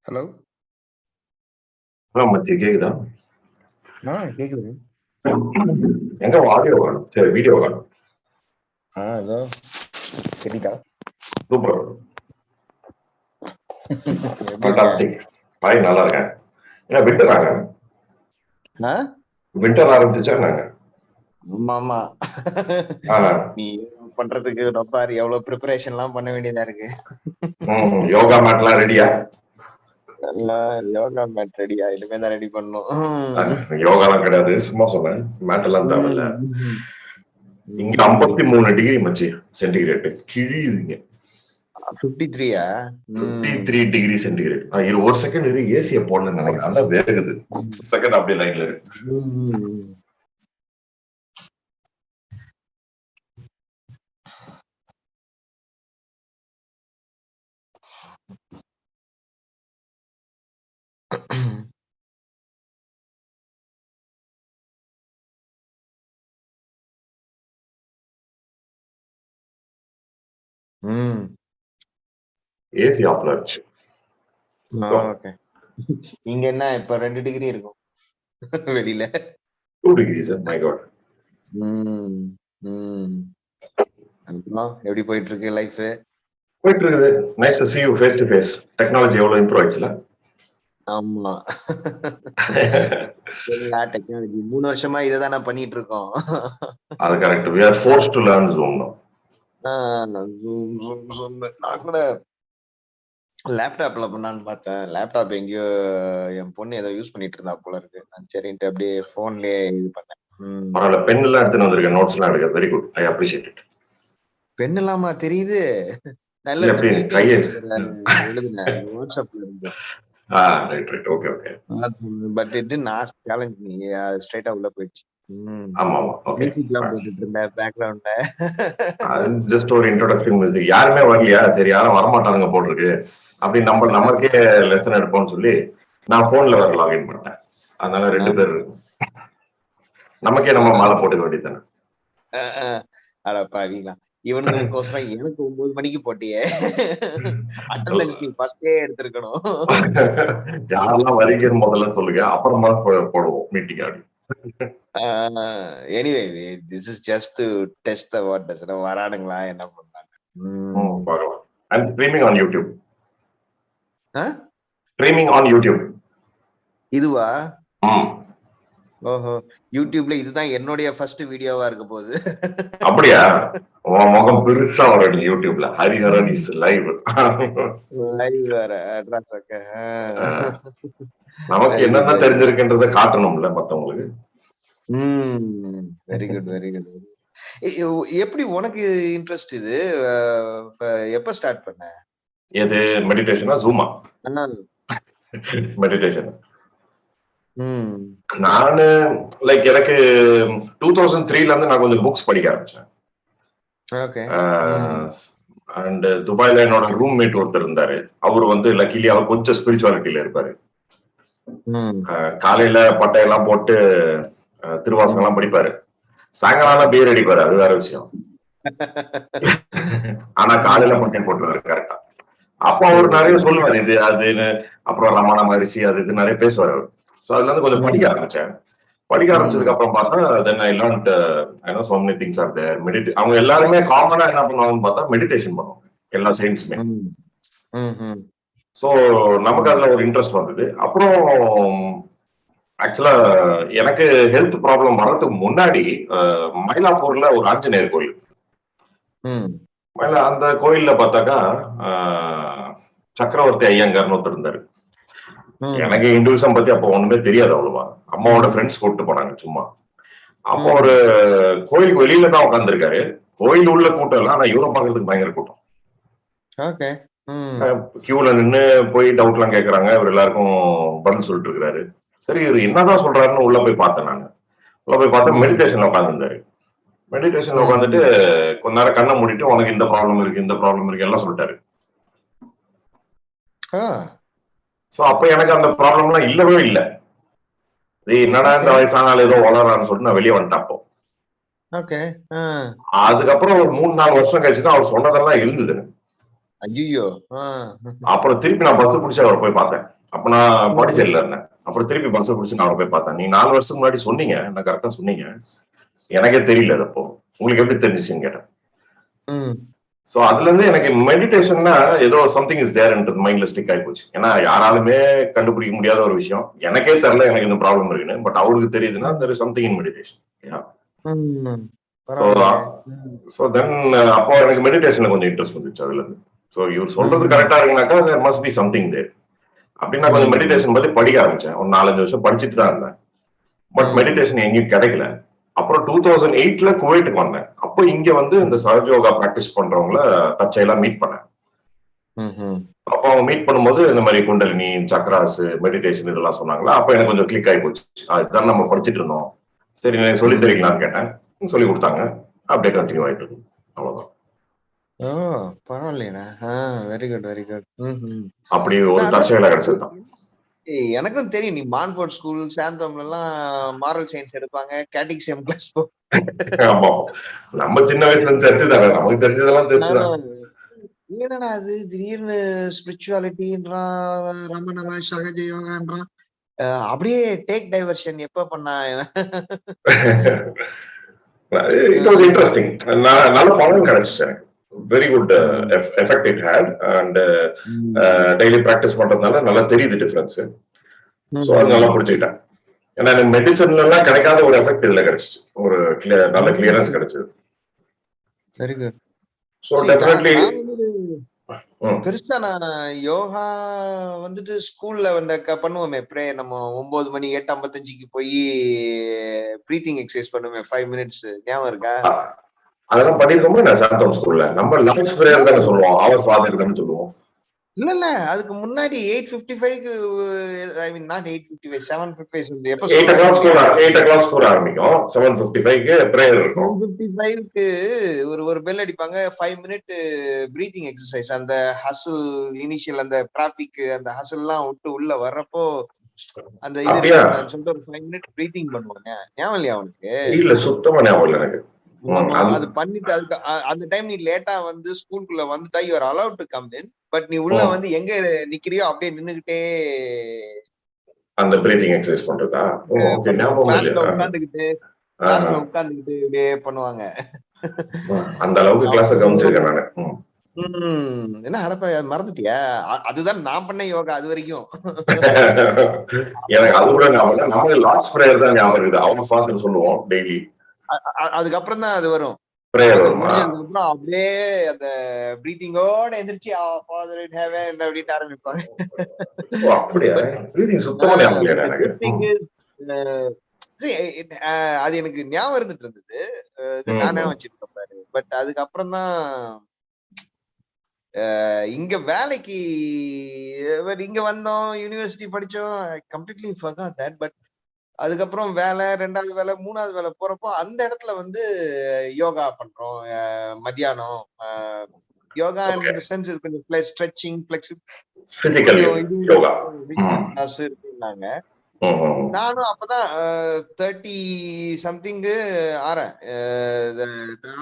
Hello. மச்சி கேக்குதா? கேக்குது. எங்க ஆடியோ காணும்? சரி, வீடியோ காணும். ஏதோ தெரியுதா? சூப்பர். எப்படி இருக்க? ஹாய், நல்லா இருக்கேன். ஏன்னா விட்டுறாங்க. வின்டர் ஆரம்பிச்சுச்சா நாங்க? ஆமா. நீ பண்றதுக்கு ரொம்ப எவ்வளவு ப்ரிப்பரேஷன் எல்லாம் பண்ண வேண்டியதா இருக்கு. யோகா மேட் எல்லாம் ரெடியா? யோகா மேட் ரெடியா? இனிமே தான் ரெடி பண்ணும். யோகாலாம் கிடையாது, சும்மா சொன்னேன். மேட் எல்லாம் தேவையில்ல. இங்க 53 டிகிரி மச்சி சென்டிகிரேட் கிழியுதுங்க. 53 degree centigrade. ஒரு செகண்ட் இது ஏசிய போடணும்னு நினைக்கிறேன். அதான் வேகுது. செகண்ட் அப்படியே லைன்ல இருக்கு. ஏசி ஆஃப்ல இருந்துச்சு. இங்க என்ன இப்ப 2 டிகிரி இருக்கும் வெளியில. 2 degrees. My God. எப்படி போயிட்டு இருக்கு லைஃப்? போயிட்டு இருக்குது. Nice to see you face to face. Technology எவ்வளவு இம்ப்ரூவ் ஆயிடுச்சுல. ஆமா. டெக்னாலஜி 3 வருஷமா இததானே பண்ணிட்டு இருக்கோம். அது correct. we are forced to learn Zoom now. நான் கூட லேப்டாப்ல பண்ணான்னு பார்த்தேன். லேப்டாப் எங்கேயோ என் பொண்ணு ஏதோ யூஸ் பண்ணிட்டு இருந்தா போல இருக்கு. நான் சரின்ட்டு அப்படியே போன்லயே இது பண்ணேன். பரவாயில்ல, பென் எல்லாம் எடுத்துன்னு வந்திருக்கேன். நோட்ஸ் எல்லாம் எடுக்க. Very good. I appreciate it. Pen எல்லாமா தெரியுது? நல்ல எழுதுனேன் வாட்ஸ்அப்ல இருந்து. Right right. Okay okay. But it did ask challenge me. ஸ்ட்ரைட்டா உள்ள போயிடுச்சு. ஆமா ஆமா. ஓகே. மியூசிக்லாம் போட்டுட்டு இருந்தேன் பேக்ரவுண்ட்ல. ஜஸ்ட் ஒரு இன்ட்ரோடக்ஷன் மியூசிக். யாருமே வரலையா? சரி, யாரும் வரமாட்டானுங்க போட்டிருக்கு அப்படி நமக்கே லெசன் எடுப்போம்னு சொல்லி நான் போன்ல வேற லாகின் பண்ணேன். அதனால 2 பேர் நமக்கே நம்ம மாலை போட்டுக்க வேண்டியதானே. அட பாவீங்களா, இவனுங்களுக்கோசரம் எனக்கு 9 மணிக்கு போட்டியே. அட்டெண்டன்ஸ் நீ ஃபர்ஸ்டே எடுத்துக்கணும். யாரெல்லாம் வரீங்கன்னு முதல்ல சொல்லுங்க, அப்புறமா போடுவோம் மீட்டிங். ஆடி anyway this is just to test the waters. வரானுங்களா என்ன பண்றாங்க பார்க்கலாம். And streaming on YouTube. Streaming on YouTube. இதுவா? ஓஹோ, யூடியூப்ல இதுதான் என்னுடைய ஃபர்ஸ்ட் வீடியோவா இருக்க போகுது. அப்படியா? உன் முகம் பெருசா வரும் யூடியூப்ல. Hariharan is live. லைவ் வேற. நமக்கு என்னென்ன தெரிஞ்சிருக்குன்றத காட்டணும்ல மத்தவங்களுக்கு. Very good very good. எப்படி உனக்கு இன்ட்ரெஸ்ட் இது? எப்ப ஸ்டார்ட் பண்ண? எது மெடிடேஷனா ஜூமா? மெடிடேஷன் நானு லைக் எனக்கு 2003ல இருந்து நான் கொஞ்சம் புக்ஸ் படிக்க ஆரம்பிச்சேன். அண்ட் துபாய்ல என்னோட ரூம்மேட் ஒருத்தர் இருந்தாரு. அவர் வந்து லக்கிலி அவர் கொஞ்சம் ஸ்பிரிச்சுவாலிட்டியில இருப்பாரு. காலையில பட்டையெல்லாம் போட்டு திருவாசகம் எல்லாம் படிப்பாரு. சாயங்காலம் பீர் அடிப்பாரு, அது வேற விஷயம். ஆனா காலையில பட்டை போட்டுருவாரு கரெக்டா. அப்போ அவர் நிறைய சொல்லுவாரு இது அதுன்னு. அப்புறம் ரமண மகரிஷி அது இது நிறைய பேசுவாரு அவர். ஸோ அதுல இருந்து கொஞ்சம் படிக்க ஆரம்பிச்சேன். படிக்க ஆரம்பிச்சதுக்கு அப்புறம் பார்த்தா தென் ஐ learnt so many things are there. அவங்க எல்லாருமே காமனா என்ன பண்ணுவாங்கன்னு பார்த்தா மெடிடேஷன் பண்ணுவாங்க, எல்லா சயின்ஸுமே. ஸோ நமக்கு அதுல ஒரு இன்ட்ரெஸ்ட் வந்தது. அப்புறம் ஆக்சுவலா எனக்கு ஹெல்த் ப்ராப்ளம் வர்றதுக்கு முன்னாடி மயிலாப்பூர்ல ஒரு ஆஞ்சநேயர் கோயில், அந்த கோயில்ல பார்த்தாக்கா சக்கரவர்த்தி ஐயங்கார்னு ஒருத்தர் இருந்தாரு. எனக்கு இந்துவிசம் பத்தி அப்போ ஒண்ணுமே தெரியாது அவ்வளவா. அம்மாவோட ஃப்ரெண்ட்ஸ் கூப்பிட்டு போனாங்க சும்மா. அப்போ ஒரு கோயிலுக்கு வெளியில தான் உட்காந்துருக்காரு. கோயில் உள்ள கூட்டம் இல்ல, ஆனா இவரை பாக்குறதுக்கு பயங்கர கூட்டம். கியூல நின்று போய் டவுட் எல்லாம் கேட்கறாங்க. இவர் எல்லாருக்கும் பதில் சொல்லிட்டு இருக்கிறாரு. சரி, இவர் என்னதான் சொல்றாருன்னு உள்ள போய் பார்த்தேன். நான் உள்ள போய் பார்த்தா மெடிடேஷன்ல உட்காந்துருந்தாரு. மெடிடேஷன்ல உட்காந்துட்டு கொஞ்ச நேரம் கண்ணை மூடிட்டு உனக்கு இந்த ப்ராப்ளம் இருக்கு இந்த ப்ராப்ளம் இருக்கு எல்லாம் சொல்லிட்டாரு. சோ அப்ப எனக்கு அந்த ப்ராப்ளம்லாம் இல்லவே இல்லை. என்னடா இந்த வயசானால ஏதோ வளரான்னு சொல்லிட்டு நான் வெளியே வந்துட்டேன். அப்போ அதுக்கப்புறம் ஒரு 3-4 வருஷம் கழிச்சுதான் அவர் சொன்னதெல்லாம் இருந்தது. ஐயோ. அப்புறம் திருப்பி நான் பஸ் பிடிச்சி அவரை போய் பார்த்தேன். அப்ப நான் பாடி சைட்ல இருந்தேன். அப்புறம் திருப்பி பஸ் பிடிச்சு நான் போய் பார்த்தேன். நீங்க 4 வருஷத்துக்கு முன்னாடி சொன்னீங்க, நான் கரெக்டா சொன்னீங்க. எனக்கே தெரியல அது அப்போ. உங்களுக்கு எப்படி தெரிஞ்சுச்சுன்னு கேட்டேன். சோ அதுல இருந்து எனக்கு மெடிடேஷன்னா ஏதோ சம்திங் இஸ் தேர்ன்றது மைண்ட்ல ஸ்டிக் ஆகி போச்சு. ஏன்னா யாராலுமே கண்டுபிடிக்க முடியாத ஒரு விஷயம். எனக்கே தெரியல எனக்கு இந்த ப்ராப்ளம் இருக்குன்னு. பட் அவருக்கு தெரியுதுன்னா there is something in meditation. Yeah. So so then அப்போ எனக்கு மெடிடேஷன்ல கொஞ்சம் இன்ட்ரெஸ்ட் வந்துச்சு அதுல இருந்து. சோ இவர் சொல்றது கரெக்டா இருக்குனாக்கா there must be something there. அப்படி நான் கொஞ்சம் மெடிடேஷன் பத்தி படிக்க ஆரம்பிச்சேன். ஒரு 4-5 வருஷம் படிச்சுட்டு தான் இருந்தேன். பட் மெடிடேஷன் எங்கேயும் கிடைக்கல. அப்புறம் 2008ல குவைட்டுக்கு வந்தேன். அப்போ இங்க வந்து இந்த சஹஜ யோகா பிராக்டிஸ் பண்றவங்கள தற்செயலா மீட் பண்ணேன். அப்போ அவங்க மீட் பண்ணும்போது இந்த மாதிரி குண்டலினி, சக்ராஸ், மெடிடேஷன் இதெல்லாம் சொன்னாங்களா. அப்போ எனக்கு கொஞ்சம் கிளிக் ஆகி போச்சு. அதுதான் நம்ம படிச்சுட்டு இருந்தோம். சரி சொல்லி தரீங்களான்னு கேட்டேன். சொல்லி கொடுத்தாங்க. அப்படியே கண்டினியூ ஆயிட்டு இருக்கு. அவ்வளவுதான். பரவாயில்லையா. Very good very good. அப்படி ஒரு தற்செயலா கிடைச்சதுதான். எனக்கும் தெரியும் நீ மான்ஃபோர்ட் ஸ்கூல் சாந்தோம்ல எல்லாம் மாரல் சயின்ஸ் எடுப்பாங்க, கேட்டிக்ஸியம் கிளாஸ் போ. ஆமா நம்ம சின்ன வயசுல இருந்து சர்ச்சு தானே, நமக்கு தெரிஞ்சதெல்லாம் சர்ச்சு தான். என்னடா அது திடீர்னு ஸ்பிரிச்சுவாலிட்டின்றான், ரமணவ சகஜ யோகான்றான். அப்படியே டேக் டைவர்ஷன் எப்ப பண்ணா? It was interesting. நல்ல பலன் கிடைச்சிச்சு. Very good effect it had. And daily practice பண்றதுனால நல்லா தெரியுது டிஃபரன்ஸ். சோ அது நல்லா புரிஞ்சுக்கிட்டேன். ஏன்னா எனக்கு மெடிசன்ல எல்லாம் கிடைக்காத ஒரு எஃபெக்ட் இதுல கிடைச்சிச்சு. ஒரு நல்ல கிளியரன்ஸ் கிடைச்சது. Very good. சோ டெஃபினெட்லி பெருசா நான் யோகா வந்துட்டு ஸ்கூல்ல வந்து பண்ணுவோமே ப்ரே, நம்ம 9 மணி 8:55க்கு போய் பிரீத்திங் எக்ஸசைஸ் பண்ணுவோமே 5 மினிட்ஸ், ஞாபகம் இருக்கா? அதெல்லாம் பண்ணிருக்கோம். நான் சாந்தோம் ஸ்கூல்ல நம்ம லார்ட்ஸ் பிரேயர் தானே சொல்லுவோம், அவர் ஃபாதர் தானே சொல்லுவோம். இல்ல அதுக்கு முன்னாடி 8:55க்கு, ஐ மீன் நாட் 8:55, 7:55 எப்ப 8 o'clock ஸ்கூல் ஆரம்பிக்கும். 7:55க்கு பிரேயர் இருக்கும். 7:55க்கு ஒரு பெல் அடிப்பாங்க. 5 மினிட் பிரீத்திங் எக்ஸசைஸ். அந்த ஹசில் இனிஷியல் அந்த டிராபிக் அந்த ஹசில் எல்லாம் விட்டு உள்ள வர்றப்போ அந்த இது சொல்லிட்டு ஒரு 5 மினிட் பிரீத்திங் பண்ணுவாங்க. ஞாபகம் இல்லையா அவனுக்கு? இல்ல சுத்தமா ஞாபகம் இல்ல எனக்கு. அது பண்ணிட்டு அதுக்கு அந்த டைம் நீ லேட்டா வந்து ஸ்கூலுக்குள்ள வந்துட்டா you are allowed to come in. But நீ உள்ள வந்து எங்க நிக்கிறியோ அப்படியே நின்னுகிட்டே அந்த பிரீத்திங் எக்ஸசைஸ் பண்றதா? ஓகே, ஞாபகம் இல்ல. உட்கார்ந்துகிட்டு கிளாஸ்ல உட்கார்ந்துகிட்டு அப்படியே பண்ணுவாங்க. அந்த அளவுக்கு கிளாஸ் கவனிச்சிருக்கேன் நானு. என்ன அடப்பா மறந்துட்டியா? அதுதான் நான் பண்ண யோகா அது வரைக்கும். எனக்கு அது கூட ஞாபகம் இல்ல. நம்ம லார்ட்ஸ் பிரேயர் தான் ஞாபகம் இருக்குது. அவங்க ஃபாதர் சொல்லுவோம் டெய்லி. அதுக்கப்புறம் தான் அது வரும். அப்படியே அந்த பிரீத்திங்கோட எந்திரிச்சு ஃபாதர் இன் ஹெவன் அப்படிட்டு ஆரம்பிப்பாங்க. அப்படியே பிரீத்திங் சுத்தமா ஞாபகம் இல்ல எனக்கு. அது எனக்கு ஞாபகம் இருந்துட்டு இருந்தது, நானே வச்சிருக்கேன் பாரு. பட் அதுக்கப்புறம் தான் இங்க வேலைக்கு இங்க வந்தோம், யூனிவர்சிட்டி படிச்சோம், கம்ப்ளீட்லி forgot that. பட் அதுக்கப்புறம் வேலை, 2வது வேலை, 3வது வேலை போறப்போ அந்த இடத்துல வந்து யோகா பண்றோம். மத்தியானம் யோகா இந்த சென்ஸ் இருக்கு, ஸ்ட்ரெச்சிங், ஃபிளெக்சிபிள் யோகா இருந்தாங்க. நானும் அப்பதான் 30 சம்திங்கு ஆறேன்.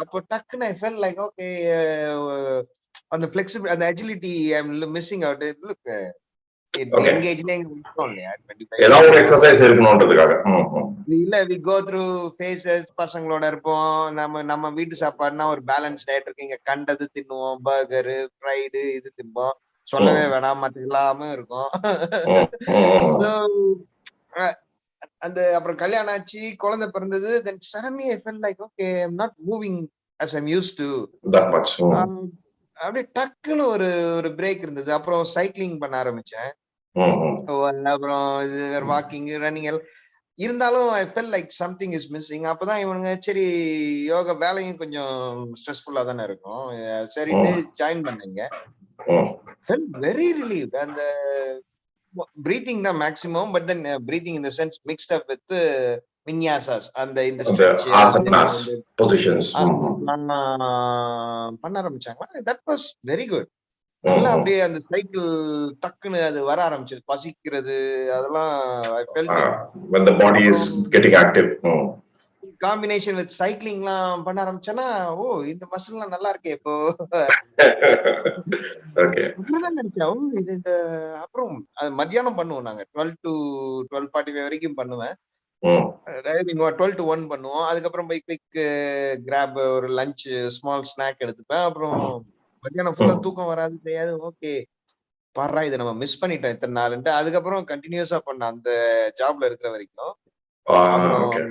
அப்போ டக்குன்னு ஐ ஃபெல் லைக் ஓகே, அந்த ஃபிளெக்சிபிள் அந்த அஜிலிட்டி ஐ அம் மிஸ்ஸிங் அவுட். லுக் பசங்களோட இருப்போம், நம்ம வீட்டு சாப்பாடுனா ஒரு பேலன்ஸ் டயட் இருக்கு. இங்க கண்டது தின்னுவோம், பர்கரு, ஃப்ரைடு இது தின்போம், சொல்லவே வேணாம், மத்த எல்லாமே இருக்கும். அந்த அப்புறம் கல்யாணம் ஆச்சு, குழந்தை பிறந்தது. then suddenly I felt like okay, I'm not moving as I'm used to that much. அப்படியே டக்குன்னு ஒரு பிரேக் இருந்தது. அப்புறம் சைக்கிளிங் பண்ண ஆரம்பிச்சேன். அப்புறம் வாக்கிங், ரன்னிங் இருந்தாலும் I felt like something is missing. அப்பதான் இவனுங்க சரி யோகா வேலையும் கொஞ்சம் ஸ்ட்ரெஸ்ஃபுல்லா தானே இருக்கும், சரின்னு ஜாயின் பண்ணீங்க. Very relieved. அந்த breathing தான் maximum, but then breathing in the sense mixed up with வின்யாசாஸ், அந்த இந்த ஸ்ட்ரெச் பொசிஷன்ஸ் பண்ண ஆரம்பிச்சாங்க. That was very good. நல்லா அப்படியே அந்த சைக்கிள் டக்குன்னு அது வர ஆரம்பிச்சது, பசிக்கிறது அதெல்லாம். I felt it when the body is getting active. Combination with சைக்கிளிங்லாம் பண்ண ஆரம்பிச்சேன்னா, ஓ இந்த மசில்லாம் நல்லா இருக்கே இப்போ. ஓகே. அப்படிதான் நினைச்சேன். ஓ இது இந்த அப்புறம் அது மத்தியானம் பண்ணுவோம் நாங்க. 12 to 12:45 வரைக்கும் பண்ணுவேன். ம். 12 to 1 பண்ணுவோம். அதுக்கப்புறம் போய் குயிக் கிராப் ஒரு லஞ்ச் ஸ்மால் ஸ்நாக் எடுத்துப்பேன். அப்புறம் மத்தியானம் ஃபுல்லா தூக்கம் வராது தெரியாது. ஓகே. பார்றா இத நம்ம மிஸ் பண்ணிட்டோம் இத்தன நாளுன்ட்டு. அதுக்கப்புறம் கன்டினியூஸா பண்ணேன் அந்த ஜாப்ல இருக்கிற வரைக்கும். அப்புறம் ஓகே.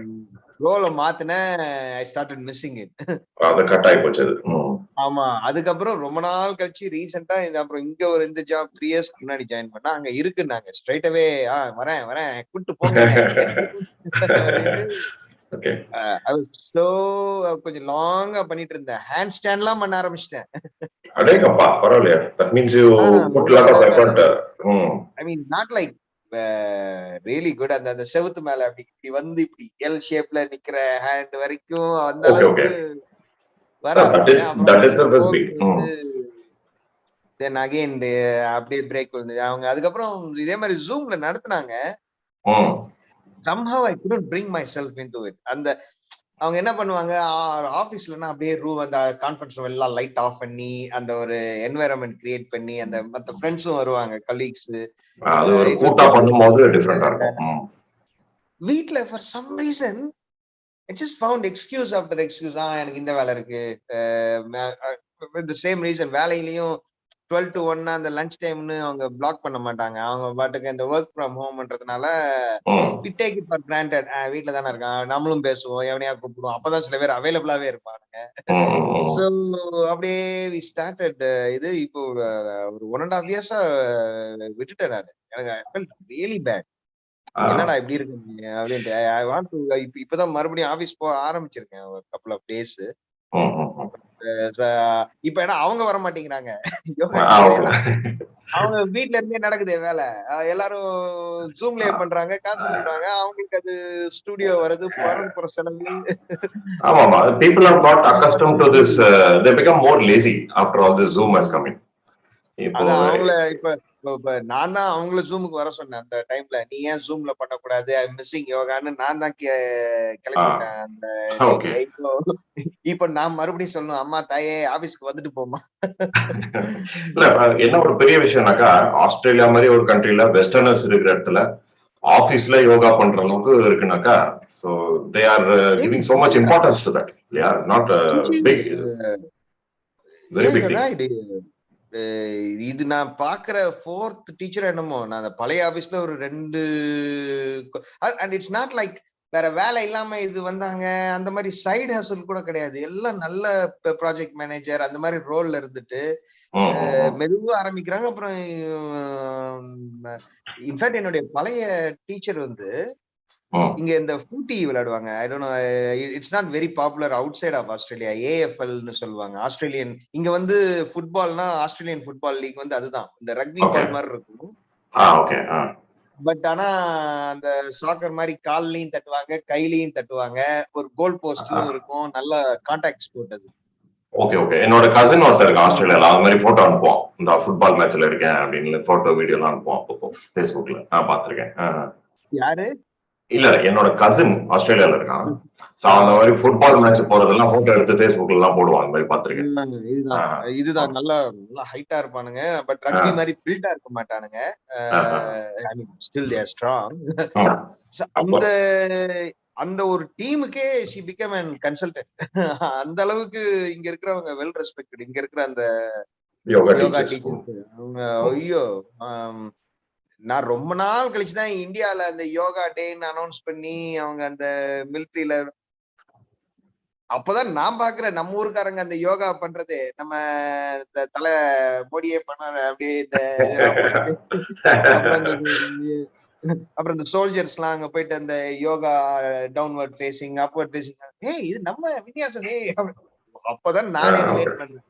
ரோல மாத்துனேன். I started missing it. அது கட் ஆகி போச்சு அது. ஆமா. அதுக்கப்புறம் ரொம்ப நாள் கழிச்சு ரீசென்ட்டா அப்புறம் இங்க ஒரு இந்த ஜாப் 3 இயர்ஸ்க்கு முன்னாடி ஜாயின் பண்ணா, அங்க இருக்குன்னாங்க. ஸ்ட்ரெய்ட் அவே வரேன், வரேன். கூட்டிட்டு போங்க என்ன. லெட்ஸ் கோ அப்படின்ட்டு ஓகே. அது ஸ்லோ கொஞ்சம் லாங்கா பண்ணிட்டு இருந்தேன். ஹேண்ட் ஸ்டாண்ட்லாம் பண்ண ஆரம்பிச்சுட்டேன். அடேங்கப்பா! பரவாயில்லையே. தட் மீன்ஸ் யூ புட் ஒரு lot of effort. I mean not like really good. அந்த அந்த செவுத்து மேல அப்படி இப்படி வந்து இப்படி எல் ஷேப்ல நிக்கிற ஹேண்ட் வரைக்கும் அந்த ஓகே, ஓகே. அளவுக்கு வர தட் இஸ் ஆரம்பிச்சேன். அப்புறம் தட் இஸ் கோல் பிக். வந்து தென் அகைன் அப்படியே பிரேக் விழுந்தது. அவங்க அதுக்கப்புறம் இதே மாதிரி ஜூம்ல நடத்துனாங்க. somehow I couldn't bring myself into it. அந்த அவங்க என்ன பண்ணுவாங்க ஆபீஸ்லன்னா அப்படியே அந்த கான்ஃபரன்ஸ் ரூம் எல்லாம் லைட் ஆஃப் பண்ணி அந்த ஒரு என்வைரன்மெண்ட் கிரியேட் பண்ணி அந்த மத்த ஃப்ரெண்ட்ஸும் வருவாங்க கலீக்ஸ். அது ஒரு கூட்டா பண்ணும்போது டிஃபரெண்டா இருக்கும். வீட்ல for some reason I just found excuse after excuse. எனக்கு இந்த வேலை இருக்கு. the same reason வேலையிலயும் 12 to 1 அந்த லஞ்ச் டைம்னு அவங்க பிளாக் பண்ண மாட்டாங்க. அவங்க பாட்டுக்கு இந்த ஒர்க் ஃப்ரம் ஹோம்ன்றதுனால we take it for granted. வீட்ல தானே இருக்கான், நம்மளும் பேசுவோம், எவனையா கூப்பிடுவோம். அப்பதான் சில பேர் அவைலபிளாவே இருப்பானுங்க. சோ அப்படியே we started இது இப்போ ஒரு 1.5 years விட்டுட்டேன் நானு. எனக்கு I felt really bad. என்னடா இப்படி இருக்கு அப்படின்ட்டு. I want to இப்பதான் மறுபடியும் ஆபீஸ் போக ஆரம்பிச்சிருக்கேன் ஒரு couple of days. இப்ப ஏன்னா அவங்க வர மாட்டேங்கிறாங்க. அவங்க வீட்ல இருந்தே நடக்குது வேலை. எல்லாரும் ஜூம்ல பண்றாங்க, காசு பண்றாங்க. அவங்களுக்கு அது ஸ்டுடியோ வருது, போற செலவு. ஆமாமா. people are not accustomed to this. They become more lazy after all this Zoom has come in. அதான் அவங்கள இப்ப நான் தான் அவங்கள ஜூமுக்கு வர சொன்னேன் அந்த டைம்ல. நீ ஏன் ஜூம்ல பண்ணக்கூடாது, ஐ மிஸ்ஸிங் யோகான்னு நான் தான் கிளப்பி விட்டேன் அந்த. இப்ப நான் மறுபடியும் சொல்லணும், அம்மா தாயே ஆபீஸ்க்கு வந்துட்டு போமா. இல்ல என்ன ஒரு பெரிய விஷயம்னாக்கா, ஆஸ்திரேலியா மாதிரி ஒரு கண்ட்ரில வெஸ்டர்னர்ஸ் இருக்கிற இடத்துல ஆபீஸ்ல யோகா பண்ற அளவுக்கு இருக்குனாக்கா, so they are giving so much importance to that. They are not big, very big deal. இது நான் பாக்குற 4th டீச்சர் என்னமோ. நான் அந்த பழைய ஆபீஸ்ல ஒரு 2 அண்ட் இட்ஸ் நாட் லைக் வேற வேலை இல்லாம இது வந்தாங்க அந்த மாதிரி சைடு ஹசல் கூட கிடையாது. எல்லாம் நல்ல ப்ராஜெக்ட் மேனேஜர் அந்த மாதிரி ரோல்ல இருந்துட்டு மெதுவா ஆரம்பிக்கிறாங்க. அப்புறம் இன்ஃபேக்ட் என்னுடைய பழைய டீச்சர் வந்து இங்க இந்த ஃபூட்டி விளையாடுவாங்க. I don't know, it's not very popular outside of Australia. ஏஎஃப்எல்னு சொல்லுவாங்க. ஆஸ்திரேலியன் இங்க வந்து ஃபுட்பால்னா ஆஸ்திரேலியன் ஃபுட்பால் லீக் வந்து அதுதான் இந்த ரக்பி பால் மாதிரி இருக்கும். பட் ஆனா அந்த சாக்கர் மாதிரி கால்லயும் தட்டுவாங்க, கையிலையும் தட்டுவாங்க, ஒரு கோல் போஸ்டும் இருக்கும், நல்ல கான்டாக்ட் ஸ்போர்ட் அது. Okay okay. என்னோட கசின் ஒருத்தர் இருக்கு ஆஸ்திரேலியால. அது மாதிரி போட்டோ அனுப்புவோம், இந்த ஃபுட்பால் மேட்ச்ல இருக்கேன் அப்படின்னு போட்டோ வீடியோ எல்லாம் அனுப்புவோம் அப்போ ஃபேஸ்புக்ல. நான் பாத்திருக்கேன். யாரு? இல்ல என்னோட கசின் ஆஸ்திரேலியால இருக்கான். சோ அந்த மாதிரி ஃபுட்பால் மேட்ச் போறதெல்லாம் போட்டோ எடுத்து ஃபேஸ்புக்ல எல்லாம் போடுவான். அந்த மாதிரி பாத்திருக்கேன். இதுதான் நல்லா நல்லா ஹைட்டா இருப்பானுங்க. பட் ரக்பி மாதிரி பில்டா இருக்க மாட்டானுங்க. ஐ மீன் ஸ்டில் தே ஆர் ஸ்ட்ராங். அந்த அந்த ஒரு டீமுக்கே she became an consultant. அந்த அளவுக்கு இங்க இருக்கிறவங்க வெல் ரெஸ்பெக்டட். இங்க இருக்கிற அந்த யோகா டீச்சர்ஸ் அவங்க ஐயோ. நான் ரொம்ப நாள் கழிச்சுதான் இந்தியால அந்த யோகா டேன்னு அனௌன்ஸ் பண்ணி அவங்க அந்த மிலிட்டரியில அப்பதான் நான் பாக்குறேன் நம்ம ஊருக்காரங்க அந்த யோகா பண்றது. நம்ம இந்த தலை மோடியே பண்ண அப்படியே இந்த அப்புறம் இந்த சோல்ஜர்ஸ் எல்லாம் அங்க போயிட்டு அந்த yoga downward facing upward facing, ஏய் இது நம்ம விநியாசம். அப்பதான் நானே ரிலேட் பண்ணேன்.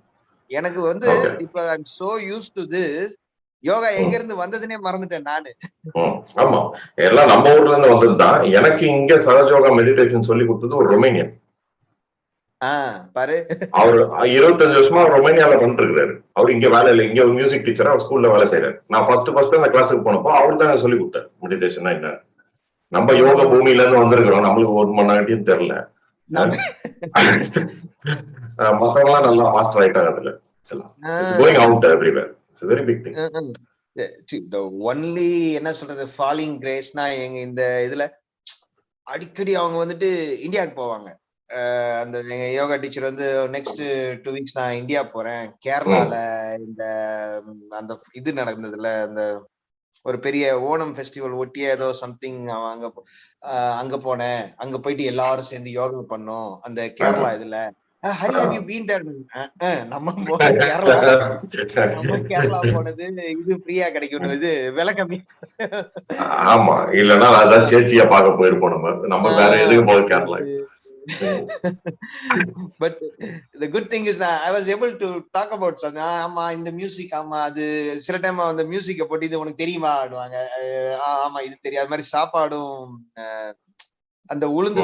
எனக்கு வந்து இப்ப I am so used to this. Yoga எங்க இருந்து வந்ததுன்னே மறந்துட்டேன் நானு. ஆமா, எல்லாம் நம்ம ஊர்ல இருந்து வந்ததுதான். எனக்கு இங்க சகஜ யோகா மெடிடேஷன் சொல்லி கொடுத்தது ஒரு ரொமேனியன். பாரு, அவரு 25 வருஷமா ரொமேனியால பண்ணிட்டு இருக்காரு. அவரு இங்க வேலை இல்லை, இங்க ஒரு மியூசிக் டீச்சரா அவர் ஸ்கூல்ல வேலை செய்யறாரு. நான் ஃபர்ஸ்ட் அந்த கிளாஸுக்கு போனப்போ அவரு தான் சொல்லி கொடுத்தாரு மெடிடேஷன் என்ன. நம்ம யோக பூமியில இருந்து வந்திருக்கிறோம், நம்மளுக்கு ஒரு மணி நேரத்தையும் தெரியல. மத்தவங்க எல்லாம் நல்லா மாஸ்டர் ஆயிட்டாங்க அதுல. It's going out everywhere. It's very big thing. Only என்ன சொல்றது ஃபாலிங் கிரேஸ்னா எங்க இந்த இதுல அடிக்கடி அவங்க வந்துட்டு இந்தியாவுக்கு போவாங்க. அந்த எங்க யோகா டீச்சர் வந்து நெக்ஸ்ட் 2 வீக்ஸ் நான் இந்தியா போறேன், கேரளால இந்த அந்த இது நடந்ததுல அந்த ஒரு பெரிய ஓணம் ஃபெஸ்டிவல் ஒட்டியே ஏதோ சம்திங் அங்க அங்க போனேன், அங்க போயிட்டு எல்லாரும் சேர்ந்து யோகா பண்ணோம் அந்த கேரளா இதுல. Hari have you been there? நம்ம போன கேரளா, நம்ம கேரளா போனது இது ஃப்ரீயா கிடைக்கும், இது விலை கம்மி. ஆமா, இல்லன்னா அதான் சேச்சியா பார்க்க போயிருப்போம். நம்ம வேற எதுக்கு போக Kerala. But the good thing is I was able to talk about something. ஆமா இந்த மியூசிக், ஆமா அது சில டைம் அந்த மியூசிக்க போட்டு இது உனக்கு தெரியுமா ஆடுவாங்க. ஆமா இது தெரியும். அது மாதிரி சாப்பாடும் அந்த உளுந்து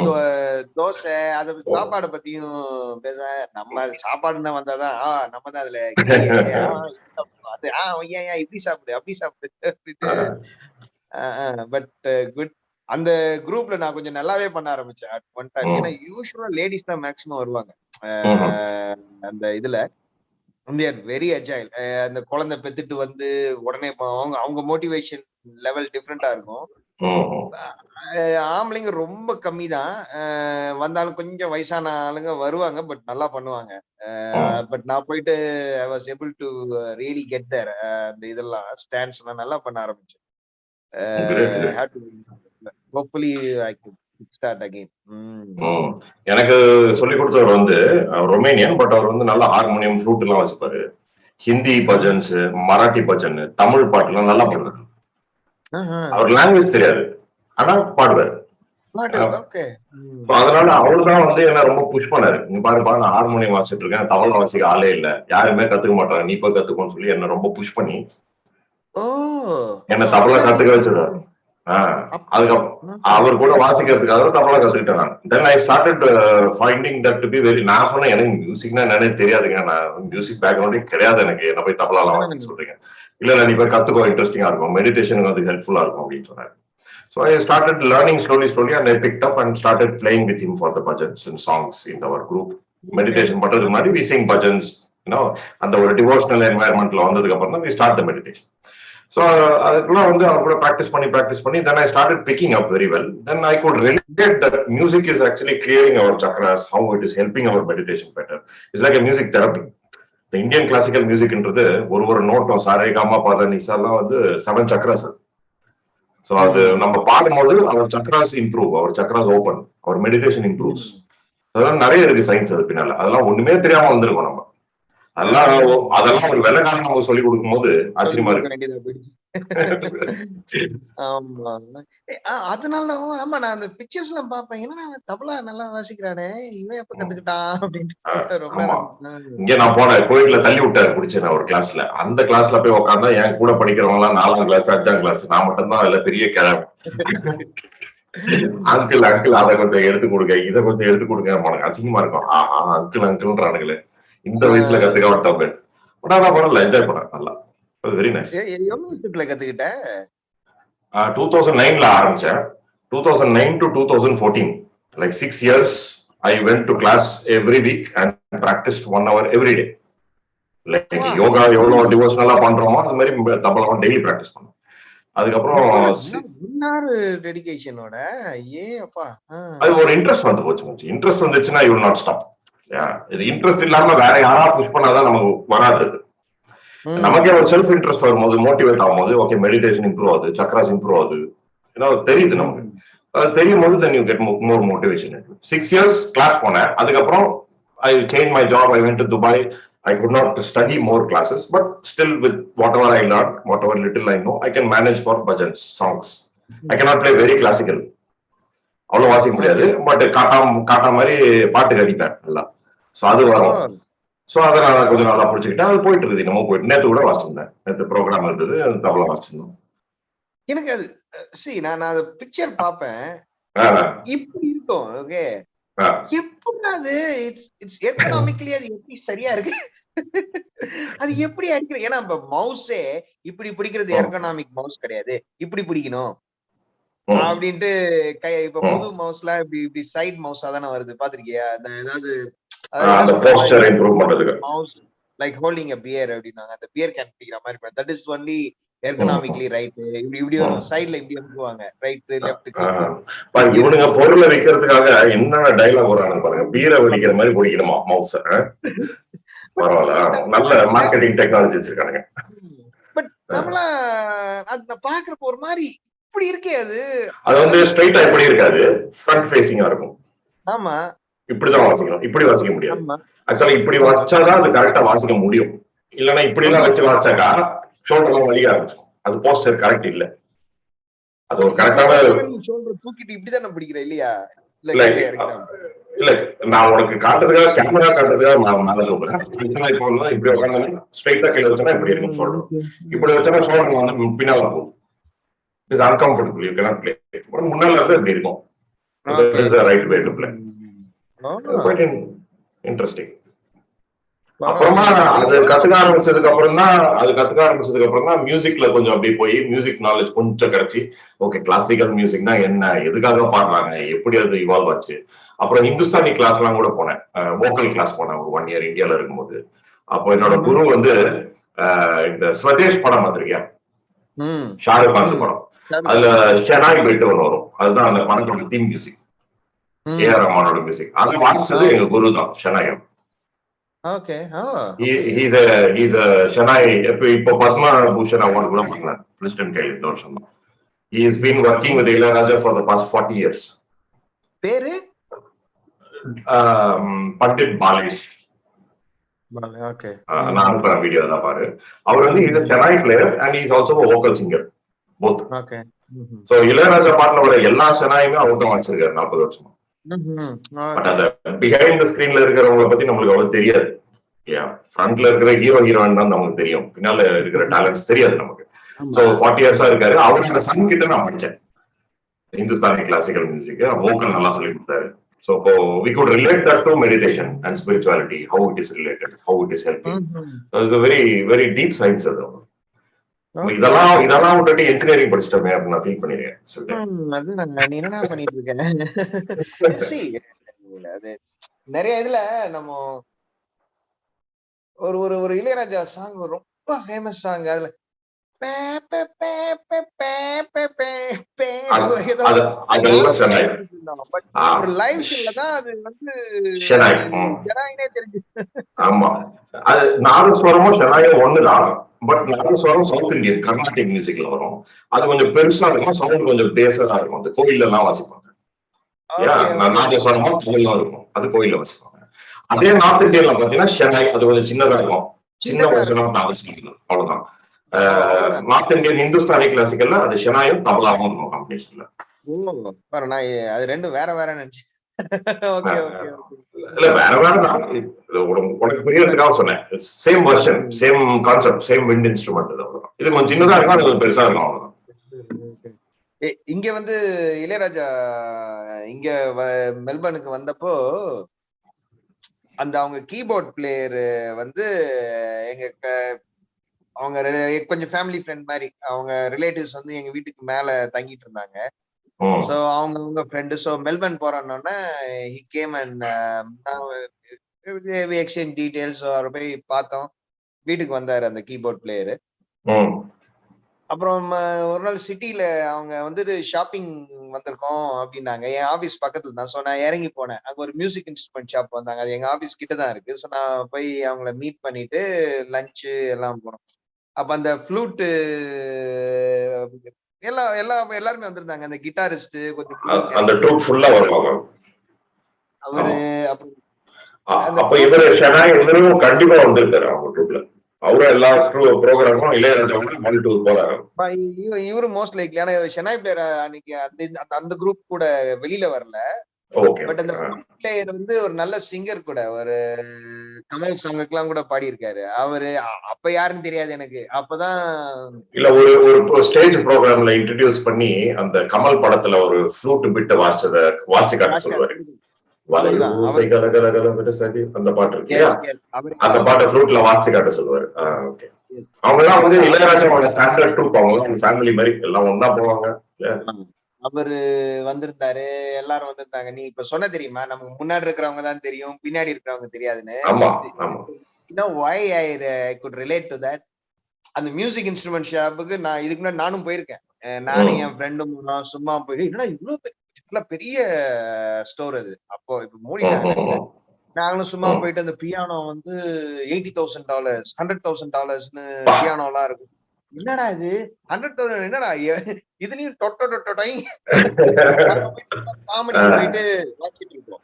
தோசை அத சாப்பாடை பத்தியும் பேச, நம்ம சாப்பாடுன்னு வந்தாதான் நம்ம தான் அதுல கிளியாச்சே. அது இப்படி சாப்பிடு அப்படி சாப்பிடு அப்படின்ட்டு. But good. அந்த குரூப்ல நான் கொஞ்சம் நல்லாவே பண்ண ஆரம்பிச்சேன் அட் ஒன் டைம். ஏன்னா யூஸ்வலா லேடிஸ் தான் மேக்ஸிமம் வருவாங்க அந்த இதுல. Very agile. அந்த குழந்தை பெத்துட்டு வந்து உடனே அவங்க மோட்டிவேஷன் லெவல் டிஃப்ரெண்டா இருக்கும். ஆம்பளைங்க ரொம்ப கம்மி தான் வந்தாலும், கொஞ்சம் வயசான ஆளுங்க வருவாங்க, பட் நல்லா பண்ணுவாங்க. பட் நான் போயிட்டு I was able to really get there. அந்த இதெல்லாம் ஸ்டாண்ட்ஸ் நான் நல்லா பண்ண ஆரம்பிச்சேன். Hopefully I could start again. எனக்கு சொல்லி கொடுத்தவர் வந்து ரொமேனியன், பட் அவர் வந்து நல்ல ஹார்மோனியம் ஃப்ளூட் எல்லாம் வாசிப்பாரு. ஹிந்தி பஜன்ஸ், மராட்டி பஜன், தமிழ் பாட்டு எல்லாம் நல்லா பாடுவாரு. அவர் லாங்குவேஜ் தெரியாது, ஆனா பாடுவாரு. அதனால அவருதான் வந்து என்ன ரொம்ப புஷ் பண்ணாரு. நீ பாருப்பா, நான் ஹார்மோனியம் வாசிட்டு இருக்கேன், தவளை வாசிக்க ஆளே இல்ல, யாருமே கத்துக்க மாட்டாங்க, நீ போய் கத்துக்கோன்னு சொல்லி என்ன ரொம்ப புஷ் பண்ணி என்ன தவளை கத்துக்க வச்சிருக்காரு. அதுக்கப்புறம் அவர் கூட வாசிக்கிறதுக்காக தபலா கத்துக்கிட்டேன் நான். Then I started finding that to be very. நான் சொன்னேன் எனக்கு மியூசிக்னா என்னன்னே தெரியாதுங்க, நான் மியூசிக் பேக்ரவுண்டே கிடையாது எனக்கு, என்ன போய் தபலாலாம் வாசிக்க சொல்றீங்க. இல்ல நீ போய் கத்துக்கோ, இன்ட்ரெஸ்டிங்கா இருக்கும், மெடிடேஷனுக்கு வந்து ஹெல்ப்ஃபுல்லா இருக்கும் அப்படின்னு சொன்னாரு. So I started learning slowly and I picked up and started playing with him for the bhajans and songs in our group. Meditation பண்றதுக்கு முன்னாடி we sing bhajans, அந்த ஒரு டிவோஷனல் என்வாயர்மெண்ட்ல வந்ததுக்கு அப்புறம் தான் we start the meditation. So அதுக்குலாம் வந்து அவர் கூட ப்ராக்டிஸ் பண்ணி then I started picking up very well. Then I could relate that music is actually clearing our chakras, how it is helping our meditation better. It's like a music therapy. The Indian classical music ன்றது ஒரு நோட்டம் சாரே gamma பாத நிசாலாம் வந்து 7 chakras. So அது நம்ம பாடும்போது அவர் chakras improve, அவர் chakras open, அவர் meditation improves. அதெல்லாம் நிறைய இருக்கு சயின்ஸ் அது பின்னால. அதெல்லாம் ஒண்ணுமே தெரியாம வந்திருக்கோம் நம்ம. அதெல்லாம் ஒரு வெள்ளக்காரன் நம்ம சொல்லி கொடுக்கும் போது ஆச்சரியமா இருக்கு. ஆமா, அதனால ஆமா நான் அந்த பிக்சர்ஸ் எல்லாம் பாப்பேன், ஏன்னா தபலா நல்லா வாசிக்கிறானே, இவன் எப்ப கத்துக்கிட்டான் அப்படின்னு. ரொம்ப இங்க நான் போனேன், கோயில்ல தள்ளி விட்டாரு பிடிச்ச நான் ஒரு கிளாஸ்ல. அந்த கிளாஸ்ல போய் உட்காந்தா என் கூட படிக்கிறவங்க எல்லாம் 4ஆம் கிளாஸ் 5ஆம் கிளாஸ், நான் மட்டும்தான் அதுல பெரிய கிழமை. அங்கிள் அதை கொஞ்சம் எடுத்து கொடுங்க, இதை கொஞ்சம் எடுத்து கொடுங்க, அசிங்கமா இருக்கும். அங்கிள்ன்றானுங்களே, இந்த வயசுல கத்துக்க விட்டோம். பட் ஆனா பரவாயில்ல, என்ஜாய் பண்ணேன் நல்லா. Very nice. கத்துக்கிட்ட 2009ல ஆரம்பிச்சேன். 2009 to 2014, like 6 years I went to class every week and practiced 1 hour every day. Like yoga எவ்வளவு டிவோஷனலா பண்றோமோ அது மாதிரி தபலாவும் டெய்லி பிராக்டிஸ் பண்ணோம். அதுக்கப்புறம் டெடிகேஷனோட அது ஒரு இன்ட்ரெஸ்ட் வந்து போச்சு. இன்ட்ரெஸ்ட் வந்துச்சுன்னா யூ வில் நாட் ஸ்டாப். இது இன்ட்ரெஸ்ட் இல்லாம வேற யாராவது புஷ் பண்ணாதான் நமக்கு வராது. நமக்கே ஒரு செல்ஃப் இன்ட்ரெஸ்ட் வரும்போது, மோட்டிவேட் ஆகும்போது, ஓகே மெடிடேஷன் இம்ப்ரூவ் ஆகுது, சக்ராஸ் இம்ப்ரூவ் ஆகுது, தெரியுது நமக்கு. அது தெரியும் போது then you get more motivation. 6 years class போனேன். அதுக்கப்புறம் I changed my job. I went to Dubai. I could not study more classes, but still with whatever I learned, whatever little I know, I can manage for bhajans, songs. I cannot play very classical. அவ்வளவு வாசிக்க முடியாது, but காட்டா மாதிரி பாட்டு கடிப்பேன் நல்லா. So அது வரும். So அதை நான் கொஞ்சம் நல்லா பிடிச்சிக்கிட்டேன். அது போயிட்டு இருக்குது, நம்ம போயிட்டு நேற்று கூட வாசிச்சிருந்தேன். நேற்று ப்ரோக்ராம் இருந்தது, தபலா வாசிச்சிருந்தோம். எனக்கு அது நான் அந்த பிக்சர் பாப்பேன், இப்படி இருக்கும். ஓகே, எப்படி அது இட்ஸ் எக்கனாமிக்கலி அது எப்படி சரியா இருக்கு, அது எப்படி அடிக்கிற? ஏன்னா இப்ப மவுஸே இப்படி பிடிக்கிறது எக்கனாமிக் மவுஸ் கிடையாது, இப்படி பிடிக்கணும். அப்படின்ட்டு இப்ப புது மவுஸ் எல்லாம் இப்படி இப்படி சைட் மவுஸா தானே வருது, பாத்திருக்கியா? ஏதாவது mouse like holding a beer அப்படின்னாங்க, அந்த பியர் கேன் பிடிக்கிற மாதிரி. That is only ergonomically right. இப்படி ஒரு சைடுல இப்படி அனுப்புவாங்க, ரைட் லெஃப்ட் கிளிக். இவனுங்க பொருளை விற்கிறதுக்காக என்ன டைலாக் வராங்க பாருங்க, பீரை வெடிக்கிற மாதிரி பிடிக்கணுமா மவுஸ். பரவாயில்ல, நல்ல மார்க்கெட்டிங் டெக்னாலஜி வச்சிருக்காங்க. பட் நம்மளா அது பாக்குறப்ப ஒரு மாதிரி இப்படி இருக்கே. அது வந்து ஸ்ட்ரைட்டா இப்படி இருக்காது, ஃப்ரண்ட் ஃபேசிங்கா இருக்கும். ஆமா, இப்படிதான் வாசிக்கணும், இப்படி வாசிக்க முடியாது. ஆக்சுவலா இப்படி வச்சாதான் அது கரெக்டா வாசிக்க முடியும். இல்லன்னா இப்படி எல்லாம் வச்சு வாசிச்சாக்கா ஷோல்டர்லாம் வலிக்க ஆரம்பிச்சிடும். அது போஸ்டர் கரெக்ட் இல்ல. அது ஒரு கரெக்டான ஷோல்டர் தூக்கிட்டு இப்படிதான் பிடிக்கிற இல்லையா? இல்ல, நான் உனக்கு காட்டுறதுக்காக, கேமரா காட்டுறதுக்காக நான் மேல சொல்றேன். இப்படி உட்காந்து ஸ்ட்ரைட்டா கீழே வச்சா இப்படி இருக்கும் ஷோல்டர். இப்படி வச்சா ஷோல்டர் வந்து பின்னால இருக்கும். It's uncomfortable, you cannot play. முன்னால இருந்து இப்படி இருக்கும். Right way to play. Interesting. அப்புறமா அது கத்துக்க ஆரம்பிச்சதுக்கு அப்புறம் தான் மியூசிக்ல கொஞ்சம் அப்படியே போய் மியூசிக் நாலேஜ் கொஞ்சம் கிடைச்சி, ஓகே கிளாசிக்கல் மியூசிக்னா என்ன, எதுக்காக பாடுறாங்க, எப்படி அது இவால்வ் ஆச்சு. அப்புறம் ஹிந்துஸ்தானி கிளாஸ் எல்லாம் கூட போனேன், வோக்கல் கிளாஸ் போனேன் ஒரு 1 year இந்தியால இருக்கும்போது. அப்போ என்னோட குரு வந்து இந்த ஸ்வதேஷ் படம் பார்த்திருக்கேன், ஷாருக் கான் படம். அதுல ஷெனாய் பெட்டு ஒன்று வரும், அதுதான் அந்த படத்தோட தீம் மியூசிக், ஏஆர் ரஹ்மானோட மியூசிக். அதை வாசிச்சது எங்க குரு தான், ஷெனாயம். Okay. He's a Shanai. இப்போ பத்மா பூஷன் அவார்டு கூட வாங்கினார் பிரசிடென்ட் கையில் இந்த வருஷம் தான். He has been working with Ilayaraja for the past 40 years. பேரு பண்டிட் பாலேஷ். Okay. நான் அனுப்புறேன் வீடியோ தான் பாரு. அவர் வந்து he's a Shanai player and he is also a vocal singer, both. Okay. So Ilaiyaraaja பாட்டுல வர எல்லா ஷனாயுமே அவர் தான் வாசிச்சிருக்காரு 40 வருஷமா. பட் அந்த பிஹைண்ட் த ஸ்கிரீன்ல இருக்கிறவங்களை பத்தி நம்மளுக்கு அவ்வளவு தெரியாது. ஃப்ரண்ட்ல இருக்கிற ஹீரோயின் தான் நமக்கு தெரியும், பின்னால இருக்கிற டேலண்ட்ஸ் தெரியாது நமக்கு. சோ 40 years இருக்காரு. அவரோட சன் கிட்ட நான் படிச்சேன் ஹிந்துஸ்தானி கிளாசிக்கல் மியூசிக், வோக்கல் நல்லா சொல்லி கொடுத்தாரு. So we could relate that to meditation and spirituality, how it is related, how it is helping. It's a very very deep science அது. இதெல்லாம் விட்டுட்டு என்ஜினியரிங் படிச்சிட்டோமே அப்படின்னு நான் ஃபீல் பண்ணிருக்கேன். நீ என்ன பண்ணிட்டு இருக்கேன்? அது நிறைய இதுல நம்ம ஒரு இளையராஜா சாங் ரொம்ப ஃபேமஸ் சாங், அதுல ஒரு லைவ் ஷோல தான் அது வந்து ஷெனாயினே தெரிஞ்சு. ஆமா, அது நாதஸ்வரமும் ஷெனாயும் ஒண்ணுதான். But nadaswaram south Indian Carnatic மியூசிக்ல வரும். அது கொஞ்சம் பெருசா இருக்கும், சவுண்ட் கொஞ்சம் பேசரா இருக்கும். அது கோயில்ல எல்லாம் வாசிப்பாங்க. நாதஸ்வரமா கோயிலும் இருக்கும், அது கோயில்ல வாசிப்பாங்க. அதே நார்த் இந்தியன்ல பாத்தீங்கன்னா ஷெனாய் அது கொஞ்சம் சின்னதா இருக்கும், சின்ன வருஷம் நாதஸ்வரம், அவ்வளவுதான். நார்த் இந்தியன் ஹிந்துஸ்தானி கிளாசிக்கல்ல அது ஷெனாயும் தபலாவும் இருக்கும் காம்பினேஷன்ல. அது ரெண்டும் வேற வேற நினைச்சு. இல்ல வேற வேறதான், உனக்கு புரியறதுக்காக சொன்னேன். Same version, same concept, same wind instrument. அவ்வளவுதான். இது கொஞ்சம் சின்னதா இருக்கும், அது பெருசா இருக்கும், அவ்வளவுதான். இங்க வந்து இளையராஜா இங்க மெல்பர்னுக்கு வந்தப்போ அந்த அவங்க கீபோர்ட் பிளேயர் வந்து எங்க அவங்க கொஞ்சம் ஃபேமிலி ஃப்ரெண்ட் மாதிரி, அவங்க ரிலேட்டிவ்ஸ் வந்து எங்க வீட்டுக்கு மேல தங்கிட்டு இருந்தாங்க. சோ அவங்க ஃப்ரெண்டு. சோ மெல்பர்ன் போறோன்னே he came and exchange details. அவரை போய் பார்த்தோம், வீட்டுக்கு வந்தாரு அந்த கீபோர்ட் பிளேயரு. அப்புறம் ஒரு நாள் சிட்டில அவங்க வந்துட்டு ஷாப்பிங் வந்திருக்கோம் அப்படின்னாங்க, என் ஆபீஸ் பக்கத்துல தான். ஸோ நான் இறங்கி போனேன், அங்க ஒரு மியூசிக் இன்ஸ்ட்ருமெண்ட் ஷாப் வந்தாங்க, அது எங்க ஆபீஸ் கிட்ட தான் இருக்கு. ஸோ நான் போய் அவங்கள மீட் பண்ணிட்டு லஞ்சு எல்லாம் போனோம். அப்ப அந்த ஃப்ளூட் எல்லாருமே வந்திருந்தாங்க, அந்த கிட்டாரிஸ்ட் கொஞ்சம் அந்த ட்ரூப் ஃபுல்லா வருவாங்க அவரு. அப்ப இவரு ஷெனாய் கண்டிப்பா வந்திருக்காரு அவங்க ட்ரூப்ல. அவரும் எல்லா ப்ரோக்ராமும் இளையராஜா போறாரு. இவரு மோஸ்ட் லைக்லி. ஆனா ஷெனாய் பிளேயர் அன்னைக்கு அந்த குரூப் கூட வெளியில வரல. பட் அந்த பிளேயர் வந்து ஒரு நல்ல சிங்கர் கூட, ஒரு கமல் சாங்குக்கெல்லாம் கூட பாடி இருக்காரு அவரு. அப்ப யாருன்னு தெரியாது எனக்கு. அப்பதான் இல்ல ஒரு ஸ்டேஜ் ப்ரோக்ராம்ல இன்ட்ரோடியூஸ் பண்ணி அந்த கமல் படத்துல ஒரு ஃப்ளூட் பிட்ட வாசிச்சு காட்ட சொல்லுவாரு. அந்த பாட்டு இருக்கு, அந்த பாட்டை ஃப்ளூட்ல வாசிச்சு காட்ட சொல்லுவாரு. அவங்க எல்லாம் வந்து இளையராஜாவோட ஸ்டாண்டர்ட் ட்ரூப். அவங்க ஃபேமிலி மாதிரி எல்லாம் ஒன்னா போவாங்க. அவரு வந்திருந்தாரு, எல்லாரும் வந்திருந்தாங்க. நீ இப்ப சொன்ன தெரியுமா? நமக்கு முன்னாடி இருக்கிறவங்க தான் தெரியும், பின்னாடி இருக்கிறவங்க தெரியாதுன்னு. ஆமா ஆமா why I could relate to that. அந்த மியூசிக் இன்ஸ்ட்ருமெண்ட் ஷாப்புக்கு நான் இதுக்கு முன்னாடி நானும் போயிருக்கேன். நானும் என் ஃப்ரெண்டும் சும்மா போய் என்னடா இவ்வளவு பெரிய ஸ்டோர் அது. அப்போ இப்ப மூடிட்டாங்க நினைக்கிறேன். நாங்களும் சும்மா போயிட்டு அந்த பியானோ வந்து $80,000 $100,000 பியானோ எல்லாம் இருக்கும். என்னடா இது 100,000 என்னடா இதுலயும் டொட்டை காமெடி போயிட்டு வாசிட்டு இருக்கோம்.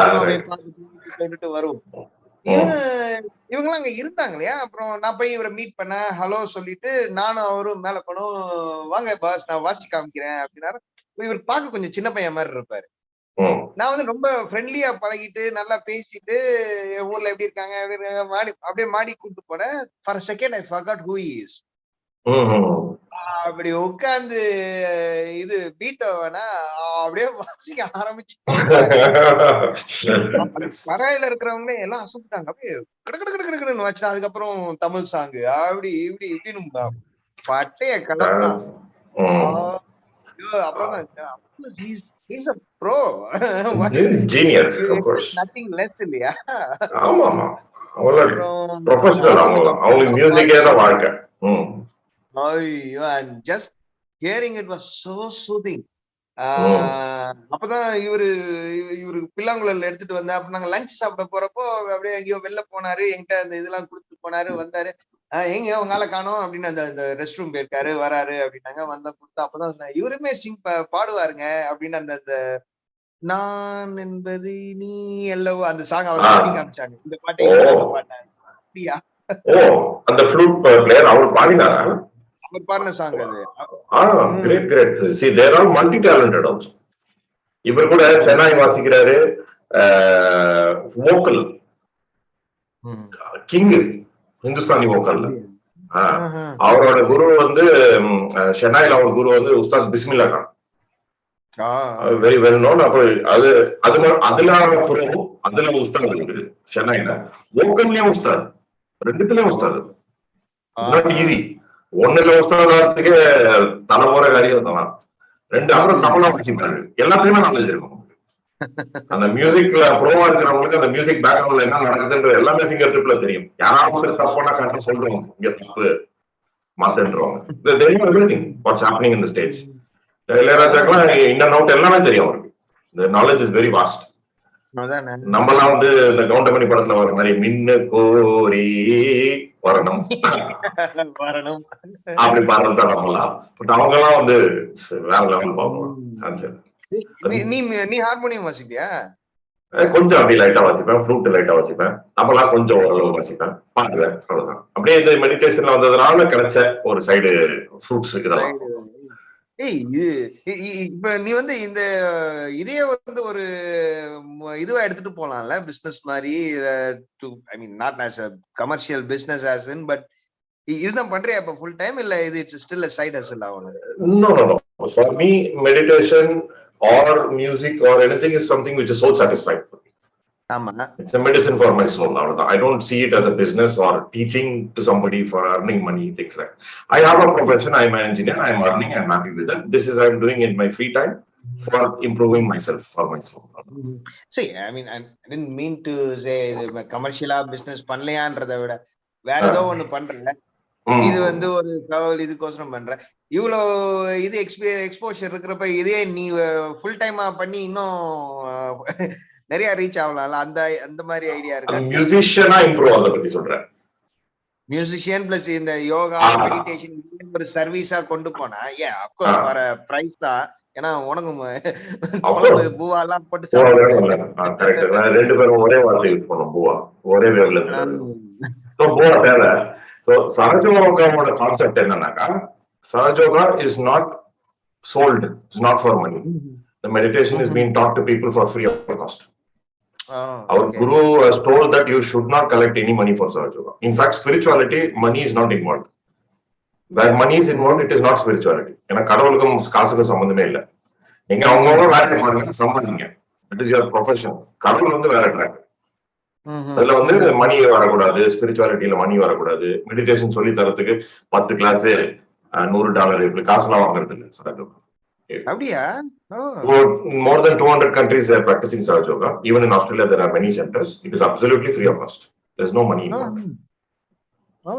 சும்மா போய் கேட்டுட்டு வருவோம். இவங்கெல்லாம் அங்க இருந்தாங்க இல்லையா? அப்புறம் நான் போய் இவரை மீட் பண்ண ஹலோ சொல்லிட்டு நானும் அவரும் மேல போனோம். வாங்க பாஸ் நான் வாசிச்சு காமிக்கிறேன் அப்படின்னாரு. இவர் பார்க்க கொஞ்சம் சின்ன பையன் மாதிரி இருப்பாரு. நான் வந்து ரொம்ப ஃப்ரெண்ட்லியா பழகிட்டு நல்லா பேசிட்டு ஊர்ல எப்படி இருக்காங்க மாடி அப்படியே மாடி கூப்பிட்டு போனேன். For second I forgot who he is. அப்படி உட்கார்ந்து இது பீத்தோவனா அப்படியே வாசிக்க ஆரம்பிச்சு கரையில இருக்கிறவங்க எல்லாம் அசுத்தாங்க. அப்படியே கிடக்கிடன்னு வச்சா. அதுக்கப்புறம் தமிழ் சாங்கு அப்படி இப்படி இப்படின்னு பட்டைய கலப்பான். அப்புறம் he's a pro. Genius, of course. Nothing less இல்லையா? ஆமா ஆமா ப்ரொஃபஷனல் அவங்க மியூசிக்கே தான் வாழ்க்கை. ஐயோ and just hearing it was so soothing. அப்பதான் இவரு பிள்ளாங்குழல் எடுத்துட்டு வந்தேன். அப்ப நாங்க லஞ்ச் சாப்பிட போறப்போ அப்படியே எங்கேயோ வெளில போனாரு. என்கிட்ட அந்த இதெல்லாம் கொடுத்துட்டு போனாரு. வந்தாரு. எங்க உங்க ஆளை காணோம் அப்படின்னு அந்த ரெஸ்ட் ரூம் போயிருக்காரு வராரு அப்படின்னாங்க. வந்தா கொடுத்தா அப்பதான் இவருமே பாடுவாருங்க அப்படின்னு அந்த நான் என்பது நீ அல்லவோ அந்த சாங் அவர் பாடி காமிச்சாங்க. இந்த பாட்டை பாட்டாங்க. அப்படியா? அந்த ஃப்ளூட் பிளேயர் அவர் பாடினாரா? அவர் பாடின சாங் அது. Great great. see they are all multi talented also. இவர் கூட செனாய் வாசிக்கிறாரு. வோக்கல் கிங் ஹிந்துஸ்தானி வோக்கல்ல. அவரோட குரு வந்து ஷெனாயில அவர் குரு வந்து Ustad Bismillah Khan. Very well known. அப்ப அது அதுல உஸ்தாத் இருக்கு ஷெனாயில. வோக்கல்லயும் உஸ்தாத், ரெண்டுத்துலயும் உஸ்தாத். It's not easy. ஒண்ணுல உஸ்தாதாரத்துக்கு தலைமுறை காரியம் தான். ரெண்டு அப்புறம் தமிழா வாசிப்பாரு. எல்லாத்துக்குமே நாலேஜ் இருக்கும். அந்த மியூசிக்ல ப்ரோவா இருக்கிறவங்களுக்கு அந்த மியூசிக் பேக்ரவுண்ட்ல என்ன நடக்குதுன்றது எல்லாமே ஃபிங்கர் டிப்ல தெரியும். யாராவது தப்பான கரெக்டா சொல்றோம், இங்க தப்பு மாத்தன்றோம். What's happening in the stage. இளையராஜாக்கெல்லாம் இந்த நோட் எல்லாமே தெரியும் அவருக்கு. இந்த நாலேஜ் இஸ் வெரி வாஸ்ட். நம்மலாம் வந்து இந்த கவுண்டமணி படத்துல வர மாதிரி மின்னு கோரி வரணும் அப்படி பாடுறது தான் நம்மலாம். பட் அவங்க எல்லாம் வந்து வேற லெவல் பார்ப்போம். நீ ஹார்மோனியம் வாசிப்பியா? கொஞ்சம் அப்படி லைட்டா வாசிப்பேன். ஃப்ளூட் லைட்டா வாசிப்பேன். அப்பெல்லாம் கொஞ்சம் ஓரளவு வாசிப்பேன், பாடுவேன். அவ்வளவுதான். அப்படியே இந்த மெடிடேஷன்ல வந்ததுனால கிடைச்ச ஒரு சைடு ஃப்ரூட்ஸ் இதெல்லாம். இப்ப நீ வந்து இந்த இதையே வந்து ஒரு இதுவா எடுத்துட்டு போலாம்ல, பிசினஸ் மாதிரி. I mean not as a commercial business as in, but இதுதான் பண்றியா இப்ப ஃபுல் டைம் இல்ல இது it's still a side hustle ஆவல? No. For me, meditation or music or anything is something which is soul satisfying for me. It's a medicine for my soul. I don't see it as a business or teaching to somebody for earning money, things like that. I have a profession. I'm an engineer. I'm earning. I'm happy with that. This is I'm doing in my free time for improving myself, for my soul. See, I mean, I didn't mean to say commercial business பண்ணலையான்றதை விட வேற ஏதோ ஒண்ணு பண்றேன். இது வந்து ஒரு travel இதுக்கோசரம் பண்றேன். இவ்வளோ இது எக்ஸ்போஷர் இருக்கிறப்ப இதே நீ ஃபுல் டைமா பண்ணி இன்னும் நிறைய ரீச் ஆகலாம்ல. அந்த மாதிரி ஐடியா இருக்கு. மியூசிஷியனா இம்ப்ரூவ் ஆகிறத பத்தி சொல்றேன். மியூசிஷியன் பிளஸ் இந்த யோகா மெடிடேஷன் ஒரு சர்வீஸா கொண்டு போனா அப்கோர்ஸ் வர பிரைஸ் தான். ஏன்னா உனக்கு பூவா எல்லாம் போட்டு ரெண்டு பேரும் ஒரே வார்த்தை யூஸ் பண்ணோம். பூவா ஒரே வேவ்ல பூவா தேவை. சஹஜயோகாவோட கான்செப்ட் என்னன்னாக்கா, Sahaja Yoga is not sold, it's not for money. The meditation is being taught to people for free of cost. Our guru has told that you should not collect any money for Sahaja. In fact, spirituality, money is not involved. Where money is involved, it is not spirituality. ஏன்னா கடவுளுக்கும் காசுக்கும் சம்பந்தமே இல்லை. நீங்க அவங்கவுங்க வேலை பாருங்க, சம்பாதிங்க. That is your profession. கடவுள் வந்து வேற ட்ராக். அதுல வந்து மணி வரக்கூடாது, ஸ்பிரிச்சுவாலிட்டியில மணி வரக்கூடாது. மெடிடேஷன் சொல்லி தரத்துக்கு 10 கிளாஸ் $100 இப்படி காசுலாம் வாங்குறது இல்லை. அப்படியா? More than 200 countries are practicing Sahaja Yoga. Even in Australia, there are many centers. It is absolutely free of cost. There's no money involved.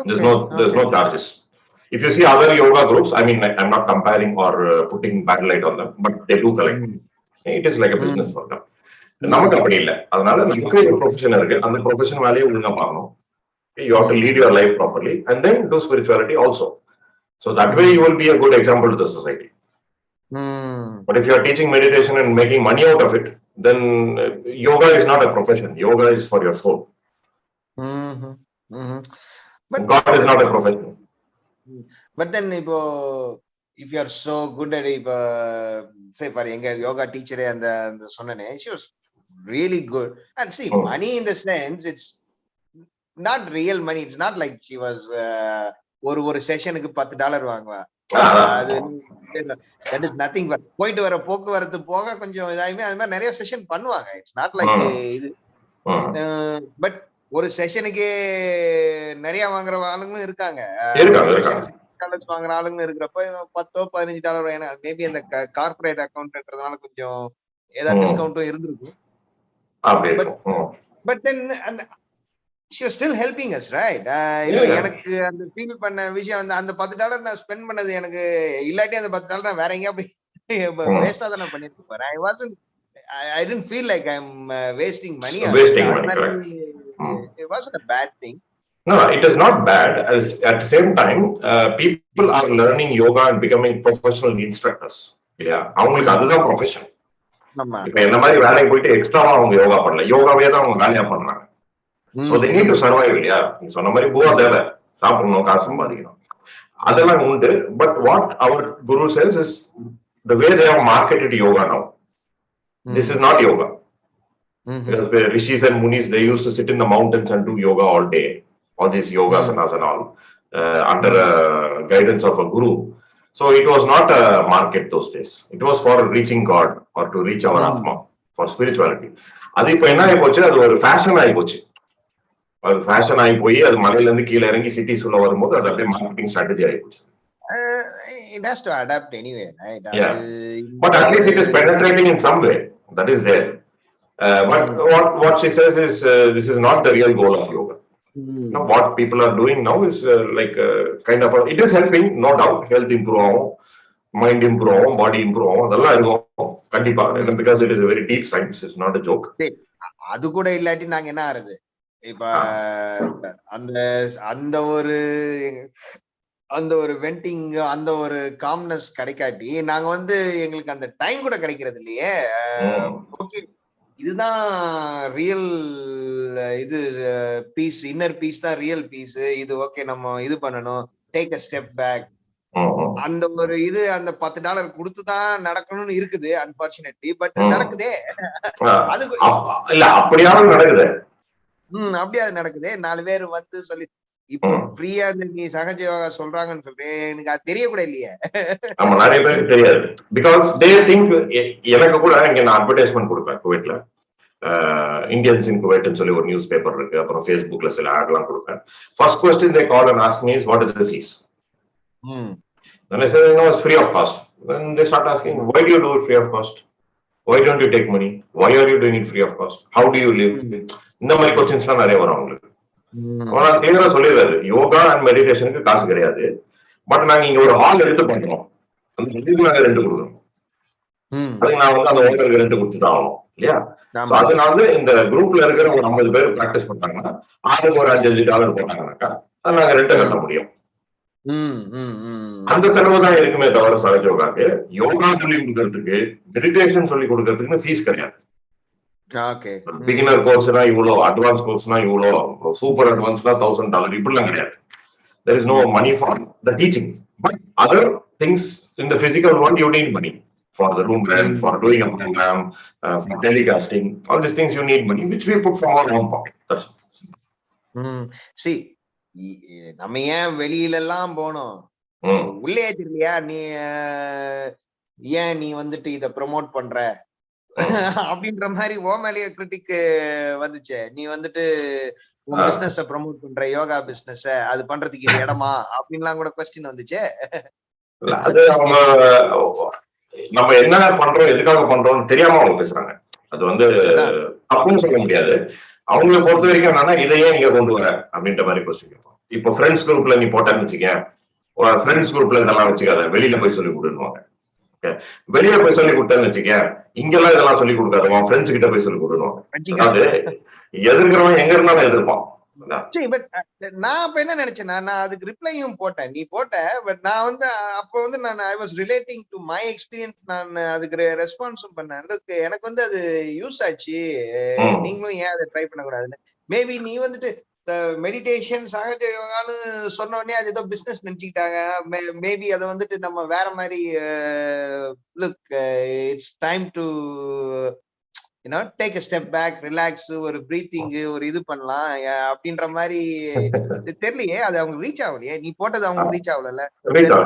There's no charges. If you see other yoga groups, I mean, I'm not comparing or putting bad light on them, but they do collect. It is like a business for them. நமக்கு அப்படி இல்லை. அதனால நமக்கு ஒரு profession இருக்கு. அந்த profession வேலையை ஒழுங்கா பார்க்கணும். You have to lead your life properly and then do spirituality also. So that way you will be a good example to the society. But if you are teaching meditation and making money out of it, then yoga is not a profession. Yoga is for your soul. But God is not a profession. But then if you are so good at it, say for a yoga teacher and the sonane, she was really good. And see, money in the sense, it's not real money. It's not like she was ஒரு செஷனுக்கு $10 வாங்குவா. That is nothing. போயிட்டு வர போக்குவரத்து போக கொஞ்சம் இதாயுமே அது மாதிரி நிறைய செஷன் பண்ணுவாங்க. இட்ஸ் நாட் லைக் இது. பட் ஒரு செஷனுக்கே நிறைய வாங்குற ஆளுங்களும் இருக்காங்க. வாங்குற ஆளுங்க இருக்கிறப்ப $10-15 ஏன்னா மேபி அந்த கார்பரேட் அக்கௌண்ட்ன்றதுனால கொஞ்சம் ஏதாவது டிஸ்கவுண்டும் இருந்திருக்கும். But then she was still helping us, right? எனக்கு அந்த ஃபீல் பண்ண விஷயம் அந்த $10 நான் ஸ்பெண்ட் பண்ணது எனக்கு இல்லாட்டி அந்த $10 நான் வேற எங்கேயா போய் வேஸ்டா தான் நான் பண்ணிட்டு இருப்பேன். I didn't feel like I'm wasting money. It wasn't a bad thing. No, it is not bad. At the same time, people are learning yoga and becoming professional instructors. Yeah, அவங்களுக்கு அதுதான் ப்ரொஃபஷன். இப்ப என்ன மாதிரி வேலைக்கு போயிட்டு எக்ஸ்ட்ராவா அவங்க யோகா பண்ணல, யோகாவே தான் அவங்க வேலையா பண்றாங்க. So they need to survive, இல்லையா? நீ சொன்ன மாதிரி பூவா தேவை, சாப்பிடணும், காசு சம்பாதிக்கணும், அதெல்லாம் உண்டு. But what our guru says is the way they have marketed yoga now, this is not yoga. Because the rishis and munis, they used to sit in the mountains and do yoga all day, all these yogasanas and all, under guidance of a guru. So it was not a market those days. It was for reaching God or to reach our Atma, for spirituality. அது இப்ப என்ன ஆகி போச்சு, அது ஒரு fashion ஆகி போச்சு. அது ஃபேஷன் ஆகி போய் அது மலையில இருந்து கீழே இறங்கி சிட்டிஸ் உள்ள வரும்போது அது அப்படியே மார்க்கெட்டிங் ஸ்ட்ராட்டஜி ஆகி போச்சு. It has to adapt anyway, right? Yeah. But at least it is penetrating in some way. That is there. But what she says is this is not the real goal of yoga. Now, what people are doing now is like kind of it is helping, no doubt. Health improve ஆகும், mind improve ஆகும், body improve ஆகும், அதெல்லாம் இருக்கும் கண்டிப்பா. Because it is a very deep science. It's not a joke. அது கூட இல்லாட்டி நாங்க என்ன ஆறுது இப்ப அந்த ஒரு வெண்டிங் அந்த ஒரு காம்னஸ் கிடைக்காட்டி நாங்க எங்களுக்கு அந்த டைம் கூட கிடைக்கிறது இல்லையே. ஓகே, இதுதான் ரியல் இது பீஸ், இன்னர் பீஸ் தான் ரியல் பீஸ். இது ஓகே, நம்ம இது பண்ணணும், டேக் அ ஸ்டெப் பேக். அந்த ஒரு இது அந்த $10 கொடுத்துதான் நடக்கணும்னு இருக்குது. அன்பார்ச்சுனேட்லி பட் நடக்குதே. அது இல்ல அப்படியாவது நடக்குது. அப்படியாது நடக்குது. 4 பேர் சொல்லி இப்போ ஃப்ரீயா நீ சகஜ யோகா சொல்றாங்கன்னு சொல்றேன், எனக்கு அது தெரிய கூட இல்லையே. ஆமா, நிறைய பேருக்கு தெரியாது. Because they think. எனக்கு கூட இங்க நான் அட்வர்டைஸ்மெண்ட் கொடுப்பேன் குவைட்ல, இந்தியன்ஸ் இன் குவைட்னு சொல்லி ஒரு நியூஸ் பேப்பர் இருக்கு. அப்புறம் ஃபேஸ்புக்ல சில ஆட்லாம் கொடுப்பேன். First question they call and ask me is what is the fees? Then I say no, it's free of cost. Then they start asking why do you do it free of cost? Why don't you take money? Why are you doing it free of cost? How do you live? இந்த மாதிரி क्वेश्चंसலாம் நிறைய வரும் அவங்களுக்கு. நான் கிளியரா சொல்லிடுறாரு, yoga and மெடிடேஷனுக்கு காசு கிடையாது. பட் நாங்க இங்க ஒரு ஹால் எடுத்து பண்றோம், அந்த இதுக்கு நாங்க ரெண்ட் கொடுக்கணும். அதுக்கு நான் அந்த ஓனருக்கு ரெண்ட் கொடுத்துட்டு ஆகணும் இல்லையா? அதனால இந்த குரூப்ல இருக்கிற ஒரு 50 பேர் பிராக்டிஸ் பண்றாங்கன்னா ஆளுக்கு ஒரு $5-5 போட்டாங்கன்னாக்கா அது நாங்க ரெண்ட் கட்ட முடியும். அந்த செலவு தான் இருக்குமே தவிர சகஜ யோகாக்கு யோகா சொல்லி கொடுக்கறதுக்கு, மெடிடேஷன் சொல்லி கொடுக்கறதுக்குன்னு ஃபீஸ் கிடையாது. பிகினர் கோர்ஸ்னா இவ்வளோ, அட்வான்ஸ் கோர்ஸ்னா இவ்வளோ, சூப்பர் அட்வான்ஸ்னா $1000 இப்படிலாம் கிடையாது. There is no money for the teaching, but other things in the physical world you need money for the room rent, for doing a program, for telecasting. All these things you need money, which we put from our own pocket. That's see, நம்ம ஏன் வெளியில எல்லாம் போனோம், உள்ளே தெரியலையா? நீ ஏன் நீ இத ப்ரமோட் பண்ற அப்படின்ற மாதிரி ஓமேலிய கிரிட்டிக் வந்துச்சு. நீ உன் பிசினஸ் ப்ரமோட் பண்ற, யோகா பிசினஸ், அது பண்றதுக்கு இது இடமா அப்படின்லாம் கூட क्वेश्चन வந்துச்சு. அது அவங்க நம்ம என்ன பண்றோம் எதுக்காக பண்றோம்னு தெரியாம அவங்க பேசுறாங்க. அது வந்து தப்புன்னு சொல்ல முடியாது. அவங்களை பொறுத்த வரைக்கும் என்னன்னா இதையே இங்க கொண்டு வர அப்படின்ற மாதிரி கொஸ்டின் கேட்போம். இப்போ ஃப்ரெண்ட்ஸ் குரூப்ல நீ போட்டேன்னு வச்சுக்கேன், ஃப்ரெண்ட்ஸ் குரூப்ல இதெல்லாம் வச்சுக்காத, வெளியில போய் சொல்லி கொடுன்னுவாங்க. வெளியில போய் சொல்லி கொடுத்தேன்னு வச்சுக்கேன், இங்கெல்லாம் இதெல்லாம் சொல்லி கொடுக்காத, ஃப்ரெண்ட்ஸ் கிட்ட போய் சொல்லி கொடுன்னுவாங்க. அதாவது எதிர்க்கிறவன் எங்க இருந்தாலும் எதிர்ப்பான். நான் அப்ப என்ன நினைச்சேன்னா, நான் அதுக்கு ரிப்ளையும் போட்டேன், நீ போட்ட. பட் நான் வந்து அப்ப வந்து நான் I was relating to my experience. நான் அதுக்கு ரெஸ்பான்ஸும் பண்ணேன். எனக்கு வந்து அது யூஸ் ஆச்சு, நீங்களும் ஏன் அதை ட்ரை பண்ணக்கூடாதுன்னு. மேபி நீ வந்துட்டு மெடிடேஷன் சகஜ யோகான்னு சொன்ன உடனே அது ஏதோ பிசினஸ் நினைச்சுக்கிட்டாங்க. மேபி அதை வந்துட்டு நம்ம வேற மாதிரி look it's time to take a step back, relax, ஒரு பிரீத்திங், ஒரு இது பண்ணலாம் அப்படின்ற மாதிரி தெரியலையே. அது அவங்க ரீச் ஆகலையே, நீ போட்டது அவங்க ரீச் ஆகல.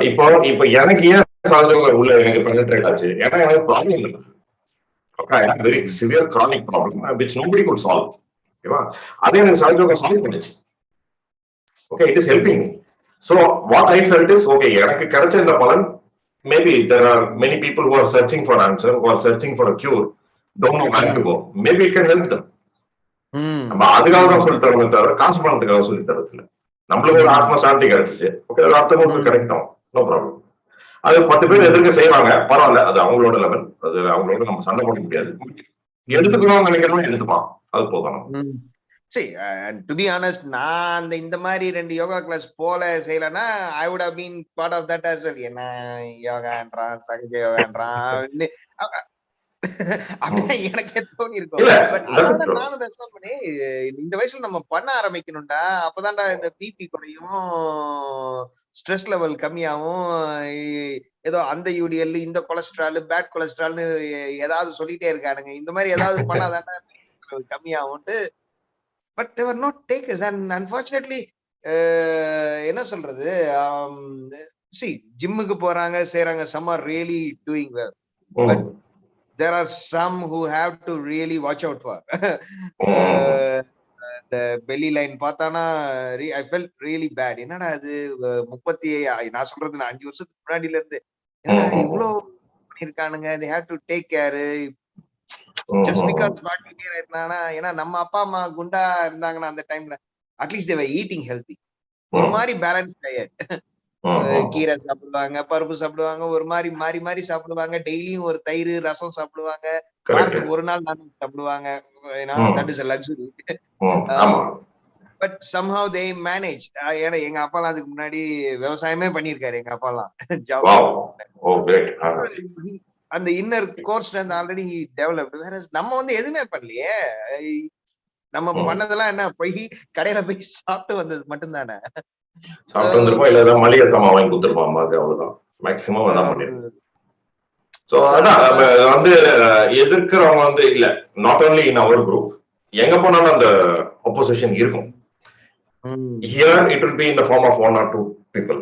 இப்போ எனக்கு ஏன் உள்ள எனக்கு பெனட்ரேட் ஆச்சு, ஏன்னா எனக்கு ப்ராப்ளம் இல்லை. Okay, I have very severe chronic problem which nobody could solve. ஓகேவா? அதே எனக்கு சால்வ் சால்வ் பண்ணுச்சு. Okay, it is helping me. So what I felt is, okay, எனக்கு கிடைச்ச இந்த பலன், maybe there are many people who are searching for answer, who are searching for a cure, don't know where to go. Maybe it can help them. நம்ம அதுக்காக தான் சொல்லி தரமே தவிர காசு பணத்துக்காக சொல்லி தரது இல்லை. நம்மளுக்கு ஒரு ஆத்ம சாந்தி கிடைச்சிச்சு, ஓகே, அடுத்தவங்களுக்கு கிடைக்கும், நோ ப்ராப்ளம். அது 10 பேர் எதிர்க்க செய்வாங்க, பரவாயில்ல, அது அவங்களோட லெவல், அது அவங்களோட நம்ம சண்டை போட முடியாது. எடுத்துக்கணும்னு நினைக்கிறவங்க எடுத்துப்பான், அது போகணும். சரி, டு பி ஆனஸ்ட், நான் இந்த மாதிரி 2 யோகா கிளாஸ் போல செய்யலன்னா I would have been part of that as well. என்ன யோகான்றான், சகஜ யோகான்றான் அப்படிதான் எனக்கே தோணி இருக்கும். பட் அதனால நானும் ரெஸ்பாண்ட் பண்ணி, இந்த வயசுல நம்ம பண்ண ஆரம்பிக்கணும்டா, அப்பதான்டா இந்த பிபி குறையும், ஸ்ட்ரெஸ் லெவல் கம்மியாகும், ஏதோ அந்த யூடிஎல், இந்த கொலஸ்ட்ரால், பேட் கொலஸ்ட்ரால்னு ஏதாவது சொல்லிட்டே இருக்கானுங்க. இந்த மாதிரி ஏதாவது பண்ணாதான்டா கம்மியாகும்ட்டு. But they were not takers, and unfortunately என்ன சொல்றது, see, ஜிம்முக்கு போறாங்க, செய்றாங்க, some are really doing well, but there are some who have to really watch out for. The belly line பார்த்தானா I felt really bad. என்னடா அது 30, நான் சொல்றது 5 வருஷத்துக்கு முன்னாடில இருந்து, என்னடா இவ்ளோ பண்ணிருக்கானுங்க, they have to take care. Just because ஏன்னா நம்ம அப்பா அம்மா குண்டா இருந்தாங்கன்னா அந்த டைம்ல at least they were eating healthy. ஒரு மாதிரி பேலன்ஸ் டயட், கீரை சாப்பிடுவாங்க, பருப்பு சாப்பிடுவாங்க, ஒரு மாதிரி மாறி மாறி சாப்பிடுவாங்க, டெய்லியும் ஒரு தயிர் ரசம் சாப்பிடுவாங்க, வாரத்துக்கு ஒரு நாள் நான் சாப்பிடுவாங்க. That is a luxury. But somehow they managed. ஏன்னா எங்க அப்பாலாம் அதுக்கு முன்னாடி விவசாயமே பண்ணிருக்காரு. எங்க அப்பாலாம் அந்த இன்னர் கோர்ஸ் ஆல்ரெடி டெவலப்டு. வேற நம்ம வந்து எதுவுமே பண்ணலையே. நம்ம பண்ணதெல்லாம் என்ன, போய் கடையில போய் சாப்பிட்டு வந்தது மட்டும்தானே. சாப்பிட்டு வந்திருப்போம், இல்ல மளிகை சாமான் வாங்கி கொடுத்துருப்போம் அம்மாக்கு, அவ்வளவுதான். மேக்ஸிமம் அதான் பண்ணிருக்கோம். சோ அதான் வந்து எதிர்க்கிறவங்க வந்து இல்ல, not only in our group, எங்க போனாலும் அந்த opposition இருக்கும். Here it will be in the form of 1 or 2 people.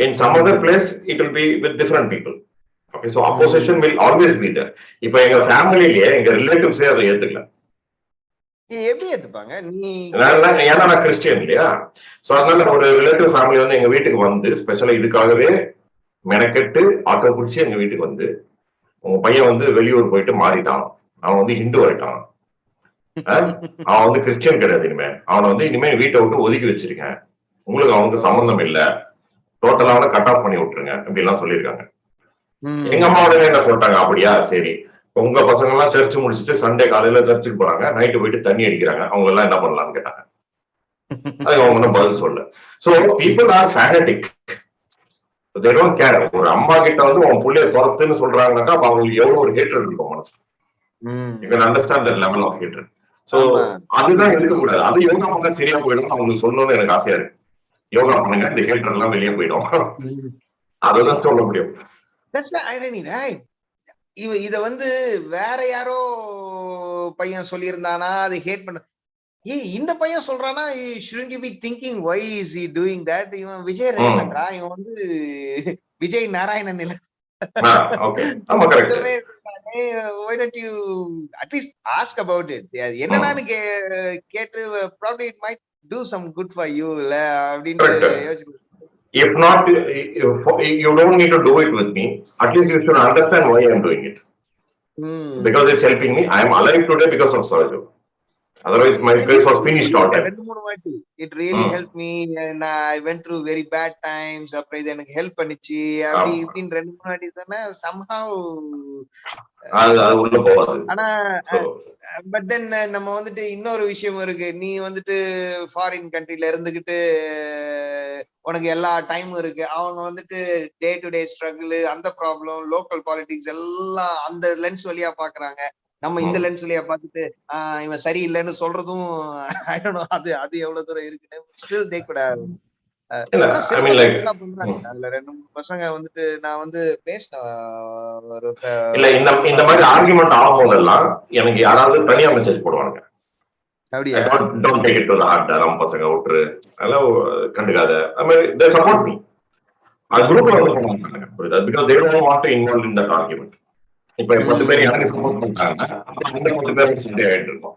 In some other place it will be with different people. Okay, so opposition will always be there. இப்போ எங்க ஃபேமிலிலயே எங்க ரிலேட்டிவ்ஸே அதை ஏத்துக்கல. எப்படி ஏத்துப்பாங்க? ஏன்னா நான் கிறிஸ்டியன் இல்லையா, சோ அதனால ஒரு ரிலேட்டிவ் ஃபேமிலி வந்து எங்க வீட்டுக்கு வந்து ஸ்பெஷலா இதுக்காகவே மெனக்கெட்டு ஆட்டோ பிடிச்சி எங்க வீட்டுக்கு வந்து, உங்க பையன் வந்து வெளியூர் போயிட்டு மாறிட்டான், அவன் வந்து ஹிந்து ஆயிட்டான், அவன் வந்து கிறிஸ்டியன் கிடையாது, இனிமே அவனை வந்து இனிமே வீட்டை விட்டு ஒதுக்கி வச்சிருக்கேன், உங்களுக்கு அவனுக்கு சம்பந்தம் இல்ல, டோட்டலா அவனை கட் ஆஃப் பண்ணி விட்டுருங்க அப்படி எல்லாம் சொல்லியிருக்காங்க. எங்க அம்மா உடனே என்ன சொல்லிட்டாங்க, அப்படியா சரி, உங்க பசங்க எல்லாம் சர்ச் முடிச்சுட்டு சண்டே காலையில சர்ச்சுக்கு போறாங்க, நைட்டு போயிட்டு தண்ணி அடிக்கிறாங்க, அவங்க எல்லாம் என்ன பண்ணலாம்னு கேட்டாங்க. அதுக்கு அவங்க ஒன்றும் பதில் சொல்ல. So people are fanatic, they don't care. ஒரு அம்மா கிட்ட வந்து உன் புள்ளைய துரத்துன்னு சொல்றாங்கன்னாக்கா அப்ப அவங்களுக்கு எவ்வளவு ஒரு ஹேட்ரட் இருக்கும் மனசு. You can understand that level of hatred. So அதுதான் இருக்கக்கூடாது. அது யோகா பண்ணா சரியா போயிடும் அவங்களுக்கு சொல்லணும்னு எனக்கு ஆசையா இருக்கு. யோகா பண்ணுங்க, இந்த ஹேட்ரட் எல்லாம் வெளியே போயிடும், அதுதான் சொல்ல முடியும். இத வந்து வேற யாரோ பையன் சொல்லியிருந்தானா அது ஹேட் பண்ண, இந்த பையன் சொல்றானா, shouldn't you be thinking why is he doing that? இவன் விஜய் ரேவன்டா, இவன் வந்து விஜய் நாராயணன் இல்ல. Why don't you at least ask about it? என்னடான்னு கேட்டு probably it might do some good for you இல்ல அப்படின்னு யோசிச்சு. If not, you don't need to do it with me. At least you should understand why I'm doing it. Because it's helping me. I am alive today because of Sahaja. Otherwise, my case was finished all time. It really helped me, and I went through very bad times. அப்புறம் இது எனக்கு help பண்ணிச்சு. அப்படி இப்படின்னு 2-3 வாட்டி தானே somehow அது உள்ள போவாது. ஆனா பட் தென் நம்ம வந்துட்டு இன்னொரு விஷயம் இருக்கு. நீ வந்துட்டு ஃபாரின் கண்ட்ரில இருந்துகிட்டு உனக்கு எல்லா டைமும் இருக்கு. அவங்க வந்துட்டு டே டு டே ஸ்ட்ரகிள், அந்த ப்ராப்ளம், லோக்கல் பாலிடிக்ஸ் எல்லாம் அந்த லென்ஸ் வழியா பாக்குறாங்க. நம்ம இந்த லென்ஸ் வழியா பார்த்துட்டு இவன் சரியில்லைன்னு சொல்றதும் அது அது எவ்வளவு தூரம் இருக்குன்னு ஸ்டில் தே குட் ஹேவ். அதுல 2-3 பசங்க வந்துட்டு நான் வந்து பேசினேன். இல்ல இந்த மாதிரி ஆர்குமெண்ட் ஆகும் போதெல்லாம் எனக்கு யாராவது தனியா மெசேஜ் போடுவாங்க. அப்படியே don't take it to the heart. நம்ம பசங்க விட்டுரு, அதெல்லாம் கண்டுக்காத. I mean they support me. அது குரூப்ல வந்து போடுவாங்க. புரியுதா? Because they don't want to involve in that argument. இப்ப 10 பேர் எனக்கு சப்போர்ட் பண்றாங்க, அந்த 10 பேருக்கு சண்டை ஆயிட்டு இருக்கோம்.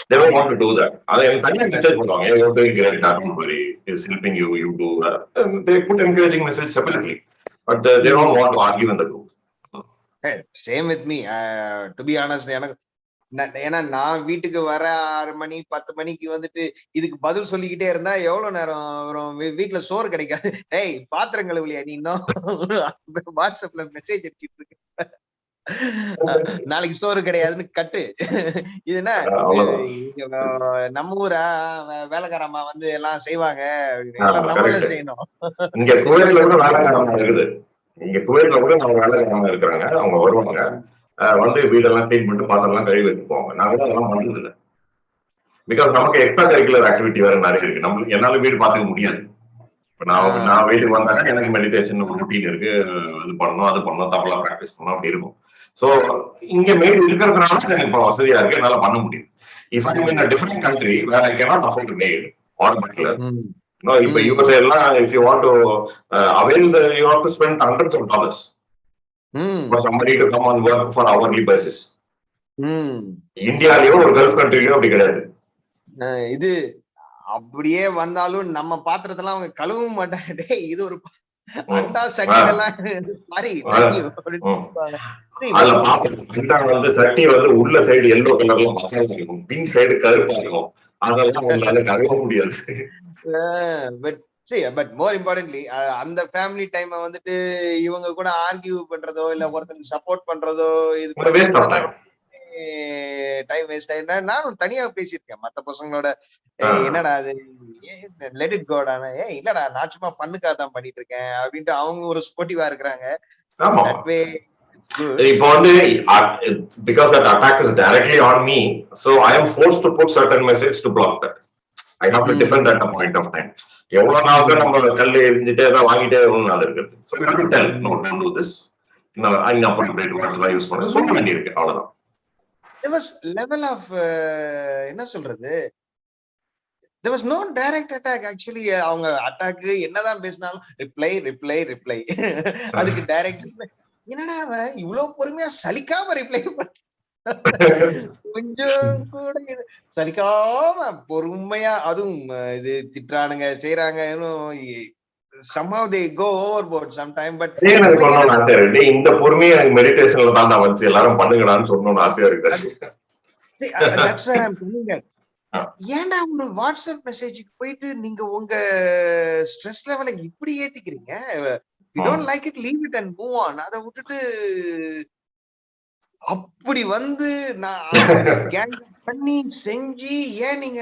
They don't want to do that. அதை எனக்கு தனியா மெசேஜ் பண்ணுவாங்க. You're doing great, don't worry, it's helping you, you do that. They put encouraging message separately, but they don't want to argue in the group. Same with me. To be honest, எனக்கு ஏன்னா நான் வீட்டுக்கு வர 6 மணி 10 மணிக்கு வந்துட்டு இதுக்கு பதில் சொல்லிக்கிட்டே இருந்தா எவ்வளவு நேரம் வரும்? வீட்டுல சோறு கிடைக்காது. ஏய் பாத்திரம் கழுவலையா நீ இன்னும்? வாட்ஸ்அப்ல மெசேஜ் அடிச்சிட்டு இருக்கு. நாளைக்கு சோறு கிடையாதுன்னு கட்டு. இதுனா நம்ம ஊரா வேலைக்காரம்மா வந்து எல்லாம் செய்வாங்க, நம்மளும் செய்யணும். இங்க குவைத்ல கூட வேலைக்காரம்மா இருக்குது. இங்க குவைத்ல கூட நம்ம வேலைக்காரம்மா இருக்கிறாங்க. அவங்க வருவாங்க, வந்து வீடெல்லாம் கிளீன் பண்ணிட்டு பாத்திரம் கழுவி வச்சு போவாங்க. நாங்க தான் அதெல்லாம் பண்றது இல்லை. பிகாஸ் நமக்கு எக்ஸ்ட்ரா கரிக்குலர் ஆக்டிவிட்டி வேற நிறைய இருக்கு. நம்மளுக்கு என்னால வீடு பார்த்துக்க முடியாது. நான் வீட்டுக்கு வந்தாங்க, எனக்கு மெடிடேஷன் ரொட்டீன் இருக்கு, அது பண்ணணும் அது பண்ணணும், தப்பெல்லாம் ப்ராக்டிஸ் பண்ணணும், அப்படி இருக்கும். சோ இங்க மெயில் இருக்கிறதுனால எனக்கு இப்போ வசதியா இருக்கு, என்னால பண்ண முடியும். If I in a different country where I cannot afford to mail or butler, no, இப்ப USA எல்லாம் if you want to avail the, you have to spend hundreds of dollars for somebody to come and work for hourly basis. இந்தியாலயோ ஒரு gulf கண்ட்ரிலயோ அப்படி கிடையாது. இது அப்படியே வந்தாலும் நம்ம பாத்திரத்தெல்லாம் அவங்க கழுவும் மாட்டாங்க. இது ஒரு அண்டா சட்டியெல்லாம் வந்து சட்டி வந்து உள்ள சைடு எல்லோ கலர்ல மசாலா இருக்கும், பின் சைடு கருப்பா இருக்கும். அதெல்லாம் உங்களால கழுவ முடியாது. பட் மோர் இம்பார்ட்டன்ட்லி அந்த ஃபேமிலி டைம் வந்துட்டு இவங்க கூட ஆர்கியூ பண்றதோ இல்ல ஒருத்தருக்கு சப்போர்ட் பண்றதோ இது டைம் வேஸ்ட் ஆயிட்டா. நானும் தனியா பேசியிருக்கேன் மத்த பசங்களோட. என்னடா அது லெட் இட் கோடா, இல்லடா நான் சும்மா ஃபன்னுக்காக தான் பண்ணிட்டு இருக்கேன் அப்படின்ட்டு அவங்க ஒரு ஸ்போர்ட்டிவா இருக்கிறாங்க. இப்போ வந்து because that attack is directly on me, so I am forced to put certain message to block that. I have to defend at a point of time. எவ்வளவு நாளுக்கு நம்ம கல்லு எரிஞ்சுட்டே தான் வாங்கிட்டே அது இருக்குது. So we have to tell, no, don't do this. inappropriate words எல்லாம் use பண்ண சொல்ல வேண்டியிருக்கு, அவ்வளவுதான். There was level of என்ன சொல்றது, there was no direct attack actually. அவங்க அட்டாக் என்னதான் பேசினாலும் ரிப்ளை அதுக்கு டைரக்ட். என்னடா அவன் இவ்வளவு பொறுமையா சலிக்காம ரிப்ளை பண்ண, கொஞ்சம் கூட சலிக்காம பொறுமையா, அதுவும் இது திட்டுறானுங்க செய்யறாங்க. somehow they go overboard sometime. But இந்த பொறுமையை மெடிடேஷன்ல தான் நான் வச்சு எல்லாரும் பண்ணுங்கடான்னு சொல்லணும்னு ஆசையா இருக்கு. That's where I'm coming at. ஏன்டா ஒரு வாட்ஸ்அப் மெசேஜுக்கு போயிட்டு நீங்க உங்க ஸ்ட்ரெஸ் லெவலை இப்படி ஏத்திக்கிறீங்க? you don't like it, leave it and move on. அதை விட்டுட்டு அப்படி வந்து நான் கேங் பண்ணி செஞ்சு ஏன் நீங்க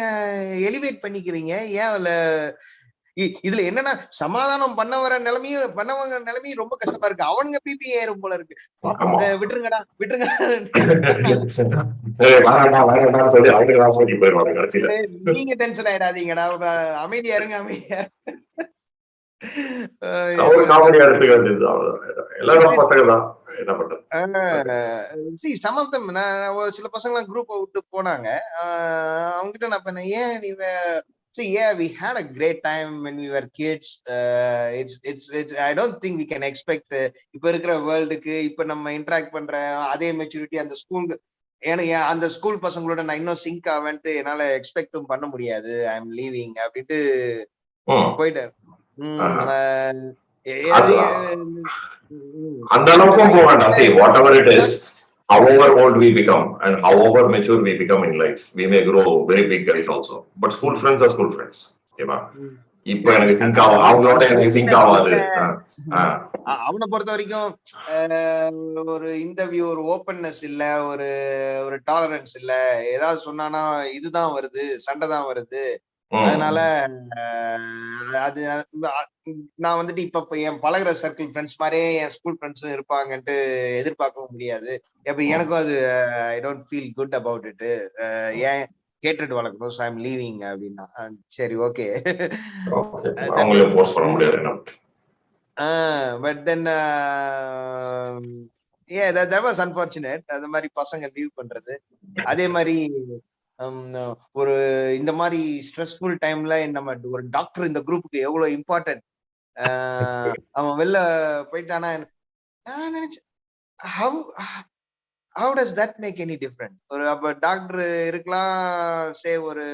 எலிவேட் பண்ணிக்கிறீங்க? ஏன் இதுல என்னன்னா சமாதானம் பண்ணவங்க நிலைமையும் ரொம்ப கஷ்டமா இருக்கு. அவனுங்க பிபி ஏறும் போல இருக்கு. விட்டுருங்க. நீங்க டென்ஷன் ஆயிடாதீங்கடா, அமைதியா இருங்க. சில பசங்க குரூப்பை விட்டு போனாங்க. அவங்க கிட்ட நான் பண்ணேன், ஏன் நீ see, yeah, we had a great time when we were kids. It's I don't think we can expect இப்ப இருக்கிற வேர்ல்டுக்கு இப்ப நம்ம இன்டராக்ட் பண்ற அதே மெச்சூரிட்டி அந்த ஸ்கூலுக்கு அந்த ஸ்கூல் பசங்களோட நான் இன்னும் சிங்க் ஆவேன்ட்டு என்னால எக்ஸ்பெக்டும் பண்ண முடியாது. ஐ எம் லீவிங் அப்படின்ட்டு போயிட்டேன். அந்த அளவுக்கும் போக வேண்டாம். See, whatever it is, however old we become and however mature we become in life, we may grow very big guys also. But school friends are school friends. ஓகேவா? இப்ப எனக்கு sink ஆகும், அவங்களோட எனக்கு சிங்க் ஆகாது. அவனை பொறுத்த வரைக்கும் ஒரு இன்டர்வியூ, ஒரு ஓப்பன்னஸ் இல்ல, ஒரு ஒரு டாலரன்ஸ் இல்ல. ஏதாவது சொன்னானா இதுதான் வருது, சண்டை தான் வருது. அதனால அது நான் வந்துட்டு இப்ப என் பழகுற சர்க்கிள் ஃப்ரெண்ட்ஸ் மாதிரியே என் ஸ்கூல் ஃப்ரெண்ட்ஸும் இருப்பாங்கன்ட்டு எதிர்பார்க்கவும் முடியாது. இப்ப எனக்கும் அது I don't feel good about it. ஏன் கேட்டுட்டு வளர்க்கணும், ஸோ ஐம் லீவிங் அப்படின்னா சரி okay. But then that was unfortunate. அந்த மாதிரி பசங்க லீவ் பண்றது. அதே மாதிரி ஒரு இந்த மாதிரி ஸ்ட்ரெஸ்ஃபுல் டைம்ல நம்ம ஒரு டாக்டர் இந்த குரூப்புக்கு எவ்வளவு இம்பார்ட்டன்ட். அவன் வெளில போயிட்டானா நான் நினைச்சேன் how does that make any difference? ஒரு அப்ப டாக்டர் இருக்கலாம், சே ஒரு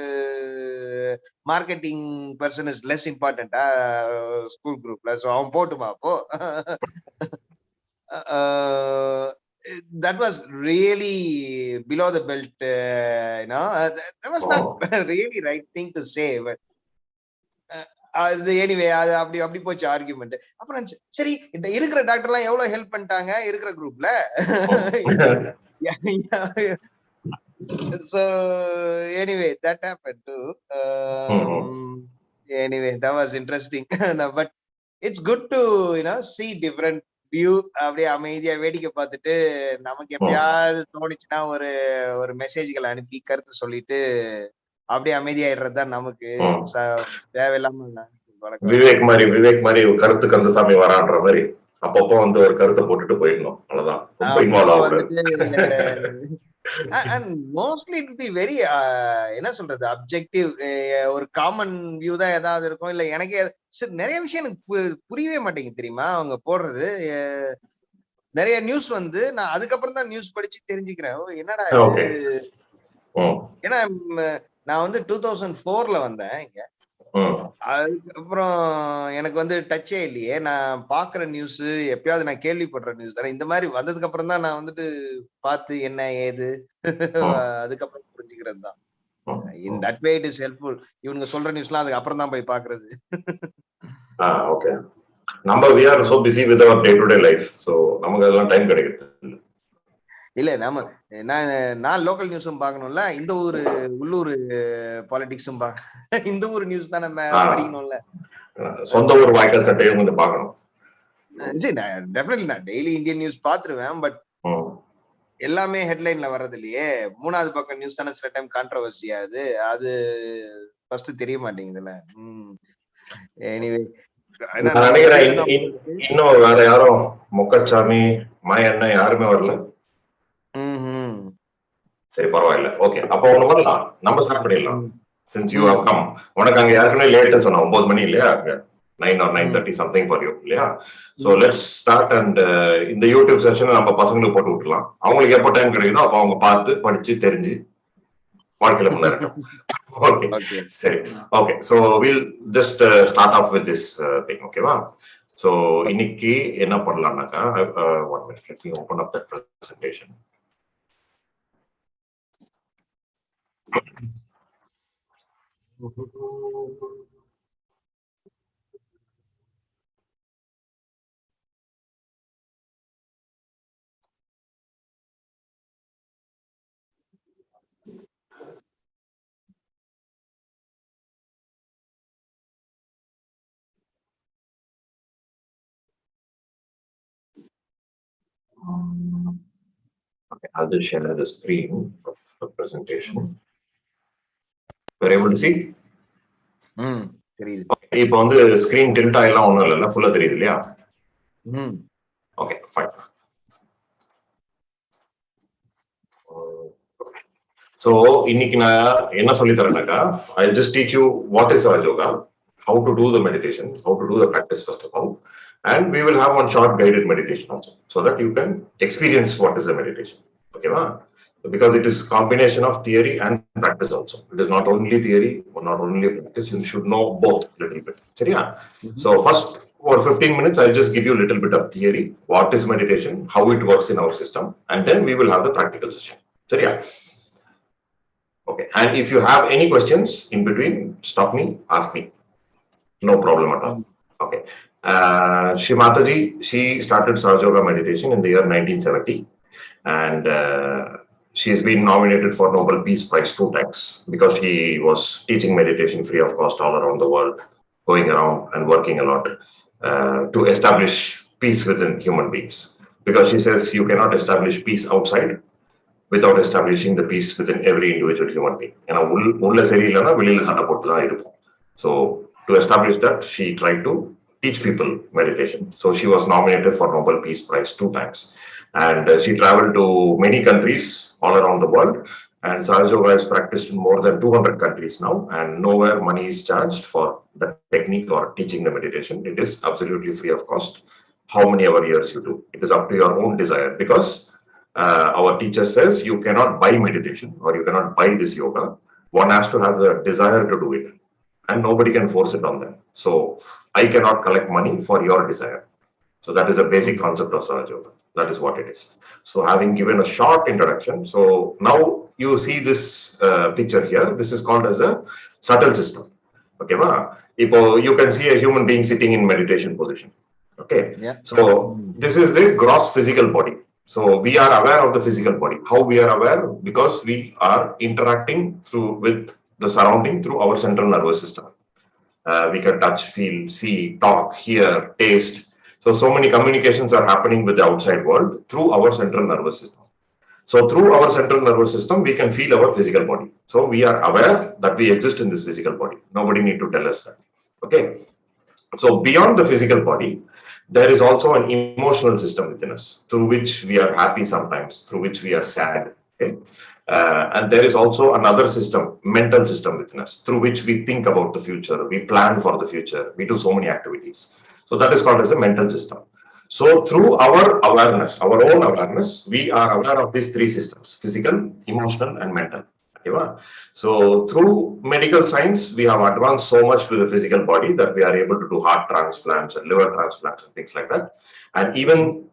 மார்க்கெட்டிங் பர்சன் இஸ் லெஸ் இம்பார்ட்டன்டா ஸ்கூல் குரூப்ல, சோ அவன் போட்டுமா அப்போ. that was really below the belt, that was not really right thing to say, but அது எனிவே அது அப்படி போச்சு ஆர்குமெண்ட். அப்புறம் சரி இந்த இருக்கிற டாக்டர் எல்லாம் எவ்வளவு ஹெல்ப் பண்ணிட்டாங்க இருக்கிற குரூப்ல. so anyway that happened too. Anyway that was interesting. But it's good to see different view. அப்படியே அமைதியா வேடிக்கை பார்த்துட்டு நமக்கு எப்பயாவது தோணுச்சுன்னா ஒரு ஒரு மெசேஜ்களை அனுப்பி கருத்து சொல்லிட்டு அப்படியே அமைதியாயிடுறதுதான் நமக்கு தேவையில்லாம. விவேக் மாதிரி கருத்து கந்தசாமி வரான்ற மாதிரி அப்பப்போ வந்து ஒரு கருத்தை போட்டுட்டு போயிடணும், அவ்வளவுதான். and mostly it will be very என்ன சொல்றது அப்ஜெக்டிவ், ஒரு காமன் வியூ தான் ஏதாவது இருக்கும். இல்ல எனக்கே நிறைய விஷயம் எனக்கு புரியவே மாட்டேங்குது தெரியுமா அவங்க போடுறது. நிறைய நியூஸ் வந்து நான் அதுக்கப்புறம் தான் நியூஸ் படிச்சு தெரிஞ்சுக்கிறேன் என்னடா இது. ஏன்னா நான் வந்து 2004ல வந்தேன் இங்க. அதுக்கப்புறம் எனக்கு வந்து டச்சே இல்லையே. நான் பாக்குற நியூஸ் எப்பயாவது நான் கேள்விப்படுற நியூஸ் தானே. இந்த மாதிரி வந்ததுக்கு அப்புறம் தான் நான் வந்துட்டு பார்த்து என்ன ஏது அதுக்கப்புறம் புரிஞ்சுக்கிறது தான். In that way it is helpful. இவங்க சொல்ற நியூஸ்லாம் அதுக்கு அப்புறம் தான் போய் பாக்குறது. ஓகே, நம்ம we are so busy with our day to day life, so நமக்கு அதெல்லாம் டைம் கிடைக்குது இல்ல. நம்ம நான் லோக்கல் நியூஸும் பார்க்கணும்ல, இந்த ஊரு உள்ளூர் பாலிடிக்ஸும் இந்த ஊர் நியூஸ் தான் நம்ம படிக்கணும்ல. சொந்த ஊர் வாய்க்கால் சட்டையும் கொஞ்சம் பார்க்கணும். டெஃபினெட்லி நான் டெய்லி இந்தியன் நியூஸ் பாத்துருவேன். பட் எல்லாமே ஹெட்லைன்ல வர்றது இல்லையே. 3வது பக்கம் நியூஸ் தானே சில டைம் கான்ட்ரோவர்சி ஆகுது. அது ஃபர்ஸ்ட் தெரிய மாட்டேங்குதுல்ல. எனிவே இன்னும் வேற யாரும் மொக்கச்சாமி மாயண்ண யாருமே வரல. சரி பரவாயில்ல, ஓகே. அப்போ ஒண்ணு பண்ணலாம், நம்ம ஸ்டார்ட் பண்ணிடலாம். since you have come, உனக்கு அங்க யாருக்குமே லேட்னு சொன்னா 9 மணி இல்லையா, 9 or 9:30 something for you இல்லையா. so let's start and இந்த யூடியூப் செஷன் நம்ம பசங்களுக்கு போட்டு விட்டுலாம். அவங்களுக்கு எப்போ டைம் கிடைக்குதோ அப்போ அவங்க பார்த்து படிச்சு தெரிஞ்சு வாழ்க்கையில முன்னேறட்டும். ஓகே சரி, okay. so we'll just start off with this thing, ஓகேவா. so இன்னைக்கு என்ன பண்ணலாம்னாக்கா, one minute, let me open up that presentation. Okay, I'll just share the screen of the presentation. We're able to see? தெரியுது. இப்போ வந்து screen tilt ஆயிலாம் ஒண்ணும் இல்ல, ஃபுல்லா தெரியுது இல்லையா? Okay fine. So இன்னைக்கு நான் என்ன சொல்லி தரேன்னாக்கா, I'll just teach you what is our yoga, how to do the meditation, how to do the practice first of all, and we will have one short guided meditation also, so that you can experience what is the meditation. ஓகேவா? because it is combination of theory and practice also. It is not only theory or not only practice. You should know both a little bit. So first, for 15 minutes, I'll just give you a little bit of theory. What is meditation? How it works in our system, and then we will have the practical session. Okay. And if you have any questions in between, stop me, ask me. No problem at all. Okay. Shri Mataji, she started Sahaja meditation in the year 1970, and she's been nominated for Nobel Peace Prize 2 times because she was teaching meditation free of cost all around the world, going around and working a lot to establish peace within human beings. Because she says you cannot establish peace outside without establishing the peace within every individual human being. So to establish that, she tried to teach people meditation. So she was nominated for Nobel Peace Prize 2 times. And she traveled to many countries all around the world. And Sahaja Yoga is practiced in more than 200 countries now. And nowhere money is charged for the technique or teaching the meditation. It is absolutely free of cost. How many ever years you do. It is up to your own desire. Because our teacher says you cannot buy meditation or you cannot buy this yoga. One has to have the desire to do it. And nobody can force it on them. So I cannot collect money for your desire. So that is a basic concept of Sahaja Yoga. That is what it is. So having given a short introduction, so now you see this picture here. This is called as a subtle system. Okay, you can see a human being sitting in meditation position. Okay, so this is the gross physical body. So we are aware of the physical body. How we are aware? Because we are interacting with the surrounding through our central nervous system. We can touch, feel, see, talk, hear, taste. So many communications are happening with the outside world through our central nervous system. So through our central nervous system, we can feel our physical body. So we are aware that we exist in this physical body. Nobody need to tell us that. Okay. So beyond the physical body, there is also an emotional system within us through which we are happy sometimes, through which we are sad. Okay. And there is also another system, mental system within us, through which we think about the future, we plan for the future, we do so many activities. So that is called as a mental system. So through our awareness, our own awareness, we are aware of these 3 systems, physical, emotional, and mental. Okay, so through medical science, we have advanced so much with the physical body that we are able to do heart transplants and liver transplants and things like that. And even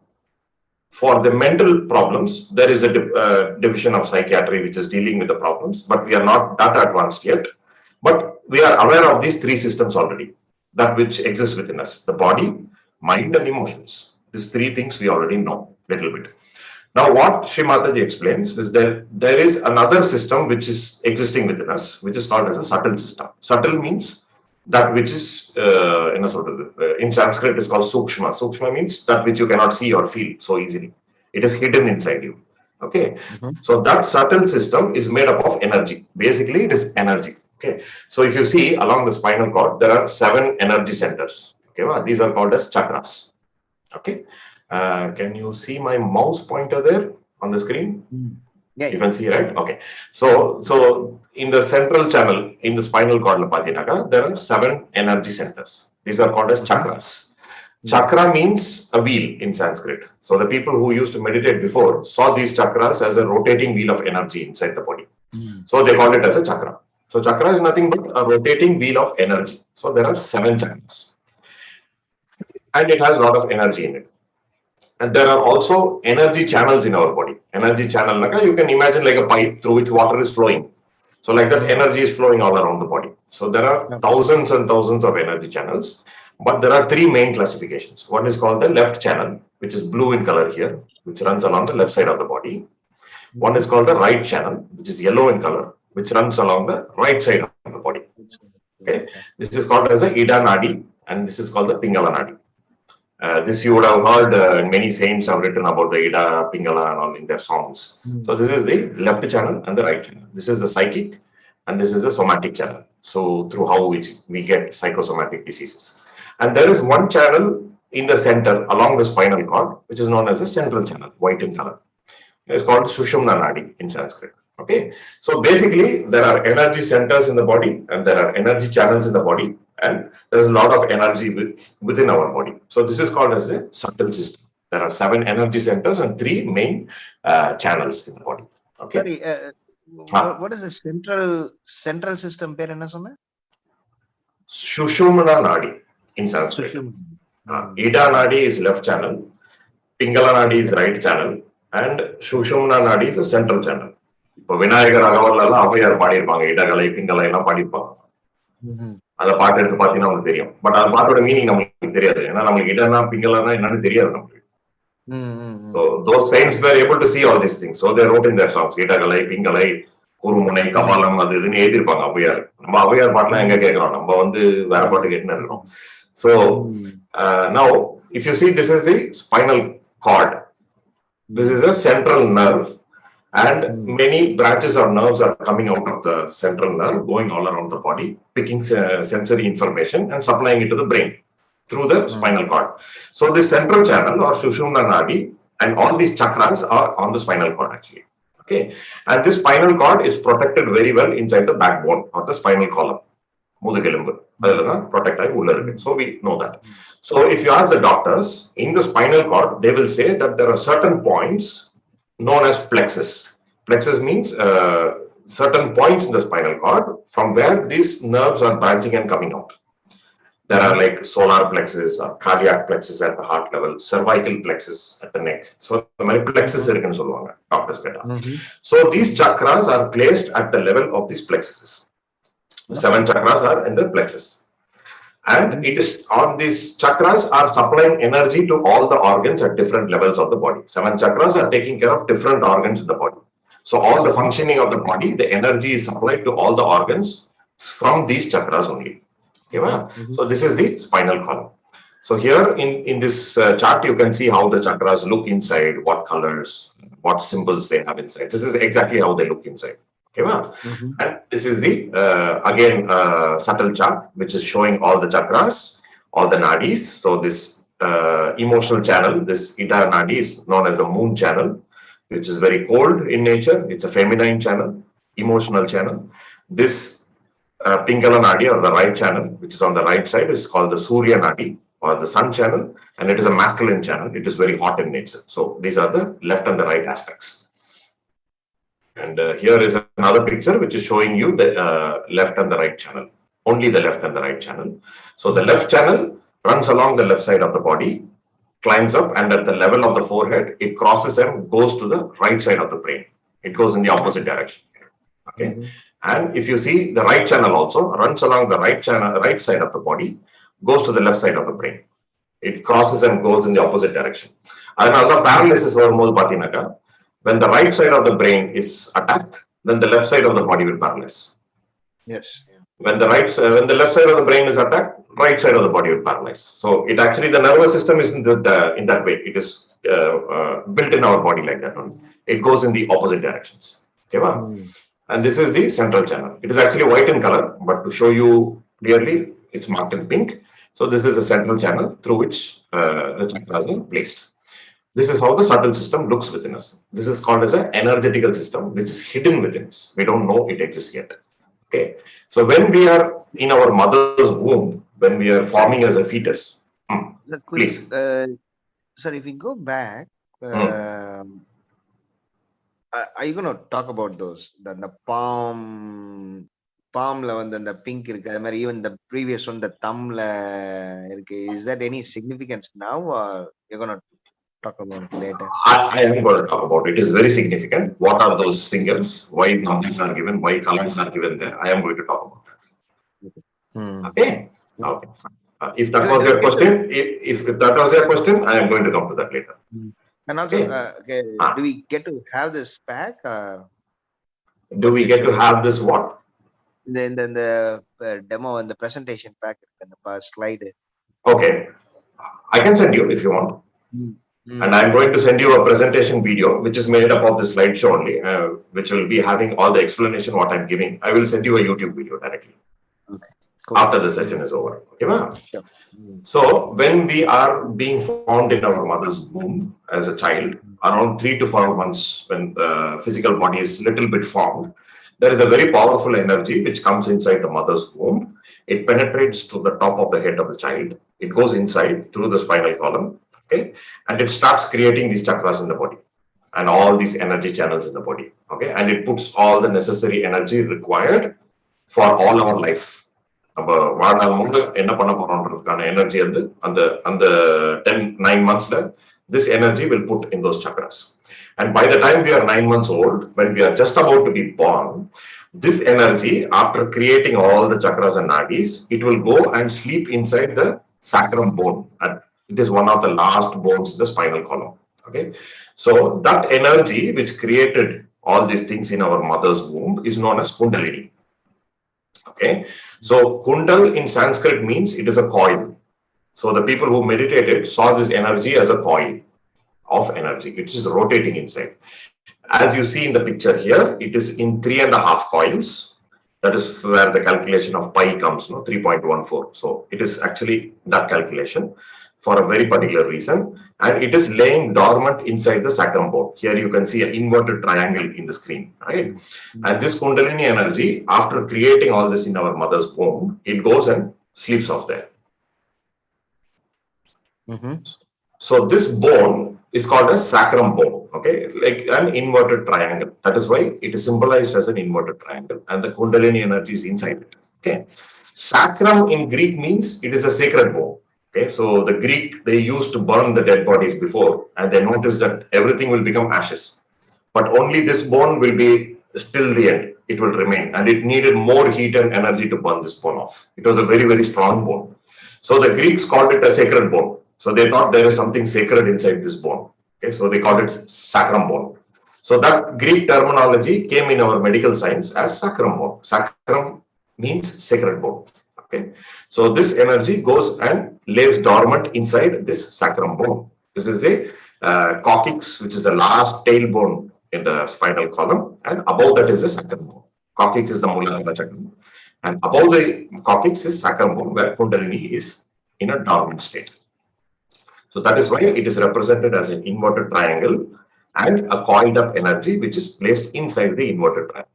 for the mental problems, there is a division of psychiatry which is dealing with the problems, but we are not that advanced yet. But we are aware of these 3 systems already, that which exists within us, the body, mind, and emotions. These 3 things we already know a little bit. Now, what Shri Mataji explains is that there is another system which is existing within us, which is called as a subtle system. Subtle means that which is, in Sanskrit, is called Sukshma. Sukshma means that which you cannot see or feel so easily. It is hidden inside you. Okay. So that subtle system is made up of energy. Basically, it is energy. Okay. So if you see along the spinal cord, there are 7 energy centers. Okay. These are called as chakras. Okay. Can you see my mouse pointer there on the screen? Yeah, you can see, right? Okay. So in the central channel, in the spinal cord, there are 7 energy centers. These are called as chakras. Chakra means a wheel in Sanskrit. So the people who used to meditate before saw these chakras as a rotating wheel of energy inside the body. So they called it as a chakra. So chakra is nothing but a rotating wheel of energy. So there are 7 chakras. And it has a lot of energy in it. And there are also energy channels in our body. Energy channel, you can imagine like a pipe through which water is flowing. So like that energy is flowing all around the body. So there are thousands and thousands of energy channels. But there are 3 main classifications. One is called the left channel, which is blue in color here, which runs along the left side of the body. One is called the right channel, which is yellow in color, which runs along the right side of the body. Okay. This is called as the Ida Nadi, and this is called the Pingala Nadi. This you would have heard many saints have written about the Ida, Pingala and all in their songs. So this is the left channel and the right channel. This is the psychic and this is the somatic channel. So through how we get psychosomatic diseases. And there is one channel in the center along the spinal cord, which is known as the central channel, white in color. It's called Sushumna Nadi in Sanskrit. Okay. So basically there are energy centers in the body and there are energy channels in the body. And there's a lot of energy within our body. So this is called as a subtle system. There are 7 energy centers and 3 main channels in the body. Okay. Sorry, what is the central system பேர் என்ன சொன்ன? Sushumna Nadi in Sanskrit. Ida Nadi is left channel, Pingala Nadi is right channel, and Sushumna Nadi is the central channel. இப்போ விநாயகர் அகவல்லாம் அவையார் பாடியிருப்பாங்க, இடகலை பிங்கலை எல்லாம் பாடியிருப்பாங்க. அந்த பாட்டு எடுத்து பார்த்தீங்கன்னா உங்களுக்கு தெரியும். பட் அந்த பாட்டோட மீனிங் நம்மளுக்கு தெரியாது, ஏன்னா நம்மளுக்கு இடனா பிங்கலனா என்னன்னு தெரியாது நம்மளுக்கு. So those saints were able to see all these things, so they wrote in their songs இடகலை பிங்கலை குருமுனை கபாலம் அது இதுன்னு எழுதியிருப்பாங்க அவையார். நம்ம அவையார் பாட்டுலாம் எங்க கேட்கிறோம், நம்ம வந்து வேற பாட்டு கேட்டுன்னு இருக்கிறோம். So now if you see, this is the spinal cord. This is a central nerve, and many branches of nerves are coming out of the central nerve, going all around the body, picking sensory information and supplying it to the brain through the spinal cord. So this central channel or Sushumna Nadi and all these chakras are on the spinal cord actually. Okay, and this spinal cord is protected very well inside the backbone or the spinal column. முதுகெலும்பு அதெல்லாம் protect ஆகி உள்ள இருக்கு. So we know that. So if you ask the doctors in the spinal cord, they will say that there are certain points known as plexus. Plexus means certain points in the spinal cord from where these nerves are branching and coming out. There are like solar plexus or cardiac plexus at the heart level, cervical plexus at the neck. So many plexus இருக்குன்னு சொல்லுவாங்க doctors கேட்டா. So these chakras are placed at the level of these plexuses. The 7 chakras are in the plexus. And it is on these chakras are supplying energy to all the organs at different levels of the body. 7 chakras are taking care of different organs in the body. So all the functioning of the body, the energy is supplied to all the organs from these chakras only. Okay, so this is the spinal column. So here in this chart, you can see how the chakras look inside, what colors, what symbols they have inside. This is exactly how they look inside. Okay, and this is the again subtle chart which is showing all the chakras, all the nadis. So this emotional channel, this Ida nadi is known as the moon channel, which is very cold in nature. It's a feminine channel, emotional channel. This Pingala nadi or the right channel, which is on the right side, is called the Surya nadi or the sun channel, and it is a masculine channel. It is very hot in nature. So these are the left and the right aspects. And here is another picture which is showing you the left and the right channel, only the left and the right channel. So the left channel runs along the left side of the body, climbs up, and at the level of the forehead, it crosses and goes to the right side of the brain. It goes in the opposite direction. Okay. And if you see, the right channel also runs along the right side of the body, goes to the left side of the brain. It crosses and goes in the opposite direction. Another paralysis வரும்போது பாத்தீங்கன்னாக்கா, when the right side of the brain is attacked, then the left side of the body will paralyze. Yes. When the left side of the brain is attacked, right side of the body will paralyze. So it actually, the nervous system is in that way. It is built in our body like that. It goes in the opposite directions. Okay, and this is the central channel. It is actually white in color, but to show you clearly, it's marked in pink. So this is the central channel through which the chakras are placed. This is how the subtle system looks within us. This is called as an energetical system, which is hidden within us. We don't know it exists yet. Okay. So when we are in our mother's womb, when we are forming as a fetus, please. Sir, if we go back, are you going to talk about those? The palmல வந்து அந்த pink இருக்கு, அது மாதிரி even the previous one, the thumbல இருக்கு. Is that any significance now, or you're going to talk about it later? I am going to talk about it. It is very significant. What are those fingers? Why numbers are given? Why colors are given there? I am going to talk about that. Okay. Okay. If that was your question, if that was your question, I am going to come to that later. And also, do we get to have this pack? Do we get to have this what? Then the demo and the presentation pack and the slide. Okay. I can send you if you want. And I'm going to send you a presentation video, which is made up of the slideshow only, which will be having all the explanation what I'm giving. I will send you a YouTube video directly. Okay. Cool. After the session is over. Okay, sure. So when we are being formed in our mother's womb as a child, around 3 to 4 months, when the physical body is little bit formed, there is a very powerful energy which comes inside the mother's womb. It penetrates to the top of the head of the child. It goes inside through the spinal column. Okay, and it starts creating these chakras in the body. and all these energy channels in the body. Okay, and it puts all the necessary energy required for all our life. நம்ம வாழ்நாள் முழுக்க என்ன பண்ண போறோம்ன்றதுக்கான energy வந்து அந்த 9 monthsல this energy will put in those chakras. And by the time we are 9 months old, when we are just about to be born, this energy, after creating all the chakras and nadis, it will go and sleep inside the sacrum bone. And it is one of the last bones in the spinal column. Okay, so that energy which created all these things in our mother's womb is known as Kundalini. Okay, so Kundal in Sanskrit means it is a coil. So the people who meditated saw this energy as a coil of energy, which is rotating inside. As you see in the picture here, it is in 3.5 coils. That is where the calculation of pi comes, 3.14. So it is actually that calculation for a very particular reason, and it is laying dormant inside the sacrum bone. Here you can see an inverted triangle in the screen, right? And this Kundalini energy, after creating all this in our mother's womb, it goes and sleeps off there. So this bone is called a sacrum bone, okay, like an inverted triangle. That is why it is symbolized as an inverted triangle, and the Kundalini energy is inside it. Okay, sacrum in Greek means it is a sacred bone. Okay, so the Greek, they used to burn the dead bodies before, and they noticed that everything will become ashes, but only this bone will be still the end. It will remain, and it needed more heat and energy to burn this bone off. It was a very, very strong bone. So the Greeks called it a sacred bone. So they thought there is something sacred inside this bone. Okay, so they called it sacrum bone. So that Greek terminology came in our medical science as sacrum bone. Sacrum means sacred bone. Okay, so this energy goes and lays dormant inside this sacrum bone. This is the coccyx, which is the last tailbone in the spinal column, and above that is the sacrum bone. Coccyx is the Muladhara chakra, and above the coccyx is sacrum bone, where Kundalini is in a dormant state. So that is why it is represented as an inverted triangle and a coiled up energy which is placed inside the inverted triangle.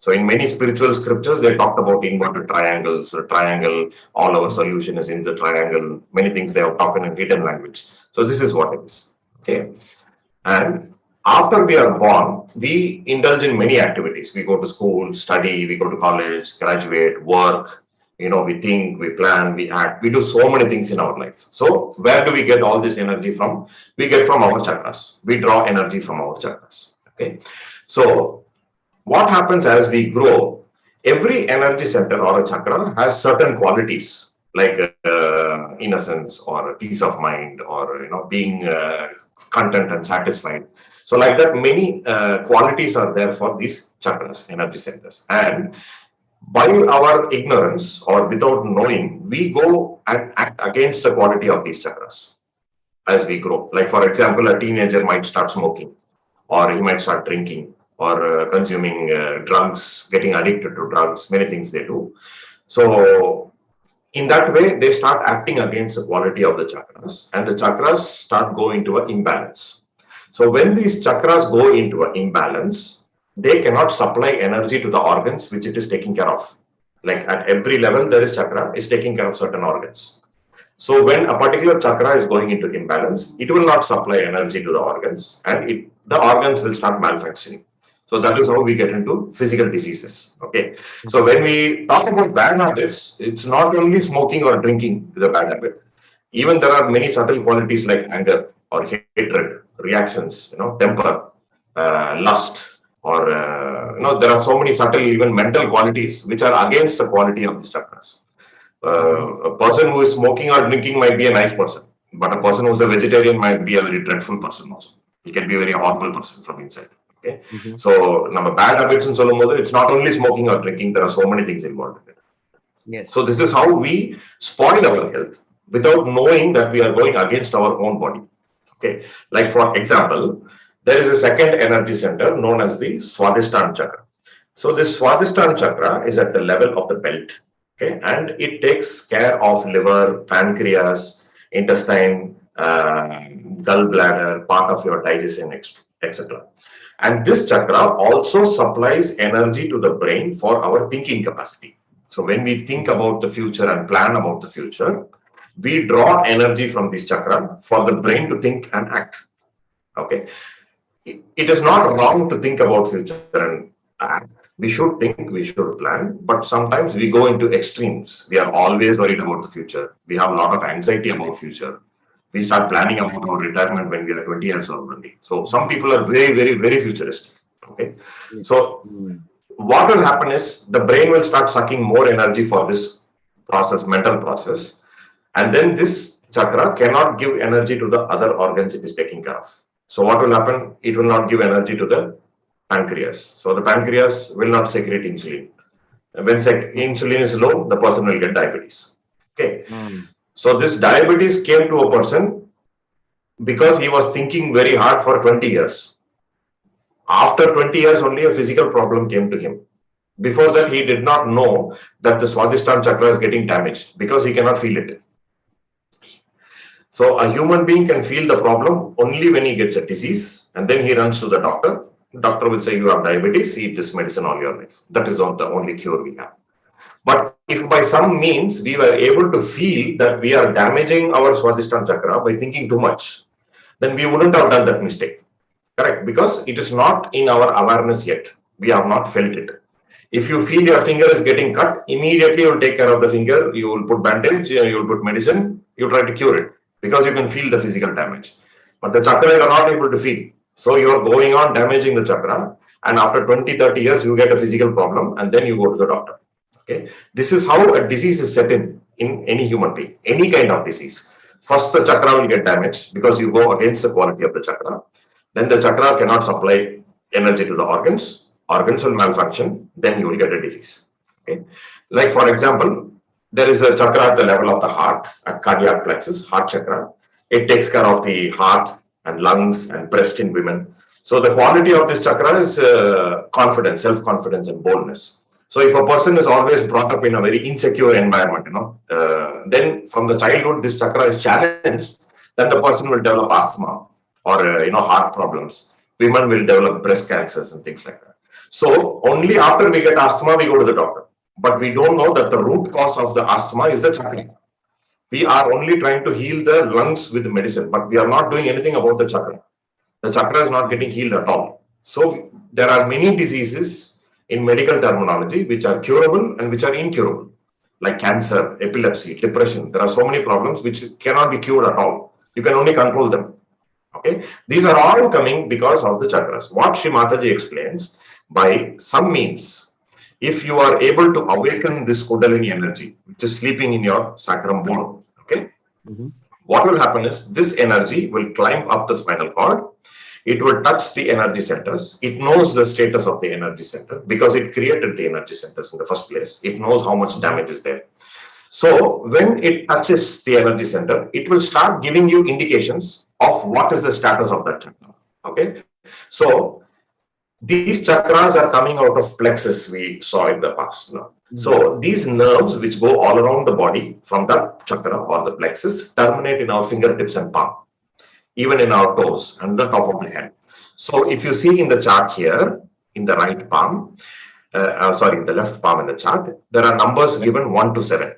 So in many spiritual scriptures, they talked about inverted triangles, a triangle, all our solution is in the triangle, many things they have talked in hidden language. So this is what it is. Okay. And after we are born, we indulge in many activities. We go to school, study, we go to college, graduate, work. We think, we plan, we act, we do so many things in our life. So where do we get all this energy from? We get from our chakras. We draw energy from our chakras. Okay. So what happens as we grow, every energy center or a chakra has certain qualities, like innocence or peace of mind, or being content and satisfied. So like that, many qualities are there for these chakras, energy centers. And by our ignorance or without knowing, we go and act against the quality of these chakras as we grow. Like for example, a teenager might start smoking, or he might start drinking, or consuming drugs, getting addicted to drugs, many things they do. So in that way, they start acting against the quality of the chakras, and the chakras start going into an imbalance. So when these chakras go into an imbalance, they cannot supply energy to the organs which it is taking care of. Like at every level, there is chakra is taking care of certain organs. So when a particular chakra is going into imbalance, it will not supply energy to the organs, and the organs will start malfunctioning. So that is how we get into physical diseases. Okay. So when we talk about bad habits, it's not only smoking or drinking is a bad habit. Even there are many subtle qualities like anger or hatred, reactions, temper, lust, or there are so many subtle, even mental qualities which are against the quality of these chakras. A person who is smoking or drinking might be a nice person, but a person who is a vegetarian might be a very dreadful person also. He can be a very horrible person from inside. Okay, so number bad habits in Solomodo, it's not only smoking or drinking. There are so many things involved in it. Yes. So this is how we spoil our health without knowing that we are going against our own body. Okay, like for example, there is a second energy center known as the Swadhisthana chakra. So this Swadhisthana chakra is at the level of the belt. Okay, and it takes care of liver, pancreas, intestine, gallbladder, part of your digestion, etc. And this chakra also supplies energy to the brain for our thinking capacity. So when we think about the future and plan about the future, we draw energy from this chakra for the brain to think and act. Okay. it is not wrong to think about future and act. We should think, we should plan, but sometimes we go into extremes. We are always worried about the future. We have a lot of anxiety about future. We start planning about our retirement when we are 20 years old only. So some people are very, very, very futuristic. Okay. So what will happen is the brain will start sucking more energy for this process, mental process, and then this chakra cannot give energy to the other organs it is taking care of. So what will happen? It will not give energy to the pancreas. So the pancreas will not secrete insulin. When insulin is low, the person will get diabetes. Okay. So this diabetes came to a person because he was thinking very hard for 20 years. After 20 years, only a physical problem came to him. Before that, he did not know that the Swadhisthana chakra is getting damaged because he cannot feel it. So a human being can feel the problem only when he gets a disease, and then he runs to the doctor. The doctor will say, you have diabetes, eat this medicine all your life. That is not the only cure we have. But if by some means we were able to feel that we are damaging our Swadhisthana chakra by thinking too much, then we wouldn't have done that mistake. Correct? Because it is not in our awareness yet. We have not felt it. If you feel your finger is getting cut, immediately you will take care of the finger, you will put bandage, you will put medicine, you try to cure it because you can feel the physical damage. But the chakra you are not able to feel. So you are going on damaging the chakra, and after 20, 30 years, you get a physical problem, and then you go to the doctor. Okay. This is how a disease is set in any human being, any kind of disease. First, the chakra will get damaged because you go against the quality of the chakra. Then the chakra cannot supply energy to the organs. Organs will malfunction. Then you will get a disease. Okay. Like for example, there is a chakra at the level of the heart, at cardiac plexus, heart chakra. It takes care of the heart and lungs and breast in women. So the quality of this chakra is confidence, self-confidence and boldness. So if a person is always brought up in a very insecure environment, then from the childhood, this chakra is challenged, then the person will develop asthma or, heart problems. Women will develop breast cancers and things like that. So only after we get asthma, we go to the doctor. But we don't know that the root cause of the asthma is the chakra. We are only trying to heal the lungs with medicine, but we are not doing anything about the chakra. The chakra is not getting healed at all. So there are many diseases in medical terminology which are curable and which are incurable, like cancer, epilepsy, depression. There are so many problems which cannot be cured at all. You can only control them. Okay, these are all coming because of the chakras. What Sri Mataji explains, by some means, if you are able to awaken this Kundalini energy, which is sleeping in your sacrum bone, okay, what will happen is this energy will climb up the spinal cord. It will touch the energy centers. It knows the status of the energy center because it created the energy centers in the first place. It knows how much damage is there. So when it touches the energy center, it will start giving you indications of what is the status of that chakra. Okay. So these chakras are coming out of plexus we saw in the past. So these nerves which go all around the body from that chakra or the plexus terminate in our fingertips and palm, even in our toes and the top of the head. So if you see in the chart here, in the right palm, in the left palm in the chart, there are numbers given 1 to 7.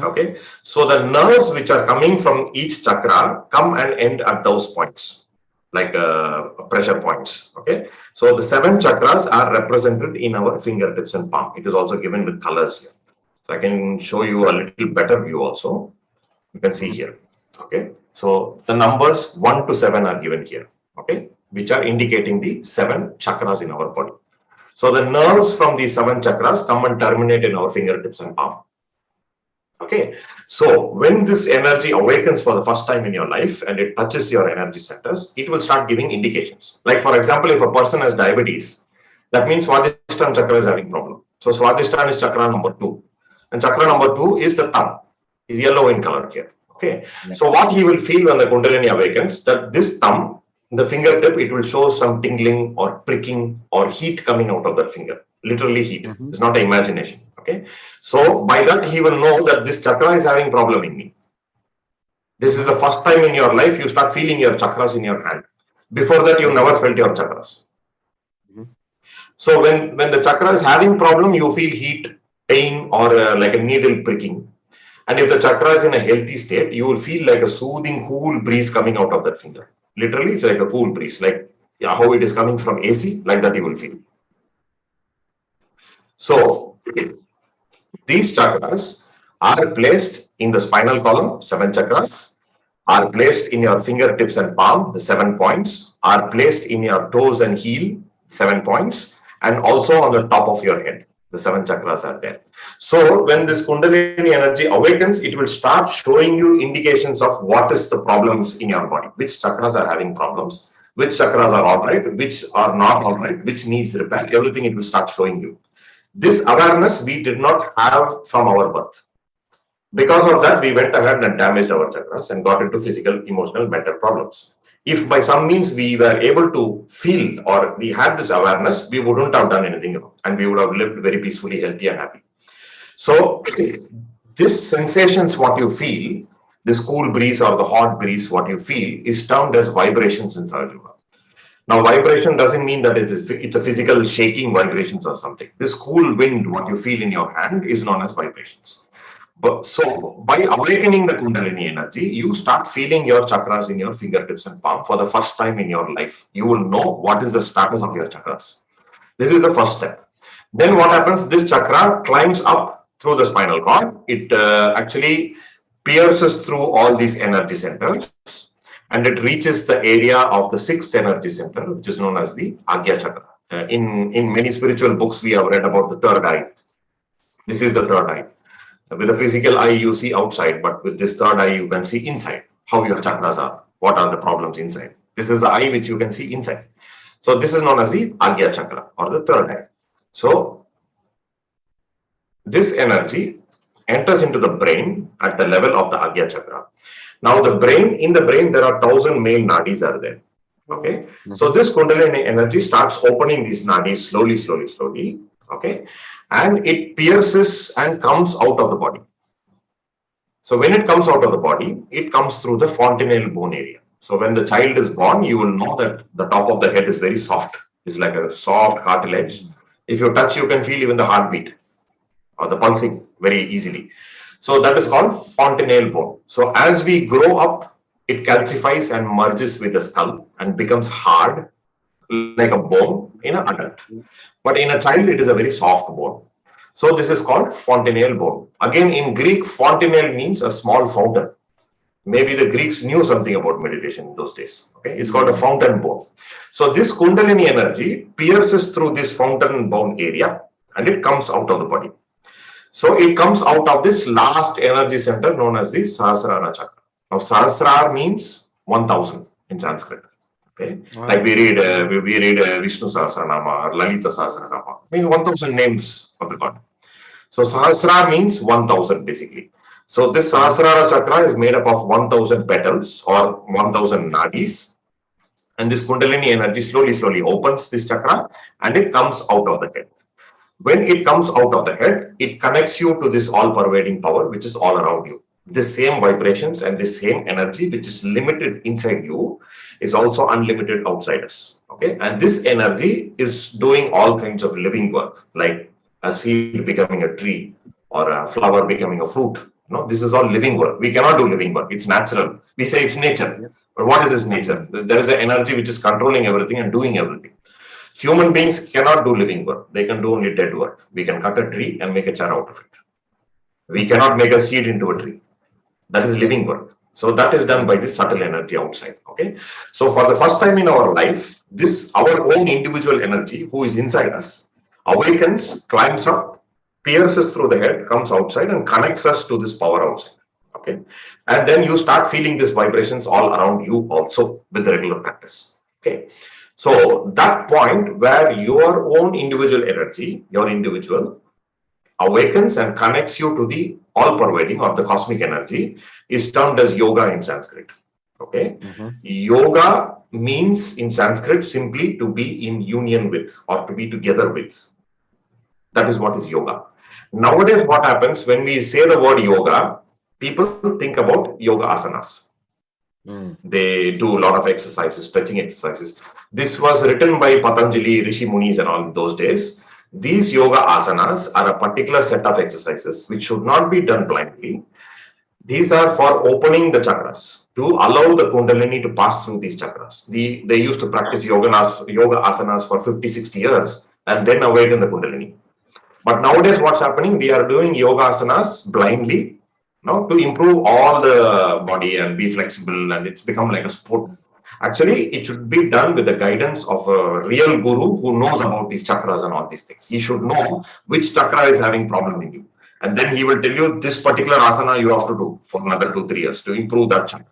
Okay, so the nerves which are coming from each chakra come and end at those points, like pressure points. Okay, so the 7 chakras are represented in our fingertips and palm. It is also given with colors here. So I can show you a little better view also. You can see here. Okay, so the numbers 1 to 7 are given here. Okay, which are indicating the 7 chakras in our body. So the nerves from these 7 chakras come and terminate in our fingertips and palm. Okay, so when this energy awakens for the first time in your life and it touches your energy centers, it will start giving indications. Like for example, if a person has diabetes, that means Swadhisthana chakra is having problem. So Swadhisthana is chakra number 2. And chakra number 2 is the thumb, is yellow in color here. Okay, so what he will feel when the Kundalini awakens, that this thumb, the fingertip, it will show some tingling or pricking or heat coming out of that finger. Literally heat. It's not an imagination. Okay, so by that he will know that this chakra is having problem in me. This is the first time in your life you start feeling your chakras in your hand. Before that you never felt your chakras. So when the chakra is having problem, you feel heat, pain, or like a needle pricking. And if the chakra is in a healthy state, you will feel like a soothing, cool breeze coming out of that finger. Literally, it's like a cool breeze, like how it is coming from AC, like that you will feel. So these chakras are placed in the spinal column, 7 chakras, are placed in your fingertips and palm, the 7 points, are placed in your toes and heel, 7 points, and also on the top of your head. The 7 chakras are there. So when this Kundalini energy awakens, it will start showing you indications of what is the problems in your body, which chakras are having problems, which chakras are all right, which are not all right, which needs repair, everything it will start showing you. This awareness we did not have from our birth. Because of that, we went ahead and damaged our chakras and got into physical, emotional, mental problems. If by some means we were able to feel or we had this awareness, we wouldn't have done anything wrong and we would have lived very peacefully, healthy, and happy. So, this sensations, what you feel, this cool breeze or the hot breeze, what you feel, is termed as vibrations in Sahaja. Now, vibration doesn't mean that it's a physical shaking vibrations or something. This cool wind, what you feel in your hand, is known as vibrations. So, by awakening the Kundalini energy, you start feeling your chakras in your fingertips and palm for the first time in your life. You will know what is the status of your chakras. This is the first step. Then what happens? This chakra climbs up through the spinal cord. It actually pierces through all these energy centers and it reaches the area of the 6th energy center, which is known as the Agya chakra. In many spiritual books, we have read about the third eye. This is the third eye. With a physical eye, you see outside, but with this third eye, you can see inside, how your chakras are, what are the problems inside. This is the eye which you can see inside. So this is known as the Agya chakra or the third eye. So this energy enters into the brain at the level of the Agya chakra. Now in the brain, there are 1,000 male nadis are there. Okay. So this Kundalini energy starts opening these nadis slowly. Okay. And it pierces and comes out of the body. So when it comes out of the body, it comes through the fontanelle bone area. So when the child is born, you will know that the top of the head is very soft. It's like a soft cartilage. If you touch, you can feel even the heartbeat or the pulsing very easily. So that is called fontanelle bone. So as we grow up, it calcifies and merges with the skull and becomes hard like a bone in an adult. But in a child, it is a very soft bone. So this is called fontanelle bone. Again, in Greek, fontanelle means a small fountain. Maybe the Greeks knew something about meditation in those days. Okay, it's called a fountain bone. So this Kundalini energy pierces through this fountain bone area and it comes out of the body. So it comes out of this last energy center known as the Sahasrara chakra. Now Sahasrara means 1000 in Sanskrit. Okay, like we read Vishnu Sahasranama or Lalita Sahasranama. I mean 1000 names of the God. So Sahasrara means 1000 basically. So this Sahasrara chakra is made up of 1000 petals or 1000 nadis. And this Kundalini energy slowly opens this chakra and it comes out of the head. When it comes out of the head, it connects you to this all-pervading power which is all around you. This same vibrations and this same energy which is limited inside you is also unlimited outside us. Okay, and this energy is doing all kinds of living work, like a seed becoming a tree or a flower becoming a fruit. No, this is all living work. We cannot do living work. It's natural. We say it's nature. But what is this nature? There is an energy which is controlling everything and doing everything. Human beings cannot do living work. They can do only dead work. We can cut a tree and make a chair out of it. We cannot make a seed into a tree. That is living work. So that is done by this subtle energy outside. Okay. So for the first time in our life, our own individual energy who is inside us awakens, climbs up, pierces through the head, comes outside and connects us to this power outside. Okay. And then you start feeling these vibrations all around you also with the regular practice. Okay. So that point where your own individual energy, your individual awakens and connects you to the all-pervading or the cosmic energy is termed as yoga in Sanskrit. Okay. Yoga means in Sanskrit simply to be in union with or to be together with. That is what is yoga. Nowadays, what happens when we say the word yoga, people think about yoga asanas. They do a lot of exercises, stretching exercises. This was written by Patanjali, Rishi Munis and all those days. These yoga asanas are a particular set of exercises which should not be done blindly. These are for opening the chakras. to allow the Kundalini to pass through these chakras. They used to practice yoga asanas for 50, 60 years and then awaken the Kundalini. But nowadays, what's happening? We are doing yoga asanas blindly, to improve all the body and be flexible, and it's become like a sport. Actually, it should be done with the guidance of a real guru who knows about these chakras and all these things. He should know which chakra is having problem in you. And then he will tell you this particular asana you have to do for another 2-3 years to improve that chakra.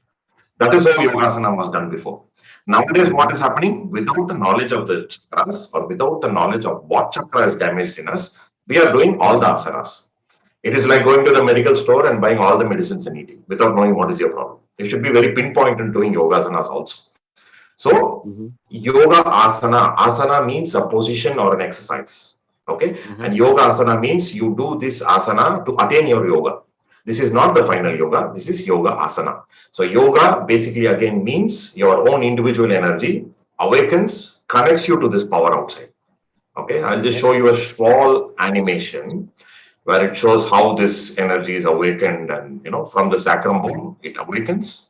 That is how Yogasana was done before. Nowadays, what is happening? Without the knowledge of the chakras or without the knowledge of what chakra is damaged in us, we are doing all the asanas. It is like going to the medical store and buying all the medicines and eating without knowing what is your problem. You should be very pinpoint in doing yogasanas also. So, yoga asana means a position or an exercise. Okay, and yoga asana means you do this asana to attain your yoga. This is not the final yoga, this is yoga asana. So yoga basically again means your own individual energy awakens, connects you to this power outside. Okay, I'll just show you a small animation where it shows how this energy is awakened, and from the sacrum bone it awakens.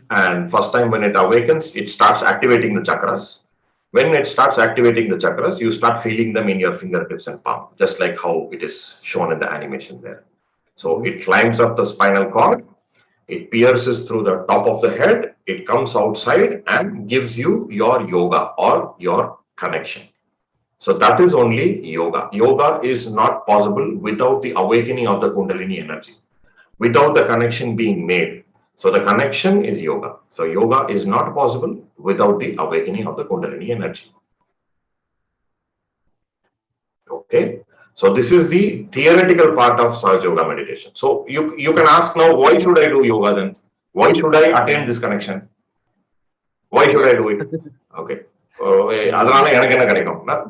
And first time when it awakens, it starts activating the chakras. When it starts activating the chakras, you start feeling them in your fingertips and palm, just like how it is shown in the animation there. So it climbs up the spinal cord, it pierces through the top of the head, it comes outside and gives you your yoga or your connection. So that is only yoga. Yoga is not possible without the awakening of the Kundalini energy, without the connection being made. So the connection is yoga. So yoga is not possible without the awakening of the Kundalini energy. Okay. So this is the theoretical part of Sahaja Yoga meditation. So you can ask now, why should I do yoga then? Why should I attain this connection? Why should I do it? Okay.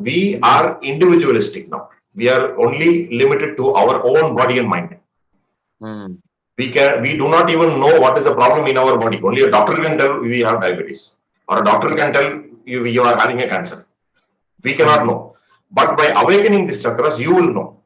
We are individualistic now. We are only limited to our own body and mind. We do not even know what is the problem in our body. Only a doctor can tell we have diabetes, or a doctor can tell you are having a cancer. We cannot know. But by awakening these chakras, you will know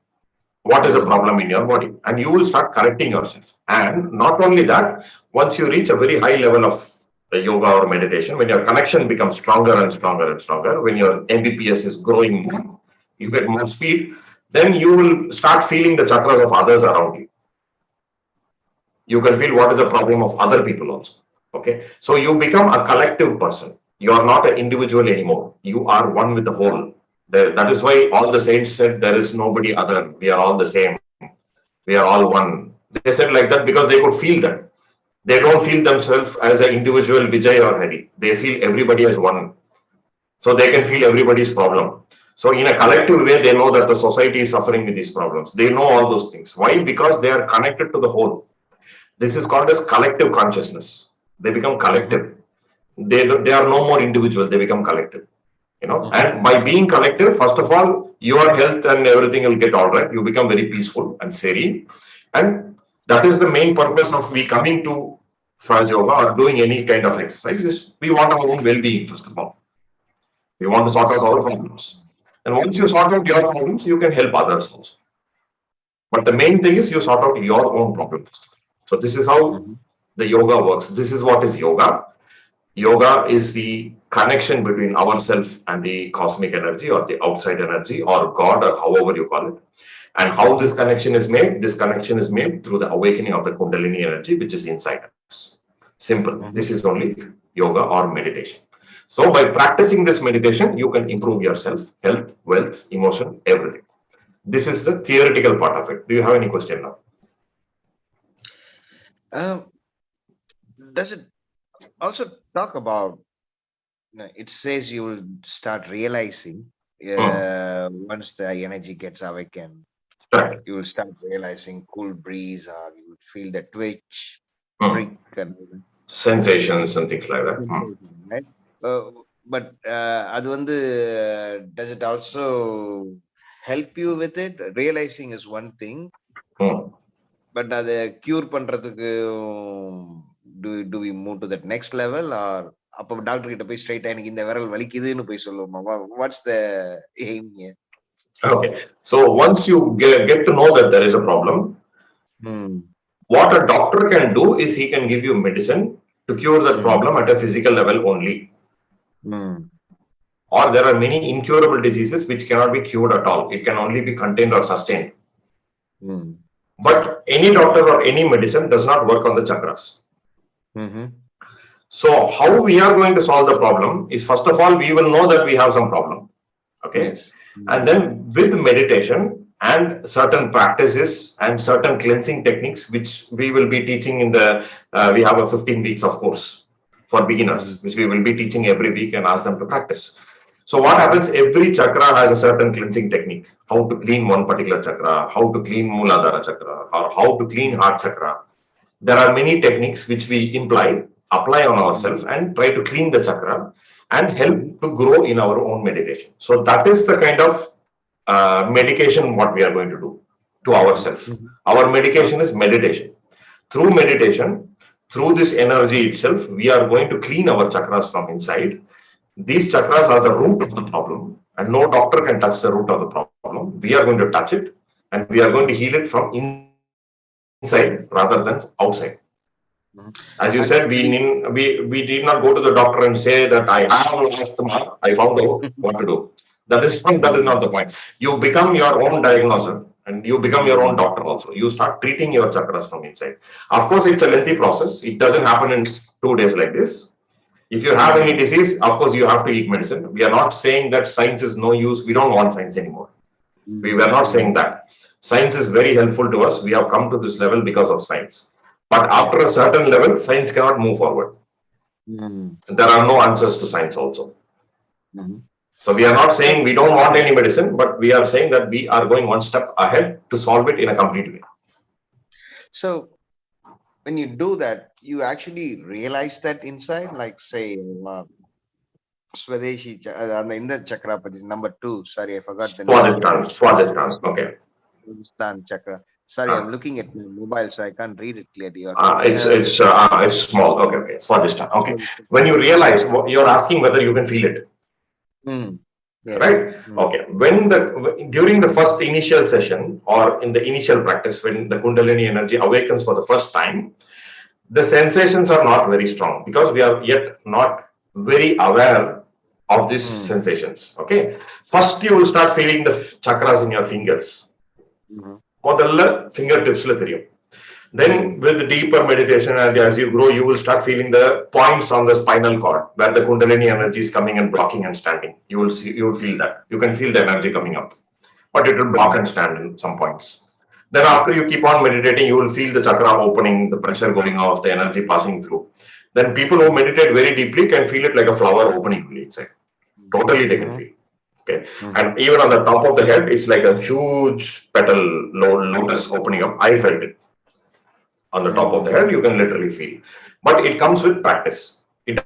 what is the problem in your body, and you will start correcting yourself. And not only that, once you reach a very high level of yoga or meditation, when your connection becomes stronger and stronger and stronger, when your Mbps is growing more, you get more speed, then you will start feeling the chakras of others around you. You can feel what is the problem of other people also. Okay, so you become a collective person. You are not an individual anymore. You are one with the whole. That is why all the saints said there is nobody other. We are all the same. We are all one. They said like that because they could feel that. They don't feel themselves as an individual Vijay or Hari. They feel everybody as one. So they can feel everybody's problem. So in a collective way, they know that the society is suffering with these problems. They know all those things. Why? Because they are connected to the whole. This is called as collective consciousness. They become collective. They are no more individual. They become collective. And by being collective, first of all, your health and everything will get all right. You become very peaceful and serene. And that is the main purpose of we coming to Sahaja Yoga or doing any kind of exercise. Is we want our own well-being, first of all. We want to sort out our problems. And once you sort out your problems, you can help others also. But the main thing is you sort out your own problem first of all. So this is how the yoga works. This is what is yoga. Yoga is the connection between ourselves and the cosmic energy or the outside energy or God or however you call it. And how this connection is made? This connection is made through the awakening of the Kundalini energy, which is inside us. Simple. This is only yoga or meditation. So by practicing this meditation, you can improve yourself, health, wealth, emotion, everything. This is the theoretical part of it. Do you have any question now? Does it also talk about, it says you will start realizing once the energy gets awakened, Right. you will start realizing cool breeze, or you would feel the twitch, prick, and sensations and things like that. Right? But does it also help you with it? Realizing is one thing, but the cure பண்றதுக்கு do we move to that next level, or அப்ப doctor கிட்ட போய் ஸ்ட்ரைட்டா எனக்கு இந்த விரல் வலிக்குதுன்னு போய் சொல்லுவோமா? What's the aim here? Okay, so once you get to know that there is a problem, What a doctor can do is he can give you medicine to cure that problem at a physical level only. Or there are many incurable diseases which cannot be cured at all. It can only be contained or sustained. But any doctor or any medicine does not work on the chakras. So how we are going to solve the problem is, first of all, we will know that we have some problem. Okay. Yes. And then with meditation and certain practices and certain cleansing techniques, which we will be teaching in the, we have a 15 weeks of course for beginners, which we will be teaching every week and ask them to practice. So what happens, every chakra has a certain cleansing technique, how to clean one particular chakra, how to clean Muladhara chakra, or how to clean heart chakra. There are many techniques which we apply on ourselves and try to clean the chakra and help to grow in our own meditation. So that is the kind of medication what we are going to do to ourselves. Our medication is meditation. Through meditation, through this energy itself, we are going to clean our chakras from inside. These chakras are the root of the problem, and no doctor can touch the root of the problem. We are going to touch it, and we are going to heal it from inside rather than outside. As you said, we did not go to the doctor and say that I have asthma, I found out what to do. That is not the point. You become your own diagnoser and you become your own doctor also. You start treating your chakras from inside. Of course, it's a lengthy process. It doesn't happen in 2 days like this. If you have any disease, of course, you have to eat medicine. We are not saying that science is no use. We don't want science anymore. We were not saying that. Science is very helpful to us. We have come to this level because of science. But after a certain level, science cannot move forward. There are no answers to science also. So we are not saying we don't want any medicine, but we are saying that we are going one step ahead to solve it in a complete way. So when you do that, you actually realize that inside, like say Swadeshi, in the chakra, number 2. Sorry, I forgot the name. Swadhisthana. Okay. Swadhisthana chakra. Sorry, I'm looking at my mobile, so I can't read it clearly. It's small. Okay. Swadhisthana. Okay. When you realize, you're asking whether you can feel it. Yes. Right? Okay. During the first initial session or in the initial practice, when the Kundalini energy awakens for the first time, the sensations are not very strong because we are yet not very aware of these sensations. Okay. First, you will start feeling the chakras in your fingers. Fingertips. Then with deeper meditation, and as you grow, you will start feeling the points on the spinal cord where the Kundalini energy is coming and blocking and standing. You will feel that. You can feel the energy coming up, but it will block and stand in some points. Then after you keep on meditating, you will feel the chakra opening, the pressure going off, the energy passing through. Then people who meditate very deeply can feel it like a flower opening inside. Totally they can feel. Okay. And even on the top of the head, it's like a huge petal lotus opening up. I felt it. On the top of the head, you can literally feel. But it comes with practice. It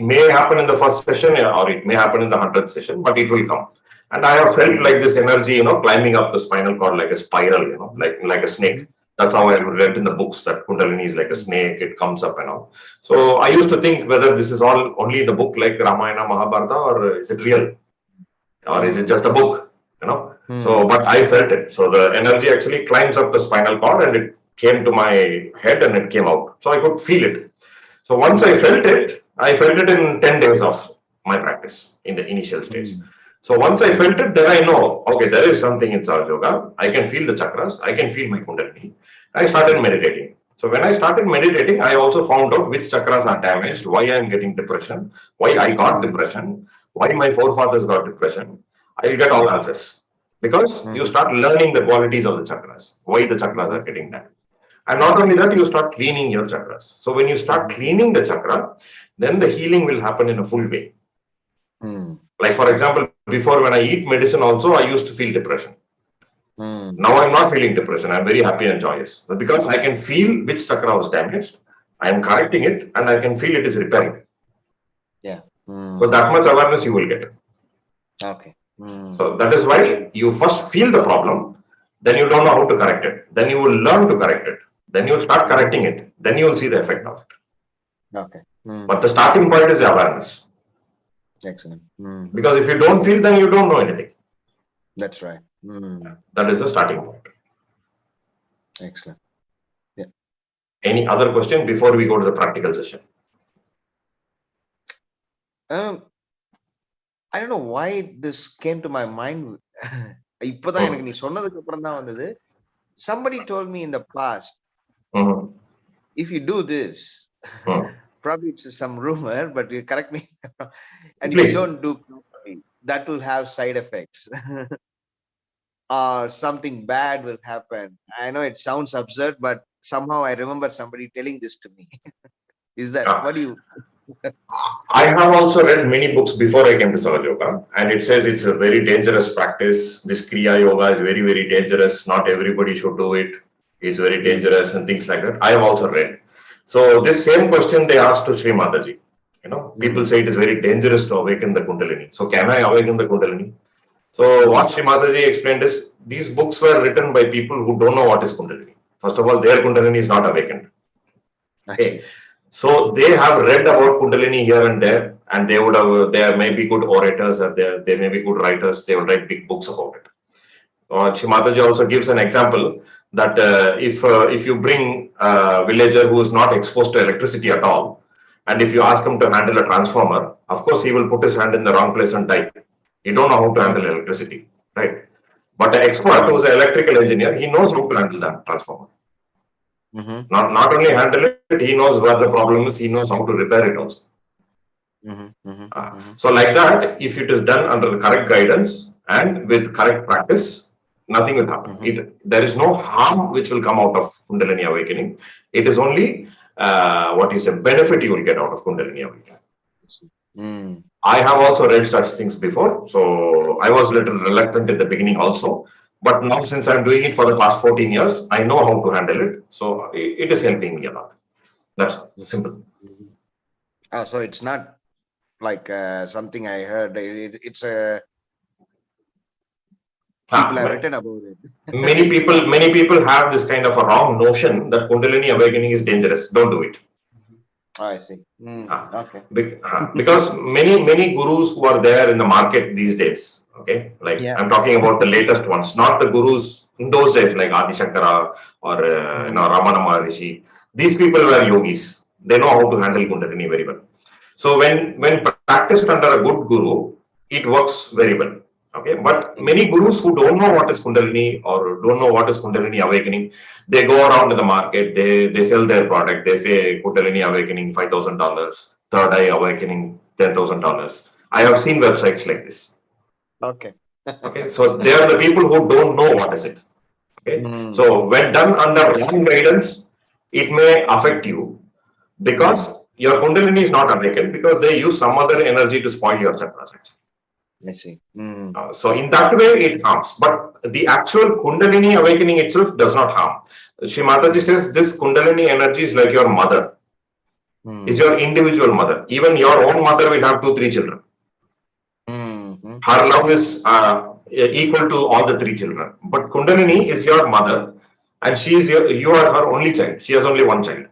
may happen in the first session or it may happen in the 100th session, but it will come. And I have felt like this energy, climbing up the spinal cord like a spiral, like a snake. That's how I read in the books that Kundalini is like a snake, it comes up and all. So I used to think whether this is all only in the book like Ramayana, Mahabharata, or is it real? Or is it just a book? So, but I felt it. So the energy actually climbs up the spinal cord and it came to my head and it came out. So I could feel it. So once I felt it in 10 days of my practice in the initial stage. So once I felt it, then I know, okay, there is something in Sahaja Yoga. I can feel the chakras. I can feel my Kundalini. I started meditating. So when I started meditating, I also found out which chakras are damaged, why I am getting depression, why I got depression, why my forefathers got depression. I will get all answers. Because you start learning the qualities of the chakras, why the chakras are getting damaged. And not only that, you start cleaning your chakras. So when you start cleaning the chakra, then the healing will happen in a full way. Like for example, before when I eat medicine also, I used to feel depression. Now I'm not feeling depression. I'm very happy and joyous. But because I can feel which chakra was damaged, I am correcting it and I can feel it is repairing. Yeah. So that much awareness you will get. Okay. So that is why you first feel the problem, then you don't know how to correct it. Then you will learn to correct it. Then you will start correcting it. Then you will see the effect of it. Okay. But the starting point is the awareness. Excellent. Because if you don't feel, then you don't know anything. That's right. That is the starting point. Excellent. Yeah. Any other question before we go to the practical session? I don't know why this came to my mind. இப்போதான் எனக்கு நீ சொன்னதுக்கு அப்புறம் தான் வந்தது. Somebody told me in the past, if you do this, probably it's some rumor, but you correct me, and if you don't do properly, that will have side effects. Or something bad will happen. I know it sounds absurd, but somehow I remember somebody telling this to me. Is that what do you? I have also read many books before I came to Sahaja Yoga, and it says it's a very dangerous practice. This Kriya Yoga is very, very dangerous. Not everybody should do it. It's very dangerous and things like that. I have also read. So this same question they asked to Sri Mataji. You know, people say it is very dangerous to awaken the Kundalini. So can I awaken the Kundalini? So what Sri Mataji explained is these books were written by people who don't know what is Kundalini. First of all, their Kundalini is not awakened. Okay. So they have read about Kundalini here and there, and they may be good orators, or they may be good writers. They will write big books about it. Sri Mataji also gives an example that if you bring a villager who is not exposed to electricity at all, and if you ask him to handle a transformer, of course he will put his hand in the wrong place and die. He don't know how to handle electricity, right? But an expert who is an electrical engineer, he knows how to handle that transformer. Not only handle it, he knows where the problem is, he knows how to repair it also. So like that, if it is done under the correct guidance and with correct practice, nothing will happen. There is no harm which will come out of Kundalini awakening. It is only what is a benefit you will get out of Kundalini awakening. I have also read such things before, so I was a little reluctant in the beginning also. But now, since I'm doing it for the past 14 years, I know how to handle it. So it is helping me a lot. That's simple. So it's not like something I heard. It's a people have written about it. Many people have this kind of a wrong notion that Kundalini awakening is dangerous. Don't do it. I see. Okay. Because many gurus who are there in the market these days, okay, like I'm talking about the latest ones, not the gurus in those days like Adi Shankara or Ramana Maharishi. These people were yogis. They know how to handle Kundalini very well. So when practiced under a good guru, it works very well. Okay, but many gurus who don't know what is Kundalini or don't know what is Kundalini awakening, they go around in the market, they sell their product, they say Kundalini awakening $5,000, third eye awakening $10,000. I have seen websites like this. Okay. Okay, so they are the people who don't know what is it. Okay, so when done under wrong guidance, it may affect you because your Kundalini is not awakened because they use some other energy to spoil your chakras. I see. So in that way, it harms. But the actual Kundalini awakening itself does not harm. Sri Mataji says this Kundalini energy is like your mother. Is your individual mother. Even your own mother will have 2-3 children. Her love is equal to all the 3 children. But Kundalini is your mother, and you are her only child. She has only one child.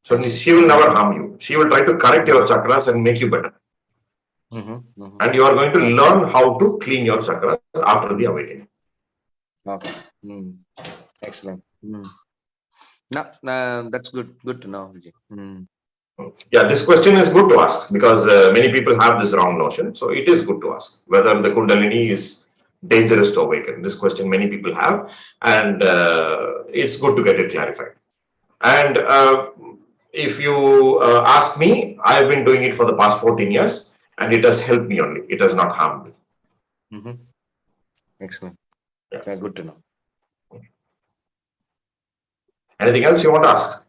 So she will never harm you. She will try to correct your chakras and make you better. And you are going to learn how to clean your chakras after the awakening. Okay. Excellent. No, that's good to know, Vijay. Yeah, this question is good to ask because many people have this wrong notion. So it is good to ask whether the Kundalini is dangerous to awaken. This question many people have, and it's good to get it clarified. And if you ask me, I've been doing it for the past 14 years. And it has helped me only. It has not harmed me. Excellent. Yeah, good to know. Anything else you want to ask?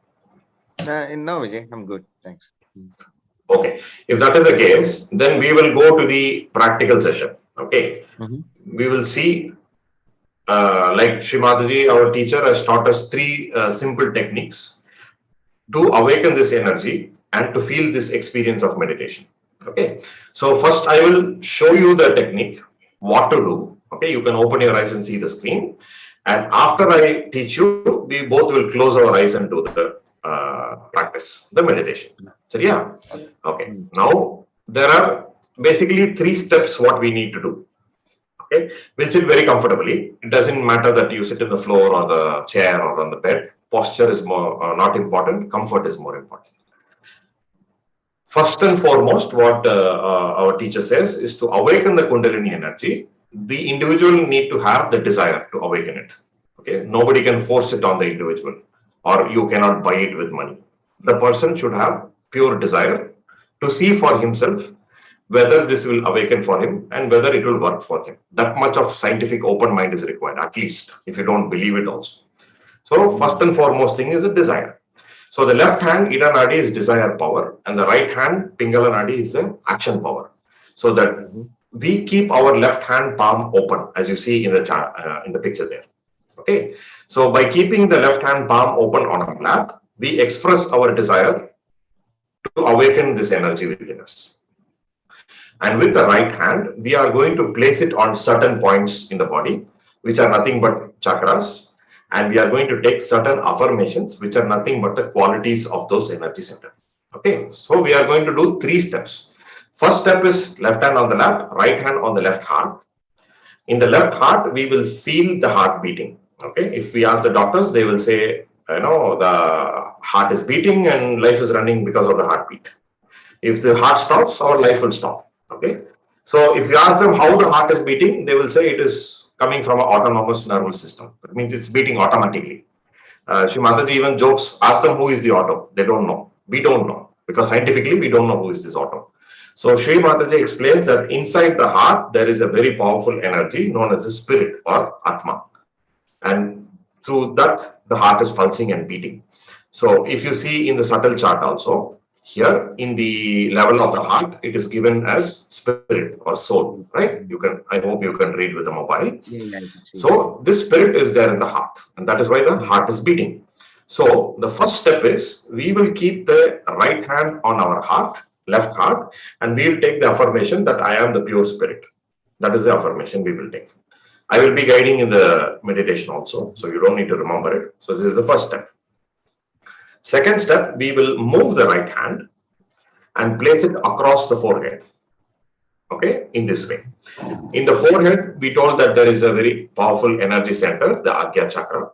No, Vijay, I'm good. Thanks. Okay. If that is the case, then we will go to the practical session. Okay. We will see, like Sri Mataji, our teacher, has taught us 3 simple techniques to awaken this energy and to feel this experience of meditation. Okay, so first I will show you the technique, what to do. Okay, you can open your eyes and see the screen. And after I teach you, we both will close our eyes and do the practice, the meditation. So yeah, okay. Now there are basically 3 steps what we need to do. Okay, we'll sit very comfortably. It doesn't matter that you sit in the floor or the chair or on the bed. posture is not important, comfort is more important. First and foremost, what our teacher says is to awaken the Kundalini energy, the individual need to have the desire to awaken it. Okay, nobody can force it on the individual, or you cannot buy it with money. The person should have pure desire to see for himself whether this will awaken for him and whether it will work for him. That much of scientific open mind is required, at least, if you don't believe it also. So first and foremost thing is a desire. So the left hand Ida Nadi is desire power, and the right hand Pingala Nadi is the action power. So that we keep our left hand palm open, as you see in the picture there. Okay. So by keeping the left hand palm open on our lap, we express our desire to awaken this energy within us. And with the right hand, we are going to place it on certain points in the body, which are nothing but chakras. And we are going to take certain affirmations, which are nothing but the qualities of those energy centers. Okay, so we are going to do 3 steps. First step is left hand on the lap, right hand on the left heart. In the left heart, we will feel the heart beating. Okay, if we ask the doctors, they will say, the heart is beating and life is running because of the heartbeat. If the heart stops, our life will stop. Okay, so if you ask them how the heart is beating, they will say it is coming from an autonomous nervous system. That means it's beating automatically. Shri Mataji even jokes, ask them who is the auto. They don't know. We don't know. Because scientifically, we don't know who is this auto. So Shri Mataji explains that inside the heart, there is a very powerful energy known as the spirit or Atma. And through that, the heart is pulsing and beating. So if you see in the subtle chart also, here in the level of the heart, it is given as spirit or soul, right? I hope you can read with the mobile. So this spirit is there in the heart, and that is why the heart is beating. So the first step is we will keep the right hand on our heart, left heart, and we will take the affirmation that I am the pure spirit. That is the affirmation we will take. I will be guiding in the meditation also, so you don't need to remember it. So this is the first step. Second step, we will move the right hand and place it across the forehead. Okay, in this way. In the forehead, we told that there is a very powerful energy center, the Agya Chakra.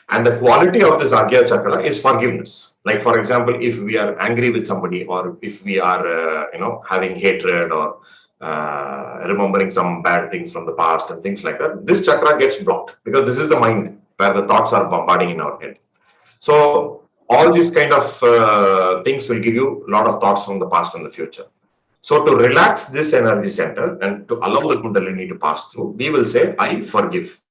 And the quality of this Agya Chakra is forgiveness. Like, for example, if we are angry with somebody, or if we are, having hatred or remembering some bad things from the past and things like that, this chakra gets blocked because this is the mind where the thoughts are bombarding in our head. So all these kind of things will give you a lot of thoughts from the past and the future. So to relax this energy center and to allow the Kundalini to pass through, we will say, I forgive.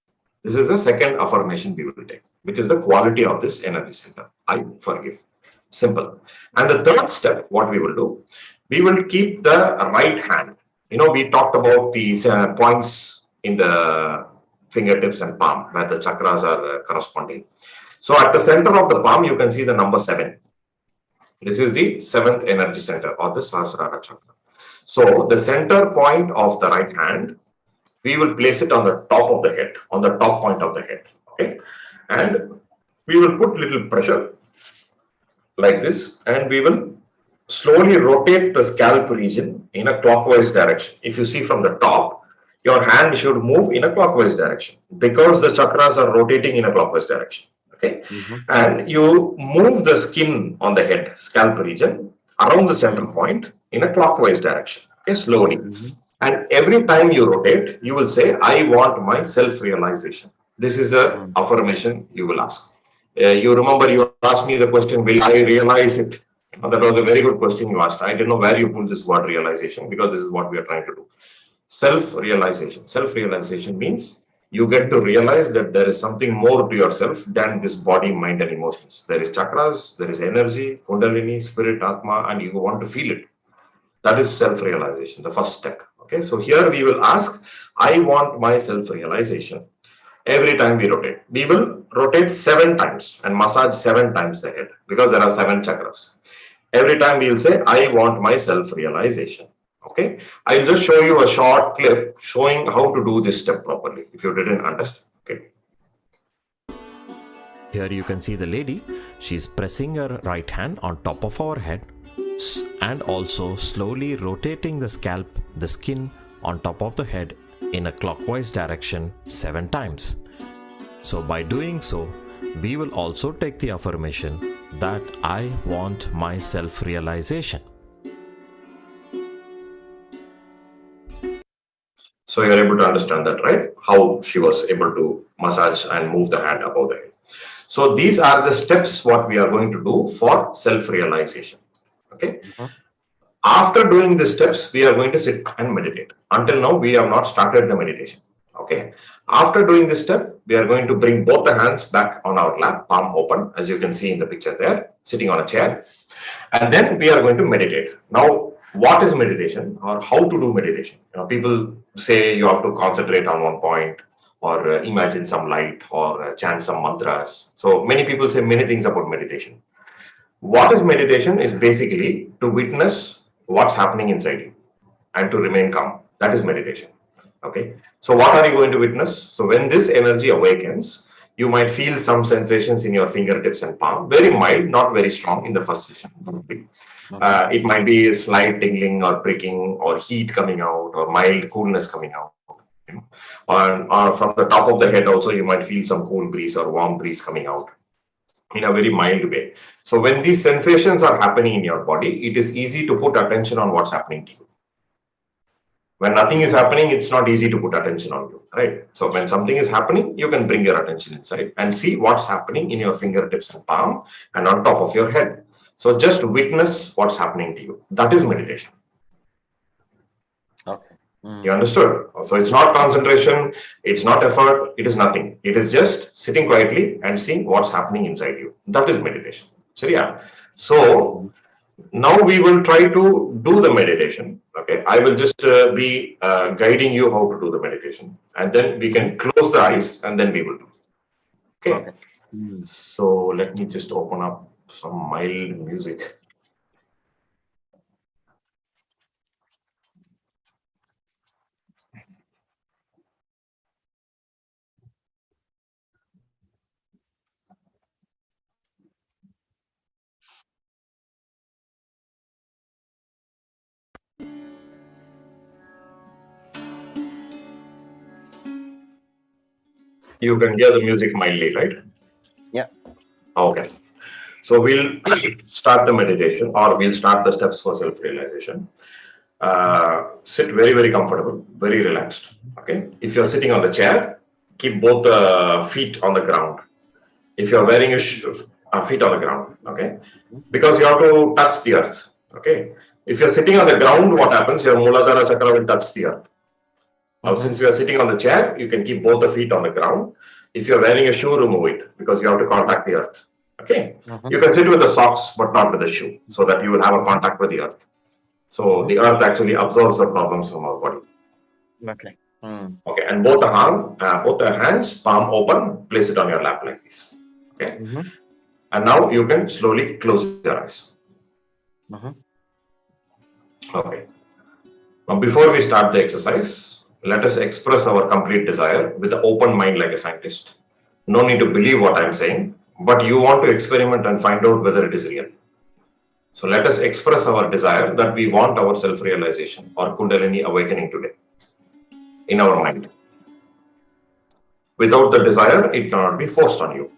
This is the second affirmation we will take, which is the quality of this energy center. I forgive. Simple. And the third step, what we will do, we will keep the right hand. We talked about these points in the fingertips and palm where the chakras are corresponding. So at the center of the palm, you can see the number 7. This is the 7th energy center or the Sahasrara chakra. So the center point of the right hand, we will place it on the top of the head, on the top point of the head. Okay. And we will put little pressure like this, and we will slowly rotate the scalp region in a clockwise direction. If you see from the top, your hand should move in a clockwise direction because the chakras are rotating in a clockwise direction. Okay. And you move the skin on the head, scalp region, around the center point in a clockwise direction. Okay, slowly. And every time you rotate, you will say, I want my self-realization. This is the affirmation you will ask. You remember you asked me the question, will I realize it? That was a very good question you asked. I didn't know where you pulled this word realization, because this is what we are trying to do. Self-realization. Self-realization means you get to realize that there is something more to yourself than this body, mind, and emotions. There is chakras, there is energy, Kundalini, spirit, Atma, and you want to feel it. That is self-realization, the first step. Okay, so here we will ask, I want my self-realization. Every time we rotate, we will rotate 7 times and massage 7 times the head, because there are 7 chakras. Every time we will say, I want my self-realization. Okay, I'll just show you a short clip showing how to do this step properly if you didn't understand. Okay. Here you can see the lady. She's pressing her right hand on top of our head and also slowly rotating the scalp, the skin on top of the head in a clockwise direction 7 times. So by doing so, we will also take the affirmation that I want my self-realization. So you're able to understand that, right? How she was able to massage and move the hand above the head. So these are the steps what we are going to do for self-realization. Okay. After doing the steps, we are going to sit and meditate. Until now, we have not started the meditation. Okay. After doing this step, we are going to bring both the hands back on our lap, palm open, as you can see in the picture there, sitting on a chair. And then we are going to meditate. Now, what is meditation or how to do meditation? People say you have to concentrate on one point or imagine some light or chant some mantras. So many people say many things about meditation. What is meditation is basically to witness what's happening inside you and to remain calm. That is meditation. Okay. So what are you going to witness? So when this energy awakens, you might feel some sensations in your fingertips and palm, very mild, not very strong in the first session. It might be a slight tingling or pricking or heat coming out or mild coolness coming out. Or from the top of the head also, you might feel some cool breeze or warm breeze coming out in a very mild way. So when these sensations are happening in your body, it is easy to put attention on what's happening to you. When nothing is happening, it's not easy to put attention on you, right? So when something is happening, you can bring your attention inside and see what's happening in your fingertips and palm and on top of your head. So just witness what's happening to you. That is meditation. Okay. You understood? So it's not concentration, it's not effort, it is nothing. It is just sitting quietly and seeing what's happening inside you. That is meditation. So yeah. So now we will try to do the meditation. Okay, I will just be guiding you how to do the meditation, and then we can close the eyes and then we will do. Okay. So let me just open up some mild music. You can hear the music mildly, right? Yeah. Okay. So we'll start the meditation, or we'll start the steps for self-realization. Sit very, very comfortable, very relaxed. Okay. If you're sitting on the chair, keep both the feet on the ground. If you're wearing your feet on the ground, okay, because you have to touch the earth. Okay. If you're sitting on the ground, what happens? Your Muladhara chakra will touch the earth. Now, since you are sitting on the chair, you can keep both the feet on the ground. If you're wearing a shoe, remove it because you have to contact the earth. Okay. You can sit with the socks, but not with the shoe, so that you will have a contact with the earth. So the earth actually absorbs the problems from our body. Okay. Okay. And both the hands, palm open, place it on your lap like this. Okay. And now you can slowly close your eyes. Okay. Now, before we start the exercise, let us express our complete desire with an open mind like a scientist. No need to believe what I'm saying, but you want to experiment and find out whether it is real. So let us express our desire that we want our self-realization or Kundalini awakening today in our mind. Without the desire, it cannot be forced on you.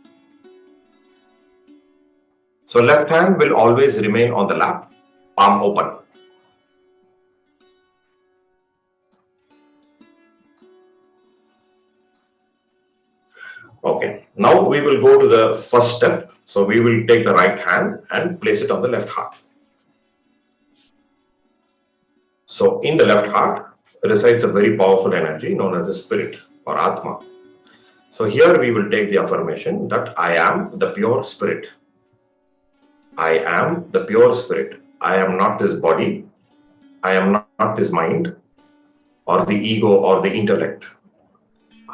So left hand will always remain on the lap, palm open. Okay, now we will go to the first step. So we will take the right hand and place it on the left heart. So in the left heart resides a very powerful energy known as the spirit or Atma. So here we will take the affirmation that I am the pure spirit. I am the pure spirit. I am not this body. I am not this mind or the ego or the intellect.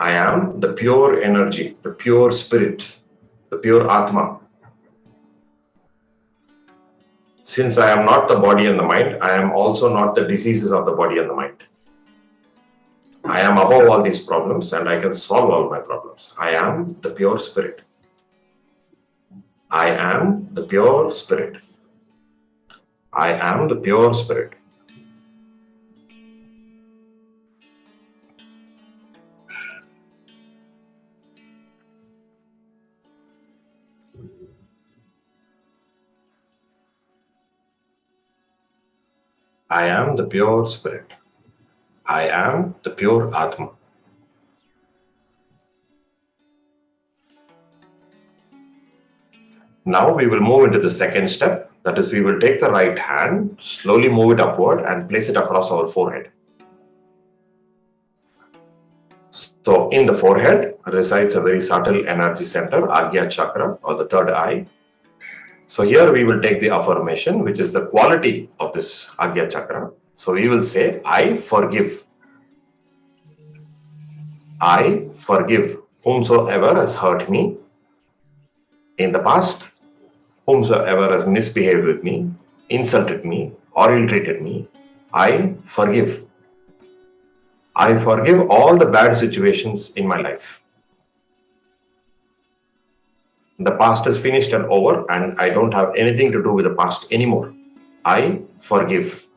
I am the pure energy, the pure spirit, the pure Atma. Since I am not the body and the mind, I am also not the diseases of the body and the mind. I am above all these problems and I can solve all my problems. I am the pure spirit. I am the pure spirit. I am the pure spirit. I am the pure spirit. I am the pure Atma. Now we will move into the second step. That is, we will take the right hand, slowly move it upward and place it across our forehead. So in the forehead resides a very subtle energy center, Agya Chakra, or the third eye. So here we will take the affirmation, which is the quality of this Agya Chakra. So we will say, I forgive. I forgive whomsoever has hurt me in the past, whomsoever has misbehaved with me, insulted me, or ill-treated me. I forgive. I forgive all the bad situations in my life. The past is finished and over, and I don't have anything to do with the past anymore. I forgive.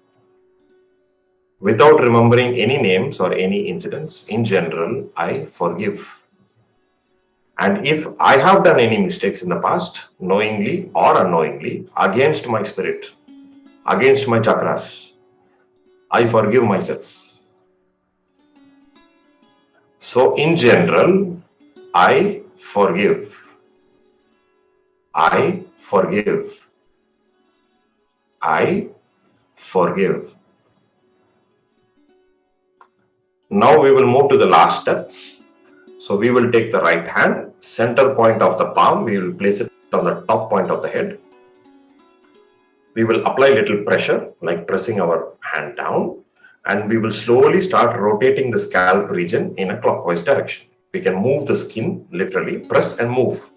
Without remembering any names or any incidents, in general, I forgive. And if I have done any mistakes in the past, knowingly or unknowingly, against my spirit, against my chakras, I forgive myself. So in general, I forgive. I forgive. I forgive. Now we will move to the last step. So we will take the right hand, center point of the palm, we will place it on the top point of the head. We will apply little pressure, like pressing our hand down, and we will slowly start rotating the scalp region in a clockwise direction. We can move the skin, literally press and move.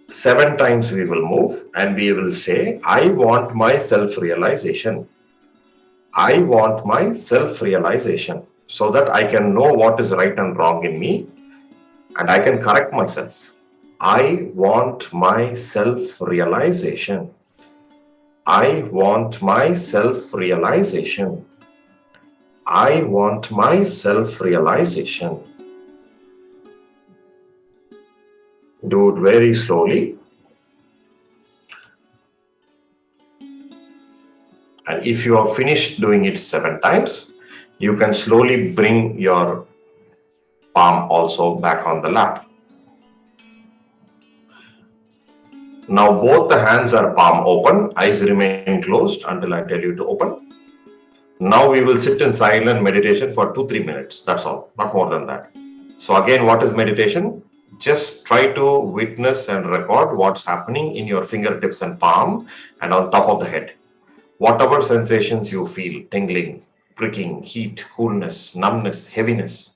7 times we will move, and we will say, I want my self-realization. I want my self-realization, so that I can know what is right and wrong in me, and I can correct myself. I want my self-realization. I want my self-realization. I want my self-realization. Do it very slowly. And if you have finished doing it 7 times, you can slowly bring your palm also back on the lap. Now both the hands are palm open, eyes remain closed until I tell you to open. Now we will sit in silent meditation for 2-3 minutes. That's all, not more than that. So again, what is meditation? Just try to witness and record what's happening in your fingertips and palm and on top of the head. Whatever sensations you feel, tingling, pricking, heat, coolness, numbness, heaviness,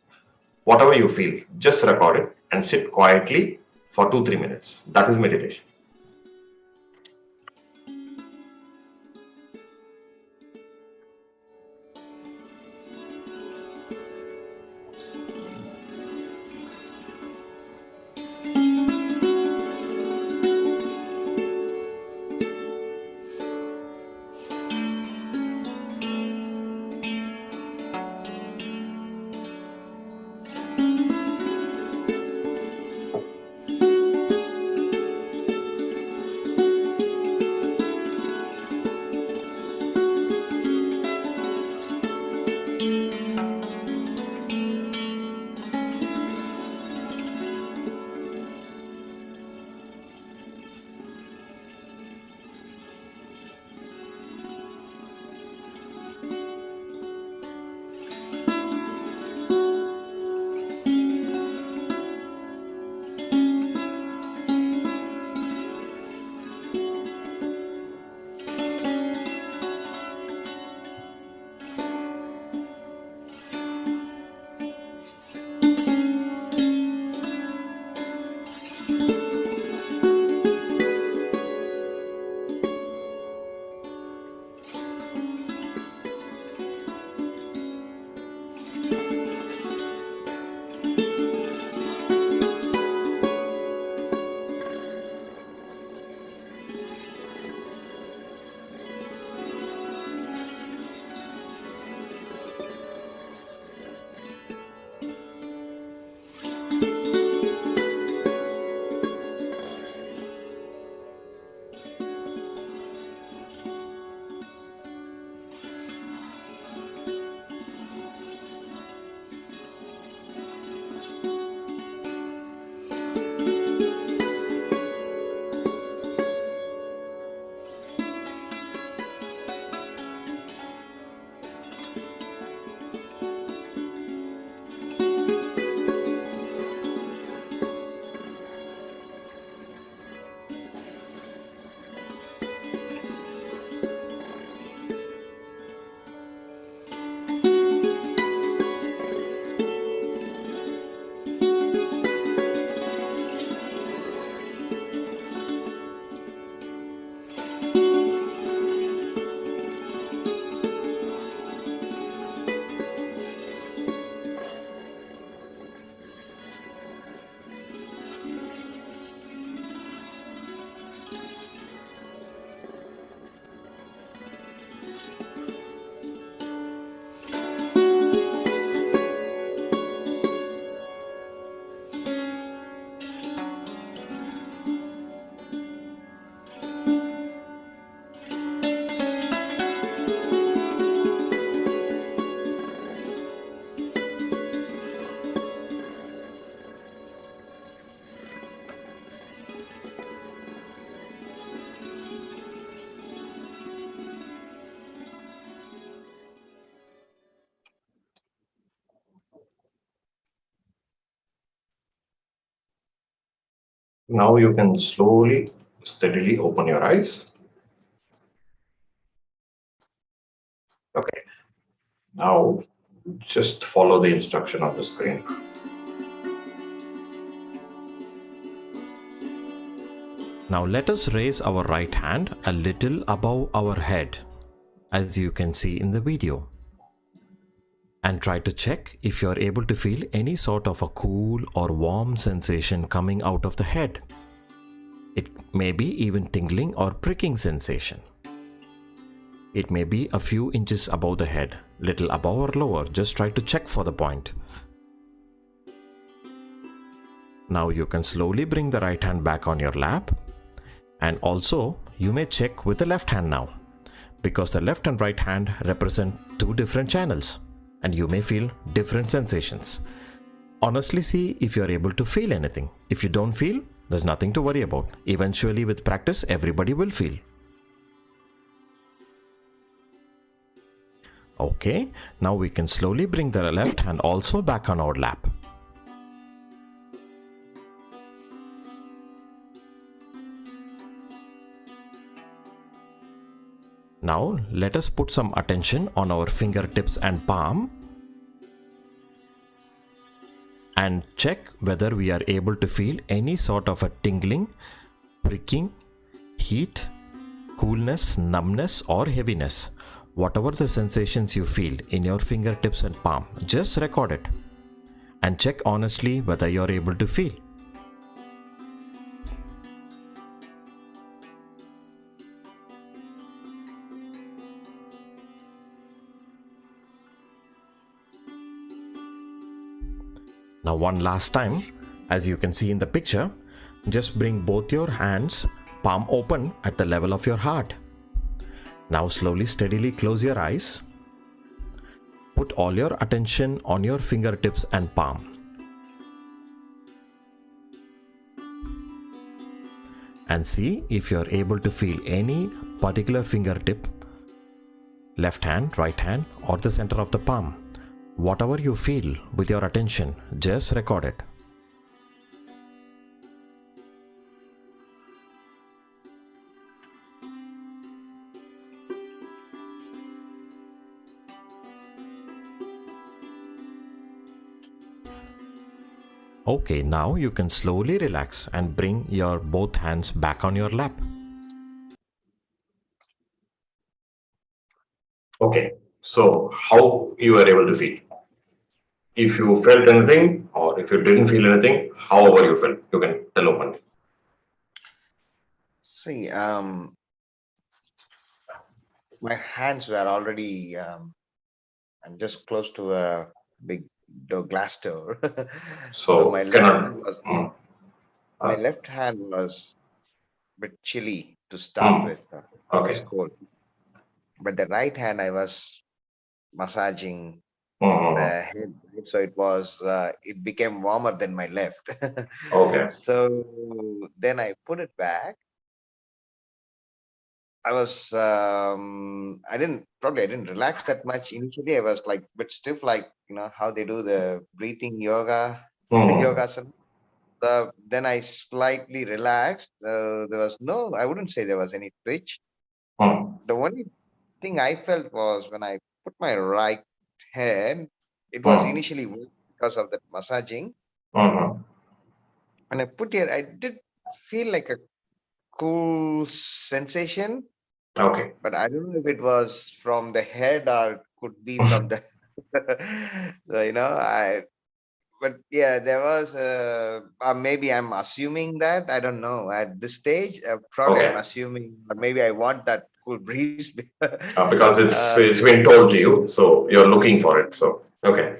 whatever you feel, just record it and sit quietly for 2-3 minutes. That is meditation. Now you can slowly, steadily open your eyes. Okay. Now just follow the instruction on the screen. Now let us raise our right hand a little above our head, as you can see in the video, and try to check if you are able to feel any sort of a cool or warm sensation coming out of the head. It may be even tingling or pricking sensation. It may be a few inches above the head, little above or lower. Just try to check for the point. Now you can slowly bring the right hand back on your lap, and also you may check with the left hand now, because the left and right hand represent two different channels and you may feel different sensations. Honestly see if you are able to feel anything. If you don't feel, there's nothing to worry about. Eventually with practice everybody will feel. Okay, now we can slowly bring the left hand also back on our lap. Now let us put some attention on our fingertips and palm and check whether we are able to feel any sort of a tingling, pricking, heat, coolness, numbness or heaviness. Whatever the sensations you feel in your fingertips and palm, just record it and check honestly whether you are able to feel. Now one last time, as you can see in the picture, just bring both your hands palm open at the level of your heart. Now slowly steadily close your eyes. Put all your attention on your fingertips and palm. And see if you are able to feel any particular fingertip, left hand, right hand or the center of the palm. Whatever you feel with your attention, just record it. Okay, now you can slowly relax and bring your both hands back on your lap. Okay, so how you were able to feel? If you felt anything or if you didn't feel anything, however you felt, you can tell openly. See, my hands were already, I'm just close to a big glass door. So my left hand was a bit chilly to start with. Okay. Cold. But the right hand, I was massaging the head, so it became warmer than my left. Okay. So then I put it back. I was I didn't relax that much initially. I was like a bit stiff, like how they do the breathing yoga, yogasana. Then I slightly relaxed. I wouldn't say there was any twitch. The only thing I felt was when I put my right hand, it was initially weak because of the massaging. When I put it, I did feel like a cool sensation. Okay. But I don't know if it was from the head or could be from the, but yeah, there was, maybe I'm assuming that, I don't know at this stage, probably I'm assuming, or maybe I want that cool breeze. Because it's been told to you, so you're looking for it. So, okay.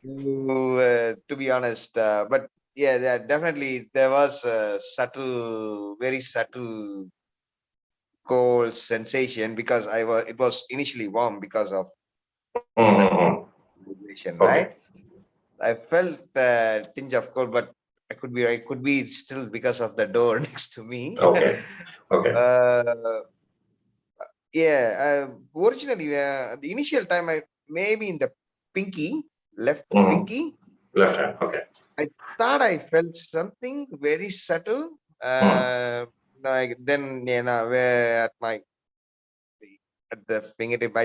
To be honest, but yeah, there was a very subtle cold sensation because it was initially warm because of the vibration, right? I felt a tinge of cold, but I could be still because of the door next to me. Okay. Okay. Originally, the initial time, maybe in the left pinky. Left hand. Okay. I thought I felt something very subtle, Like then we're at the fingertip.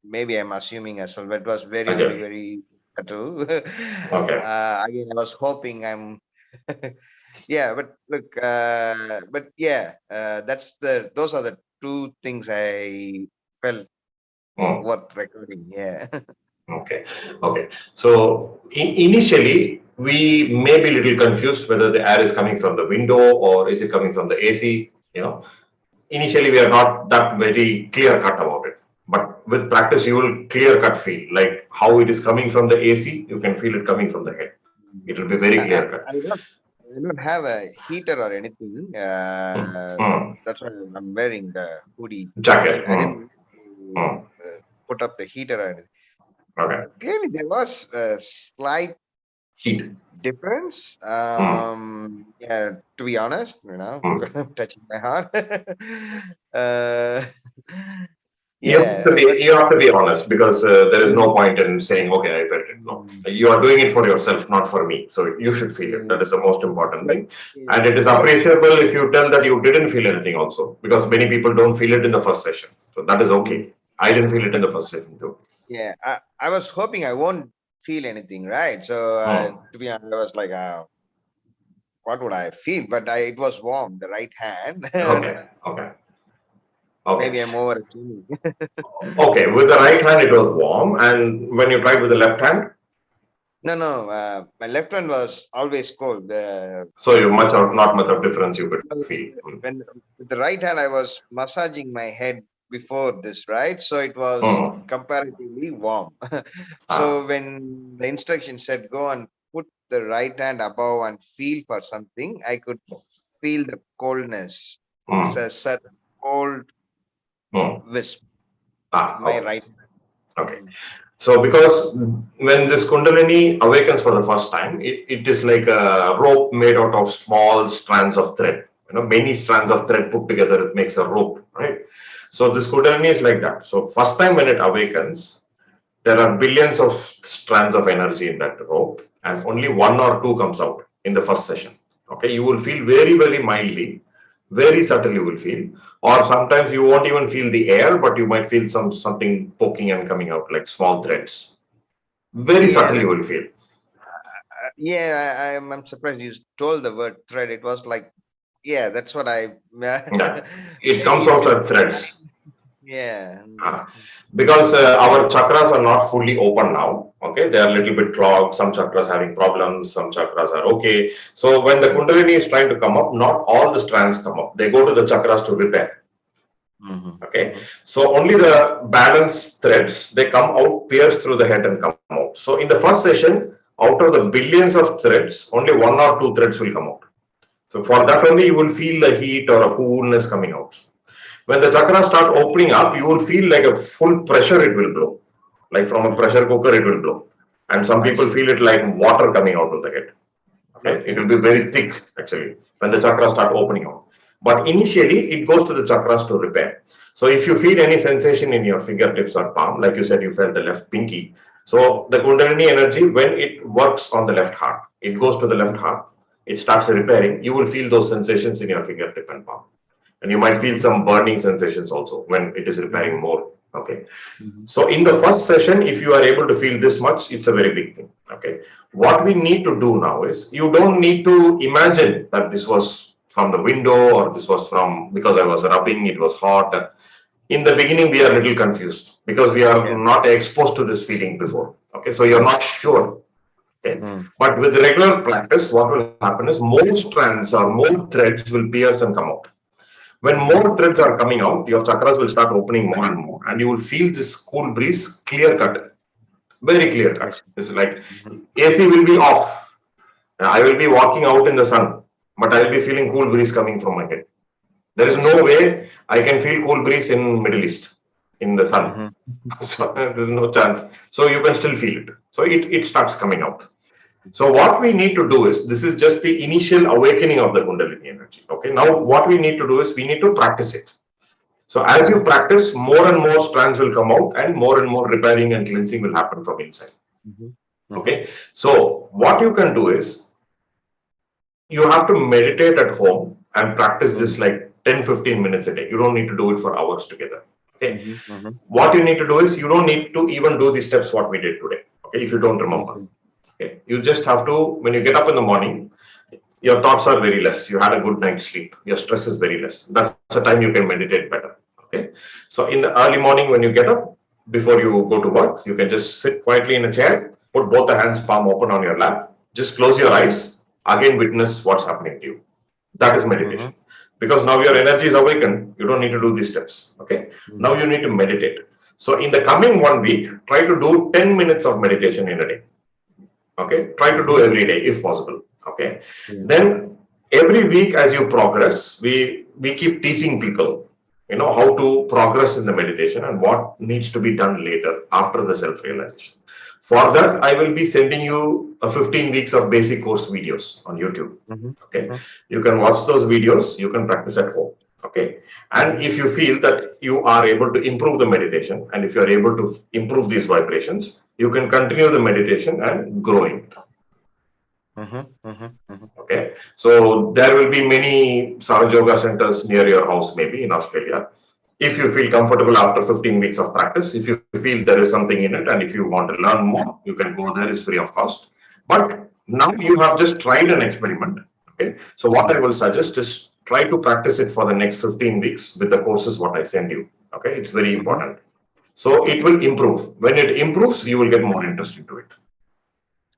Maybe I'm assuming as well, but it was very, very, Okay. very subtle. Okay. Again, I was hoping I'm. Yeah, but look, but yeah, those are the two things I felt Hmm. worth recording. Yeah. Okay. Okay. So initially, we may be a little confused whether the air is coming from the window or is it coming from the AC. Initially we are not that very clear cut about it. But with practice, you will clear cut feel like how it is coming from the AC. You can feel it coming from the head. It will be very I, I, clear cut. I don't have a heater or anything. Hmm. That's why I'm wearing the hoodie. Jacket. I didn't Hmm. put up the heater or anything. Okay. Clearly, there was a slight Heat. difference. Hmm. Yeah, to be honest, Hmm. touching my heart. uh, You have to yeah, be, but you have to be honest because there is no mm, point in saying, okay, I felt it. No, mm, you are doing it for yourself, not for me. So you should feel it. That is the most important but thing. And it is but appreciable if you tell that you didn't feel anything also, because many people don't feel it in the first session. So that is mm, okay. I didn't feel it in but the first session too. yeah, I was hoping I won't feel anything, right? So Hmm. to be honest, I was like, what would I feel? But it was warm, the right hand. Okay. Okay. Okay. Maybe I'm overachieving. Okay. With the right hand, it was warm. And when you tried with the left hand, No. My left hand was always cold. so you not much of difference you could feel. When with the right hand, I was massaging my head before this, right? So it was Hmm. comparatively warm. Ah. So when the instruction said go and put the right hand above and feel for something, I could feel the coldness. It's Hmm. a certain cold Hmm. wisp Ah. in my Okay. right Okay. hand. So, because when this Kundalini awakens for the first time, it is like a rope made out of small strands of thread. Many strands of thread put together, it makes a rope, right? So, this Kundalini is like that. So, first time when it awakens, there are billions of strands of energy in that rope, and only one or two comes out in the first session. Okay, you will feel very, very mildly, very subtle. You will feel, or sometimes you won't even feel the air, but you might feel something poking and coming out like small threads. Very Yeah, subtle, you will feel. yeah. I'm surprised you told the word thread. It was like, yeah, that's what I Yeah, it maybe comes it out will. as threads. Yeah. Because our chakras are not fully open now. Okay, they are a little bit clogged. Some chakras having problems, some chakras are okay. So when the Kundalini is trying to come up, not all the strands come up. They go to the chakras to repair. Okay, so only the balance threads, they come out, pierce through the head and come out. So in the first session, out of the billions of threads, only one or two threads will come out. So for that only you will feel the heat or a coolness coming out. When the chakras start opening up, you will feel like a full pressure it will blow. Like from a pressure cooker it will blow. And some I people see. feel it like water coming out of the head. Okay, it Okay. will be very thick actually when the chakras start opening out. But initially, it goes to the chakras to repair. So if you feel any sensation in your fingertips or palm, like you said, you felt the left pinky. So the Kundalini energy, when it works on the left heart, it goes to the left heart. It starts repairing. You will feel those sensations in your fingertip and palm, and you might feel some burning sensations also when it is repairing more. Okay. So in the first session, if you are able to feel this much, it's a very big thing. Okay. What we need to do now is you don't need to imagine that this was from the window or this was from because I was rubbing, it was hot. In the beginning, we are a little confused because we are Yeah. not exposed to this feeling before. Okay. So you're not sure. Okay. Mm. But with regular practice, what will happen is more strands or more threads will pierce and come out. When more threads are coming out, your chakras will start opening more and more, and you will feel this cool breeze clear cut, very clear I cut. see. It's like AC will be off. I will be walking out in the sun, but I will be feeling cool breeze coming from my head. There is I no see. way I can feel cool breeze in Middle East in the sun. Mm-hmm. So there's no chance. So you can still feel it. So it starts coming out. So what we need to do is, this is just the initial awakening of the Kundalini energy. Okay. Now what we need to do is we need to practice it. So as you practice, more and more strands will come out and more repairing and cleansing will happen from inside. Mm-hmm. Okay. So what you can do is you have to meditate at home and practice this like 10-15 minutes a day. You don't need to do it for hours together. Okay. What you need to do is you don't need to even do the steps what we did today. Okay, if you don't remember. Okay. You just have to, when you get up in the morning, your thoughts are very less. You had a good night's sleep. Your stress is very less. That's the time you can meditate better. Okay. So in the early morning when you get up, before you go to work, you can just sit quietly in a chair, put both the hands palm open on your lap, just close your eyes, again witness what's happening to you. That is meditation. Because now your energy is awakened, you don't need to do these steps. Okay. Now you need to meditate. So in the coming 1 week, try to do 10 minutes of meditation in a day. Okay. Try to do every day if possible. Okay. Then every week as you progress, we keep teaching people, how to progress in the meditation and what needs to be done later after the self-realization. For that, I will be sending you a 15 weeks of basic course videos on YouTube. Okay. You can watch those videos. You can practice at home. Okay. And if you feel that you are able to improve the meditation and if you are able to improve these vibrations, you can continue the meditation and grow it. Okay. So there will be many Sahaja Yoga centers near your house, maybe in Australia. If you feel comfortable after 15 weeks of practice, if you feel there is something in it and if you want to learn more, you can go there. It's free of cost. But now you have just tried an experiment. Okay. So what I will suggest is try to practice it for the next 15 weeks with the courses what I send you. Okay. It's very important. So it will improve. When it improves, you will get more interest into it.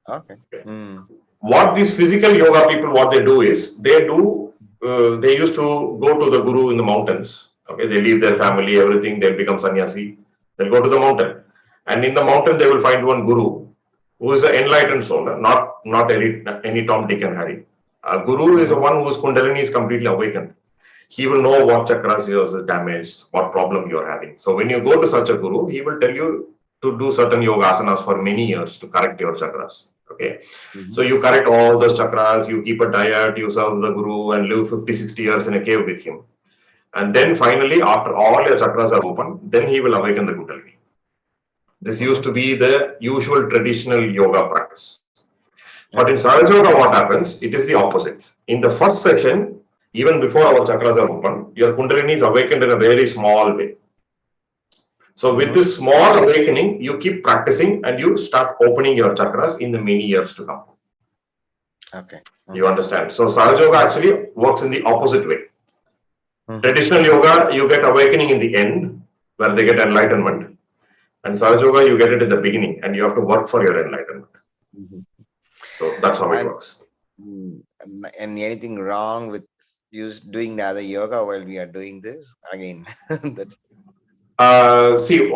Okay. What these physical yoga people, what they do is, they used to go to the guru in the mountains. Okay, they leave their family, everything, they'll become sannyasi. They'll go to the mountain. And in the mountain, they will find one guru who is an enlightened soul, not any Tom, Dick and Harry. A guru is the one whose kundalini is completely awakened. He will know what chakras yours is damaged, what problem you're having. So when you go to such a guru, he will tell you to do certain yoga asanas for many years to correct your chakras. Okay. So you correct all those chakras, you keep a diet, you serve the guru and live 50-60 years in a cave with him. And then finally, after all your chakras are open, then he will awaken the kundalini. This used to be the usual traditional yoga practice. But in Sahaja Yoga, what happens? It is the opposite. In the first session, even before our chakras are open, your kundalini is awakened in a very small way. So with this small awakening, you keep practicing and you start opening your chakras in the many years to come. Okay. You understand? So Sahaja Yoga actually works in the opposite way. Traditional yoga, you get awakening in the end, where they get enlightenment. And Sahaja Yoga, you get it in the beginning, and you have to work for your enlightenment. So that's how it works. And anything wrong with doing the other yoga while we are doing this? Again, see,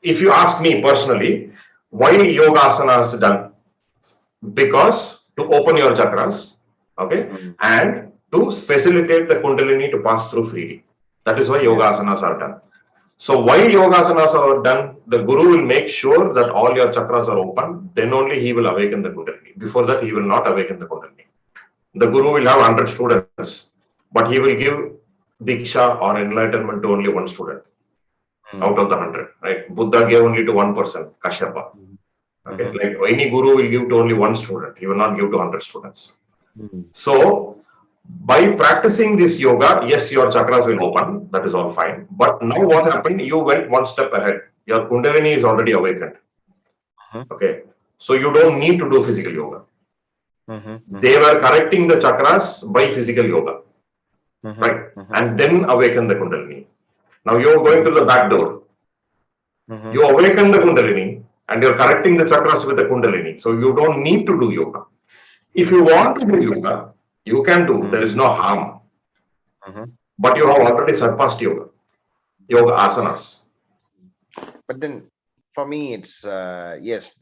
if you ask me personally, why yoga asana is done? Because to open your chakras, okay, and to facilitate the kundalini to pass through freely. That is why yoga asanas are done. So why yoga asanas are done? The guru will make sure that all your chakras are open. Then only he will awaken the kundalini. Before that, he will not awaken the kundalini. The guru will have 100 students, but he will give diksha or enlightenment to only one student out of the 100. Right? Buddha gave only to one person, Kashyapa. Okay, like any guru will give to only one student. He will not give to 100 students. So by practicing this yoga, yes, your chakras will open. That is all fine. But now what happened? You went one step ahead. Your kundalini is already awakened. Okay. So you don't need to do physical yoga. They were correcting the chakras by physical yoga. Right. And then awaken the kundalini. Now you are going through the back door. You awaken the kundalini and you're correcting the chakras with the kundalini. So you don't need to do yoga. If you want to do yoga, you can do. There is no harm. But you have already surpassed yoga asanas. But then for me, it's, yes,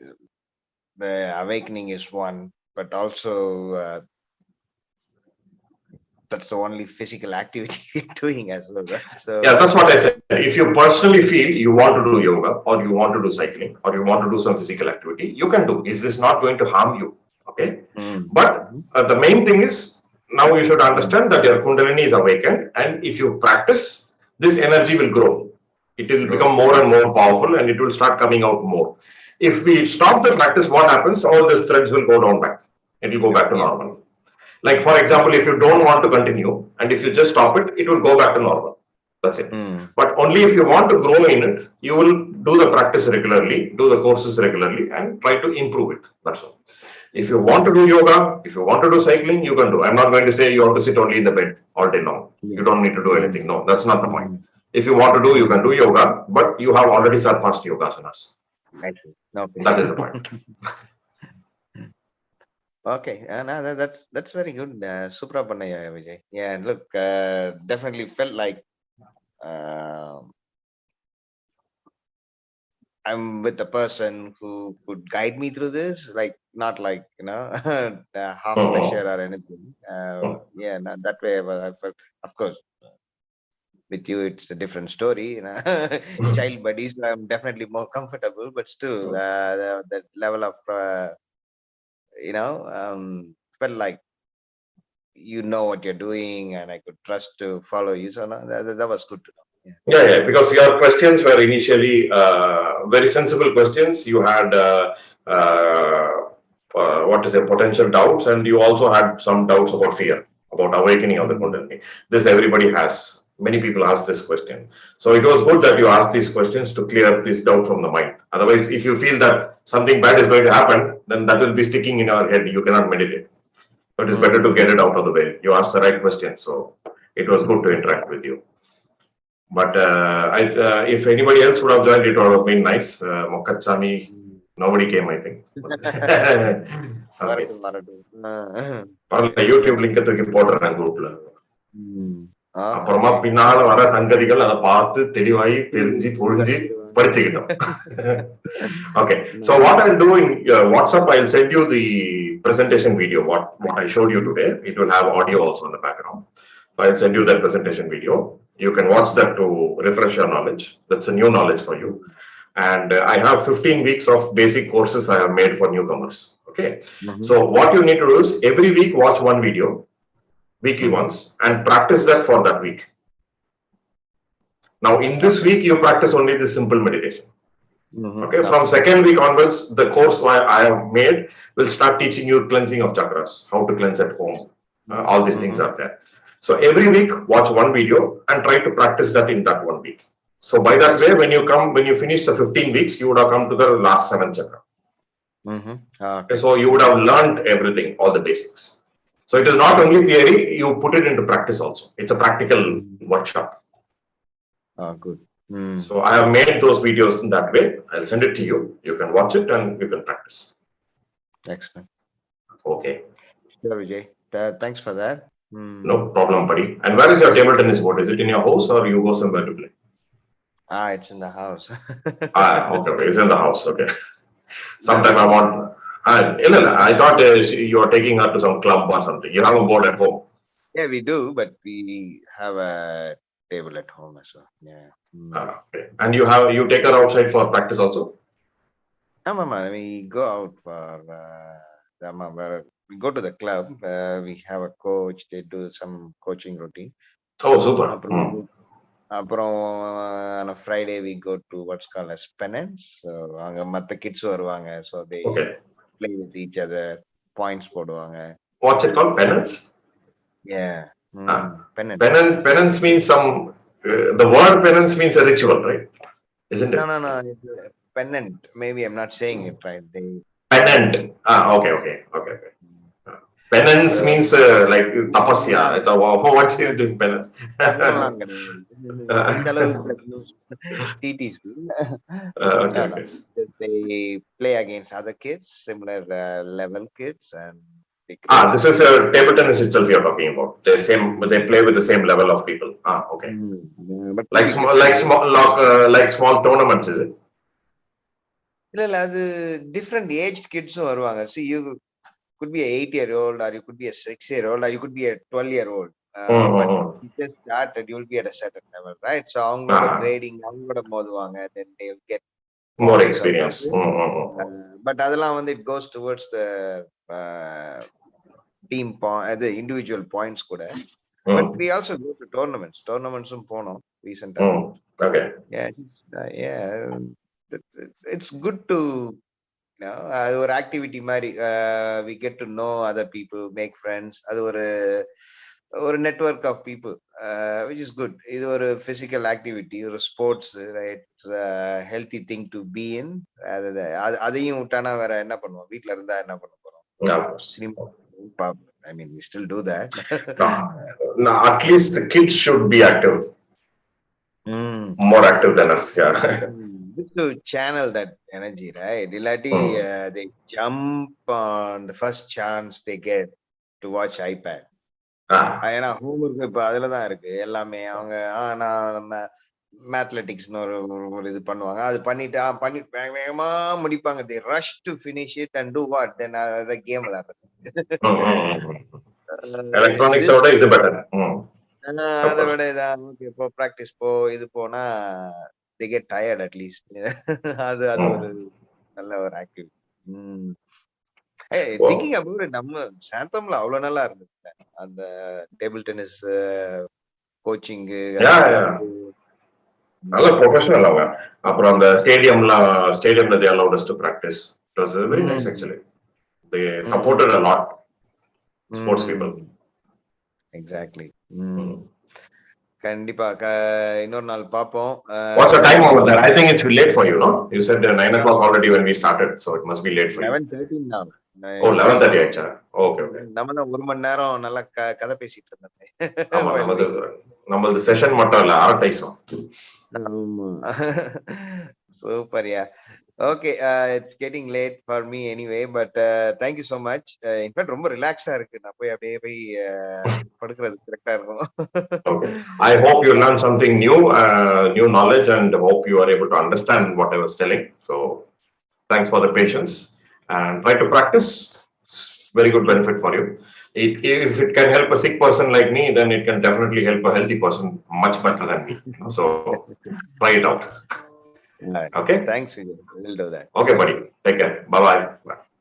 the awakening is one, but also that's the only physical activity we're doing as well, right? So yeah, that's what I said. If you personally feel you want to do yoga or you want to do cycling or you want to do some physical activity, you can do. It is not going to harm you. Okay. But the main thing is, now you should understand that your kundalini is awakened, and if you practice, this energy will grow. It will become more and more powerful and it will start coming out more. If we stop the practice, what happens? All these threads will go down back. It will go back to normal. Like, for example, if you don't want to continue and if you just stop it, it will go back to normal. That's it. But only if you want to grow in it, you will do the practice regularly, do the courses regularly, and try to improve it. That's all. If you want to do yoga, if you want to do cycling, you can do. I'm not going to say you have to sit only in the bed all day long. You don't need to do anything. No, that's not the point. If you want to do, you can do yoga, but you have already surpassed yogasanas. Okay. That is the point. Okay, no, that's very good. Supra Pannaya, Vijay. Yeah, and look, definitely felt like I'm with a person who could guide me through this, like not like half measure or anything. Yeah, not that way. But I felt, of course, with you it's a different story. Child buddies, I'm definitely more comfortable, but still, the level of felt like you know what you're doing, and I could trust to follow you. So no, that was good to know. Yeah, because your questions were initially very sensible questions. You had what is a potential doubts, and you also had some doubts about fear, about awakening of the Kundalini. This everybody has. Many people ask this question. So it was good that you asked these questions to clear this doubt from the mind. Otherwise, if you feel that something bad is going to happen, then that will be sticking in your head. You cannot meditate. So it is better to get it out of the way. You asked the right question, so it was good to interact with you. But if anybody else would have joined, it would have been nice. Mokkachami, nobody came, I think. Okay. YouTube link தூக்கி போடுறேன் குரூப்ல. அப்புறமா பின்னால வர சங்கதிகள் அதை பார்த்து தெளிவாகி தெரிஞ்சு புரிஞ்சு படிச்சுக்கிட்டோம். Okay, so what I'll do in WhatsApp, I'll send you the presentation video. What I showed you today, it will have audio also in the background. So I'll send you that presentation video. You can watch that to refresh your knowledge. That's a new knowledge for you. And I have 15 weeks of basic courses I have made for newcomers. Okay. So what you need to do is every week watch one video, weekly once, and practice that for that week. Now in this week, you practice only the simple meditation. Okay. From second week onwards, the course I have made will start teaching you cleansing of chakras, how to cleanse at home. All these things are there. So every week, watch one video and try to practice that in that 1 week. So by that way, when you finish the 15 weeks, you would have come to the last 7 chakra. Okay. So you would have learned everything, all the basics. So it is not only theory, you put it into practice also. It's a practical workshop. Good. So I have made those videos in that way. I'll send it to you. You can watch it and you can practice. Excellent. Okay. Sure, Vijay. Thanks for that. No problem, buddy. And where is your table tennis board? Is it in your house or you go somewhere to play? It's in the house. Okay. It's in the house. Okay. Sometime I want. I thought you are taking her to some club or something. You have a board at home. Yeah, we do, but we have a table at home as well. Yeah. Okay. And you take her outside for practice also? We go out for we go to the club. We have a coach. They do some coaching routine. Oh, super. On a Friday we go to what's called as penance. So the kids வருவாங்க, so they play with each other. Points போடுவாங்க. What's it called? Penance? Yeah. Penance. Penance means some. The word penance means a ritual, right? Isn't it? No. Pennant. Maybe I'm not saying it right. Pennant. Okay. Penance means like tapasya. What's he doing penance? Okay. They play against other kids, similar level kids, and this is table tennis itself you're talking about. They play with the same level of people. Okay. But like small tournaments, is it? Different aged kids வருவாங்க. See, you could be a 8-year-old, or you could be a 6-year-old, or you could be a 12-year-old. But you just started, you'll be at a certain level, right? So அவங்களோட grading, அவங்களோட மோதுவாங்க, then they'll get more experience. But அதெல்லாம் it goes towards the team point, the individual points கூட. But we also go to tournaments போனோம் recently. Okay. Yeah, it's good to அது ஒரு activity மாதிரி. We get to know other people, make friends. அது ஒரு network of people, which is good. இது ஒரு physical activity, ஒரு sports, right? Healthy thing to be in. அதையும் விட்டானா வேற என்ன பண்ணுவோம்? வீட்ல இருந்தா என்ன பண்ண போறோம்? Cinema. I mean, we still do that. No, at least the kids should be active. More active than us. Yeah. Just to channel that energy, right? Illati, they jump on the first chance they get to watch iPad. ஏன்னா homework இப்ப அதுலதான் இருக்கு எல்லாமே. அவங்க நான் மேத்லெட்டிக்ஸ்னு ஒரு இது பண்ணுவாங்க. அது பண்ணிட்டு வேகமா முடிப்பாங்க. they rush to finish it and do what? Then the game விளையாடுறது. எலக்ட்ரானிக்ஸோட இது பெட்டர். அதை விட இதான் ஓகே. இப்போ பிராக்டிஸ் இது போனா they get tired at least. அது ஒரு நல்ல ஒரு ஆக்டிவிட்டி. திங்கிங் அபவுட் நம்ம சாந்தம்ல அவ்வளவு நல்லா இருந்துச்சு அந்த டேபிள் டென்னிஸ் கோச்சிங். நல்ல ப்ரொஃபஷனல் அவங்க. அப்புறம் அந்த ஸ்டேடியம்ல they allowed us to practice. It was very nice actually. They supported a lot sports people. Exactly. கண்டிப்பா இன்னொரு நாள் பாப்போம். What's the time over there? I think it's late for you, no? You said 9 o'clock already when we started, so it must be late for you. 11:13 now. Oh, 11:30 ஆச்சா? Okay, okay. நம்ம ஒரு மணி நேரம் நல்லா கதை பேசிட்டு இருந்தோம். ஆமா, நம்மளது செஷன் மட்டும் இல்ல, அரட்டைஸும். சூப்பர்யா. Okay, it's getting late for me anyway, but thank you so much. In fact, ரொம்ப ரிலாக்ஸா இருக்கு. நான் அப்படியே போய் படுக்கிறது கரெக்டா இருக்கும். Okay. I hope you learned something new, new knowledge, and hope you are able to understand what I was telling. So, thanks for the patience and try to practice. It's very good benefit for you. If it can help a sick person like me, then it can definitely help a healthy person much better than me. So, try it out. Right. Okay. Thanks, Vijay. We'll do that. Okay, buddy. Take care. Bye-bye. Bye.